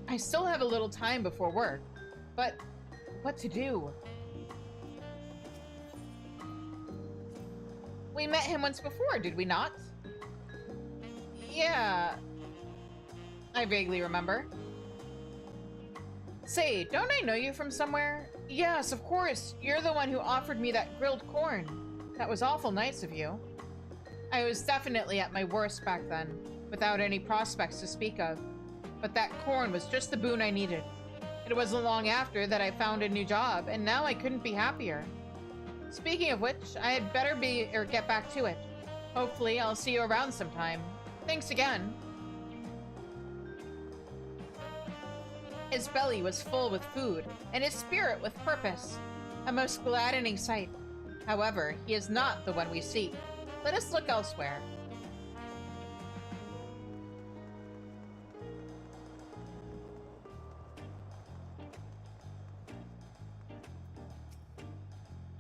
I still have a little time before work, but what to do? We met him once before, did we not? Yeah. I vaguely remember. Say, don't I know you from somewhere? Yes, of course. You're the one who offered me that grilled corn. That was awful nice of you. I was definitely at my worst back then, without any prospects to speak of. But that corn was just the boon I needed. It wasn't long after that I found a new job, and now I couldn't be happier. Speaking of which, I had better get back to it. Hopefully, I'll see you around sometime. Thanks again. His belly was full with food, and his spirit with purpose. A most gladdening sight. However, he is not the one we seek. Let us look elsewhere.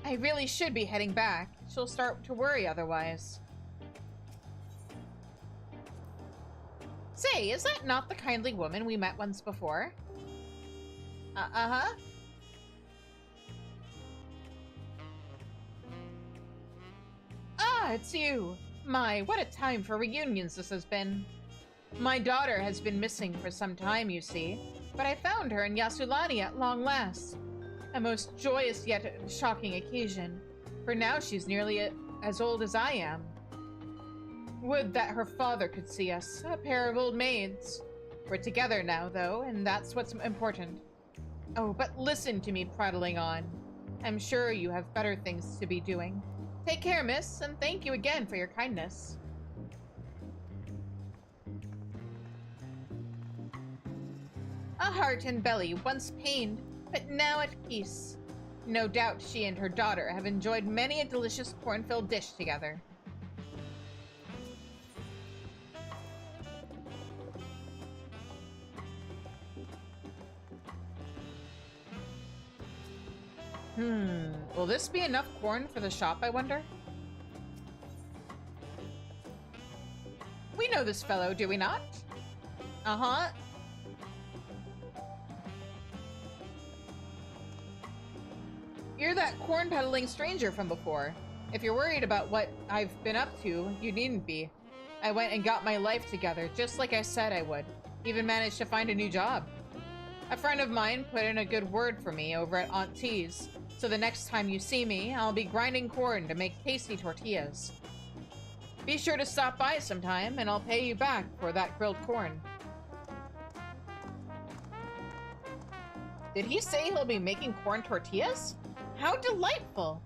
I really should be heading back. She'll start to worry otherwise. Say, is that not the kindly woman we met once before? Uh-huh. Ah, it's you. My, what a time for reunions this has been. My daughter has been missing for some time, you see, but I found her in Yasulani at long last. A most joyous yet shocking occasion, for now she's nearly as old as I am. Would that her father could see us, a pair of old maids. We're together now, though, and that's what's important. Oh, but listen to me prattling on. I'm sure you have better things to be doing. Take care, miss, and thank you again for your kindness. A heart and belly once pained, but now at peace. No doubt she and her daughter have enjoyed many a delicious corn-filled dish together. Will this be enough corn for the shop, I wonder? We know this fellow, do we not? Uh-huh. You're that corn-peddling stranger from before. If you're worried about what I've been up to, you needn't be. I went and got my life together, just like I said I would. Even managed to find a new job. A friend of mine put in a good word for me over at Aunt T's, so the next time you see me, I'll be grinding corn to make tasty tortillas. Be sure to stop by sometime, and I'll pay you back for that grilled corn. Did he say he'll be making corn tortillas? How delightful!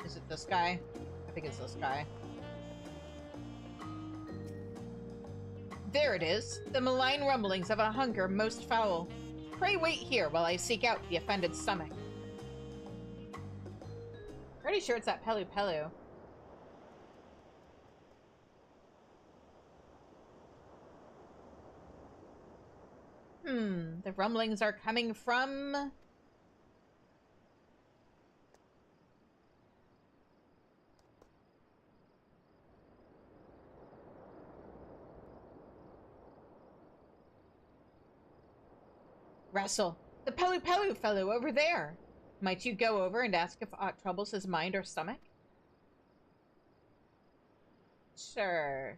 Is it this guy? I think it's this guy. There it is, the malign rumblings of a hunger most foul. Pray wait here while I seek out the offended stomach. Pretty sure it's that Pelu Pelu. The rumblings are coming from... Russell, the Pelu Pelu fellow over there. Might you go over and ask if aught troubles his mind or stomach? Sure.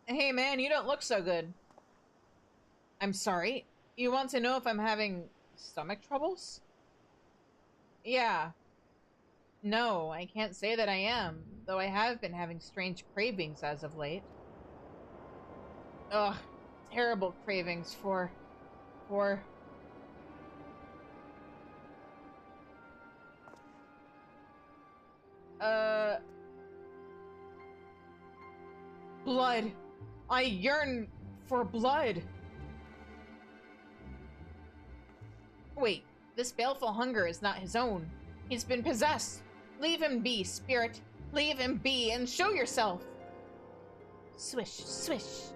Hey man, you don't look so good. I'm sorry. You want to know if I'm having stomach troubles? Yeah. No, I can't say that I am, though I have been having strange cravings as of late. Ugh, terrible cravings for... blood. I yearn for blood. Wait, this baleful hunger is not his own. He's been possessed. Leave him be, spirit. Leave him be and show yourself. Swish, swish.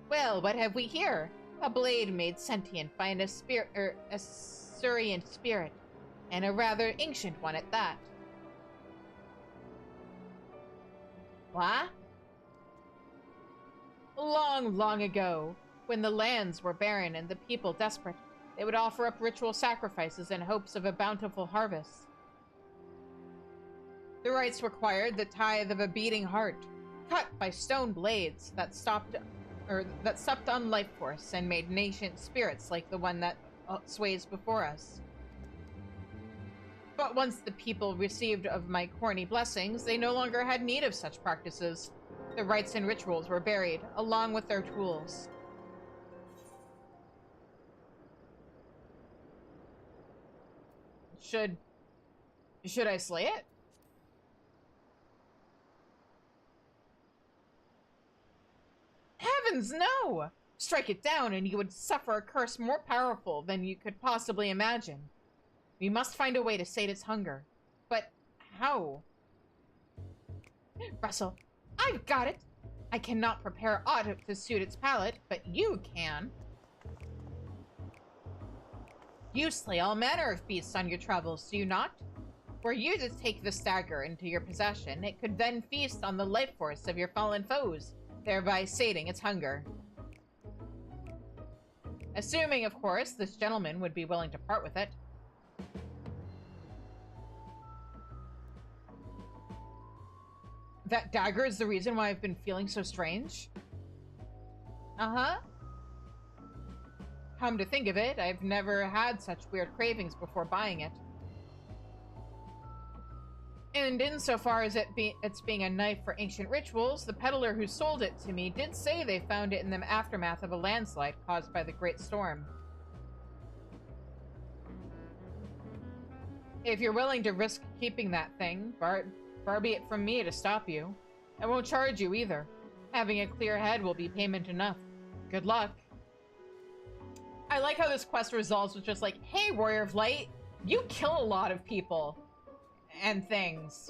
Well, what have we here? A blade made sentient by an Assyrian spirit, and a rather ancient one at that. What? Long, long ago, when the lands were barren and the people desperate, they would offer up ritual sacrifices in hopes of a bountiful harvest. The rites required the tithe of a beating heart, cut by stone blades that supped on life force and made nascent spirits like the one that sways before us. But once the people received of my corny blessings, they no longer had need of such practices. The rites and rituals were buried, along with their tools. Should I slay it? Heavens, no! Strike it down and you would suffer a curse more powerful than you could possibly imagine. We must find a way to sate its hunger. But how? Russell, I've got it! I cannot prepare aught to suit its palate, but you can. You slay all manner of beasts on your travels, do you not? Were you to take the stagger into your possession, it could then feast on the life force of your fallen foes, thereby sating its hunger. Assuming, of course, this gentleman would be willing to part with it. That dagger is the reason why I've been feeling so strange? Uh-huh. Come to think of it, I've never had such weird cravings before buying it. And insofar as it's being a knife for ancient rituals, the peddler who sold it to me did say they found it in the aftermath of a landslide caused by the Great Storm. If you're willing to risk keeping that thing, far be it from me to stop you. I won't charge you either. Having a clear head will be payment enough. Good luck. I like how this quest resolves with just like, hey, Warrior of Light, you kill a lot of people and things.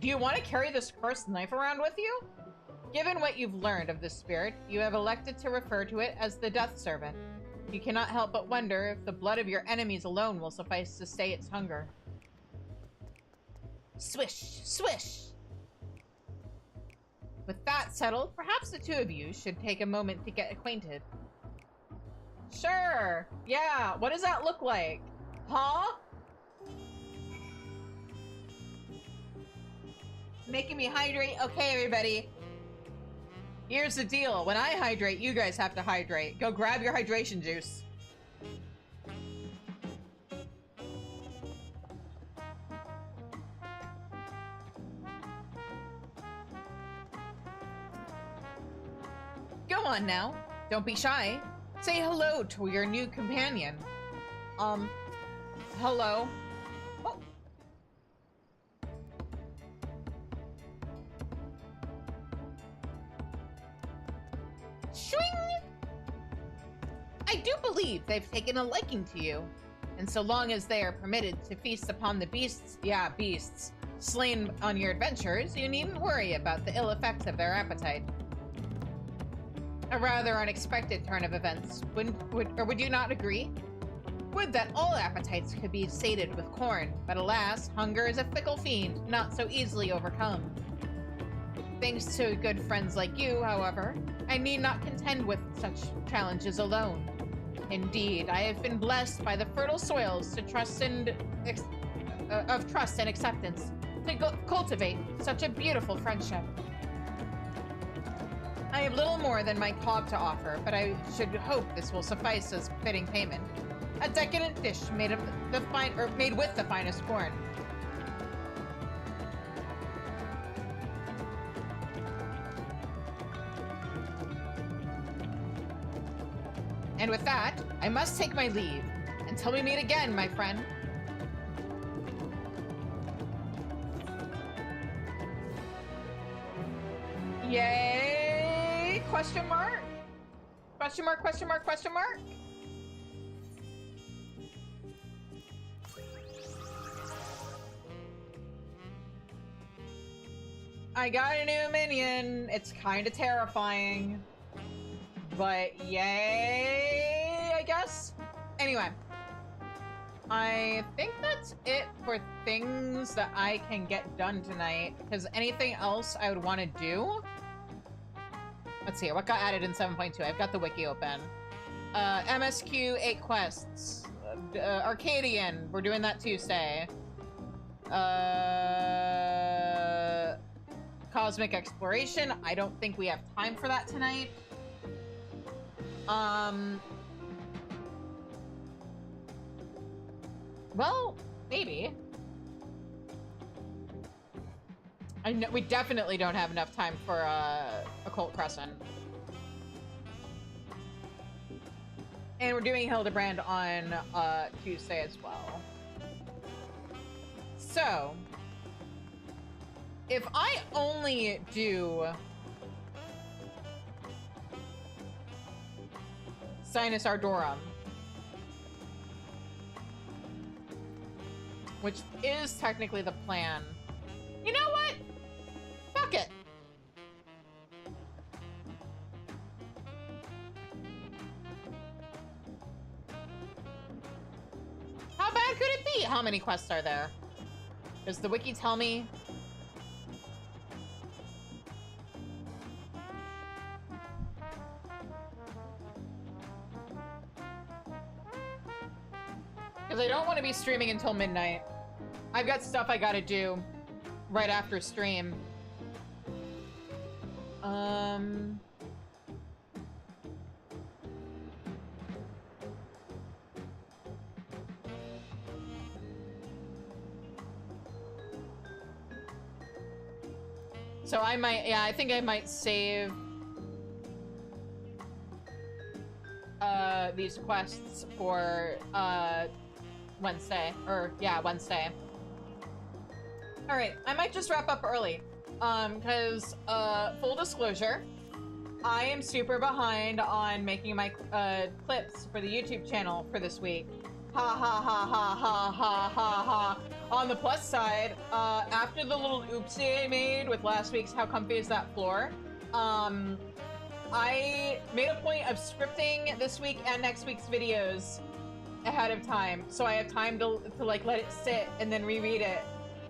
Do you want to carry this cursed knife around with you? Given what you've learned of this spirit, you have elected to refer to it as the Death Servant. You cannot help but wonder if the blood of your enemies alone will suffice to stay its hunger. Swish! Swish! With that settled, perhaps the two of you should take a moment to get acquainted. Sure! Yeah, what does that look like? Huh? Making me hydrate? Okay, everybody. Here's the deal. When I hydrate, you guys have to hydrate. Go grab your hydration juice. Go on now. Don't be shy. Say hello to your new companion. Hello. Oh. Swing! I do believe they've taken a liking to you. And so long as they are permitted to feast upon the beasts, slain on your adventures, you needn't worry about the ill effects of their appetite. A rather unexpected turn of events. Would you not agree? Would that all appetites could be sated with corn, but alas, hunger is a fickle fiend, not so easily overcome. Thanks to good friends like you, however, I need not contend with such challenges alone. Indeed, I have been blessed by the fertile soils of trust and acceptance to cultivate such a beautiful friendship. I have little more than my cob to offer, but I should hope this will suffice as fitting payment. A decadent dish made of made with the finest corn. And with that, I must take my leave. Until we meet again, my friend. Yay! Question mark? Question mark, question mark, question mark? I got a new minion. It's kind of terrifying. But yay, I guess? Anyway. I think that's it for things that I can get done tonight. Because anything else I would want to do... Let's see, what got added in 7.2? I've got the wiki open. MSQ 8 quests. Arcadian, we're doing that Tuesday. Cosmic exploration, I don't think we have time for that tonight. Well, maybe. I know we definitely don't have enough time for Occult Crescent. And we're doing Hildebrand on Tuesday as well. So, if I only do Sinus Ardorum, which is technically the plan. You know what? Fuck it. How bad could it be? How many quests are there? Does the wiki tell me? Because I don't want to be streaming until midnight. I've got stuff I gotta do right after stream. So I might, yeah, I think I might save these quests for Wednesday, or yeah, Wednesday. All right, I might just wrap up early, because full disclosure, I am super behind on making my clips for the YouTube channel for this week. Ha ha ha ha ha ha ha ha. On the plus side, after the little oopsie I made with last week's How Comfy Is That Floor, I made a point of scripting this week and next week's videos ahead of time, so I have time to like let it sit and then reread it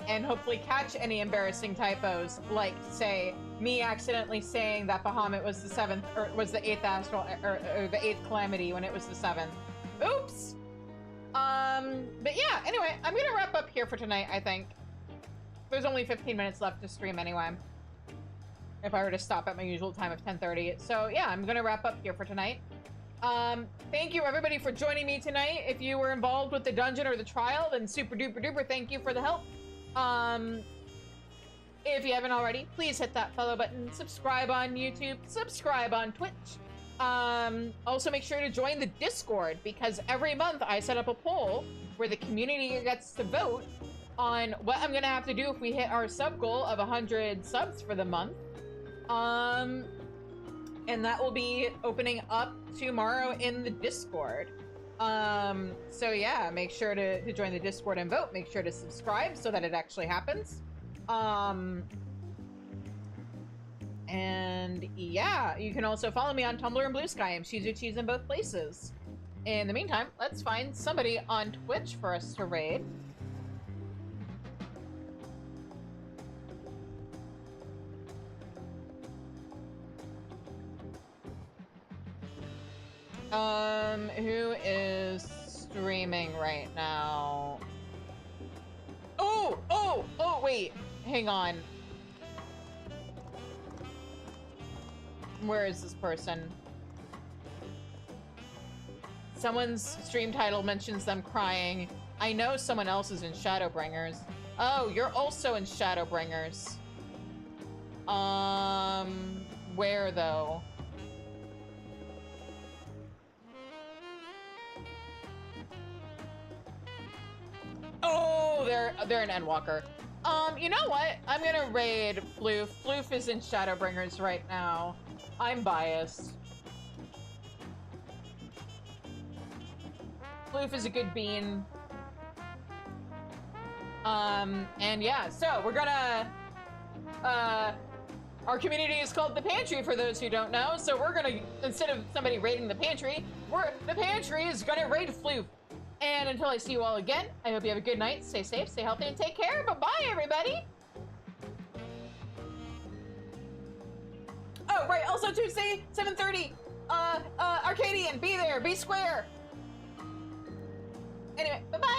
and hopefully catch any embarrassing typos, like say me accidentally saying that Bahamut was the 7th or was the 8th astral or the 8th calamity when it was the 7th. Oops. But yeah, anyway, I'm gonna wrap up here for tonight, I think. There's only 15 minutes left to stream anyway, if I were to stop at my usual time of 10:30. So yeah, I'm gonna wrap up here for tonight. Thank you everybody for joining me tonight. If you were involved with the dungeon or the trial, then super duper duper thank you for the help. If you haven't already, please hit that follow button, subscribe on YouTube, subscribe on Twitch. Also make sure to join the Discord, because every month I set up a poll where the community gets to vote on what I'm gonna have to do if we hit our sub goal of 100 subs for the month. And that will be opening up tomorrow in the Discord. So yeah, make sure to join the Discord and vote. Make sure to subscribe so that it actually happens. And yeah, you can also follow me on Tumblr and Bluesky. I'm Cheese in both places. In the meantime, let's find somebody on Twitch for us to raid. Who is streaming right now? Oh, wait, hang on. Where is this person? Someone's stream title mentions them crying. I know someone else is in Shadowbringers. Oh, you're also in Shadowbringers. Where though? Oh, they're an Endwalker. You know what? I'm gonna raid Floof. Floof is in Shadowbringers right now. I'm biased. Floof is a good bean. And yeah, so we're gonna, our community is called the Pantry for those who don't know. So we're gonna, instead of somebody raiding the Pantry, the Pantry is gonna raid Floof. And until I see you all again, I hope you have a good night, stay safe, stay healthy, and take care. Bye-bye, everybody! Oh, right, also Tuesday, 7:30, Arcadian, be there, be square! Anyway, bye-bye!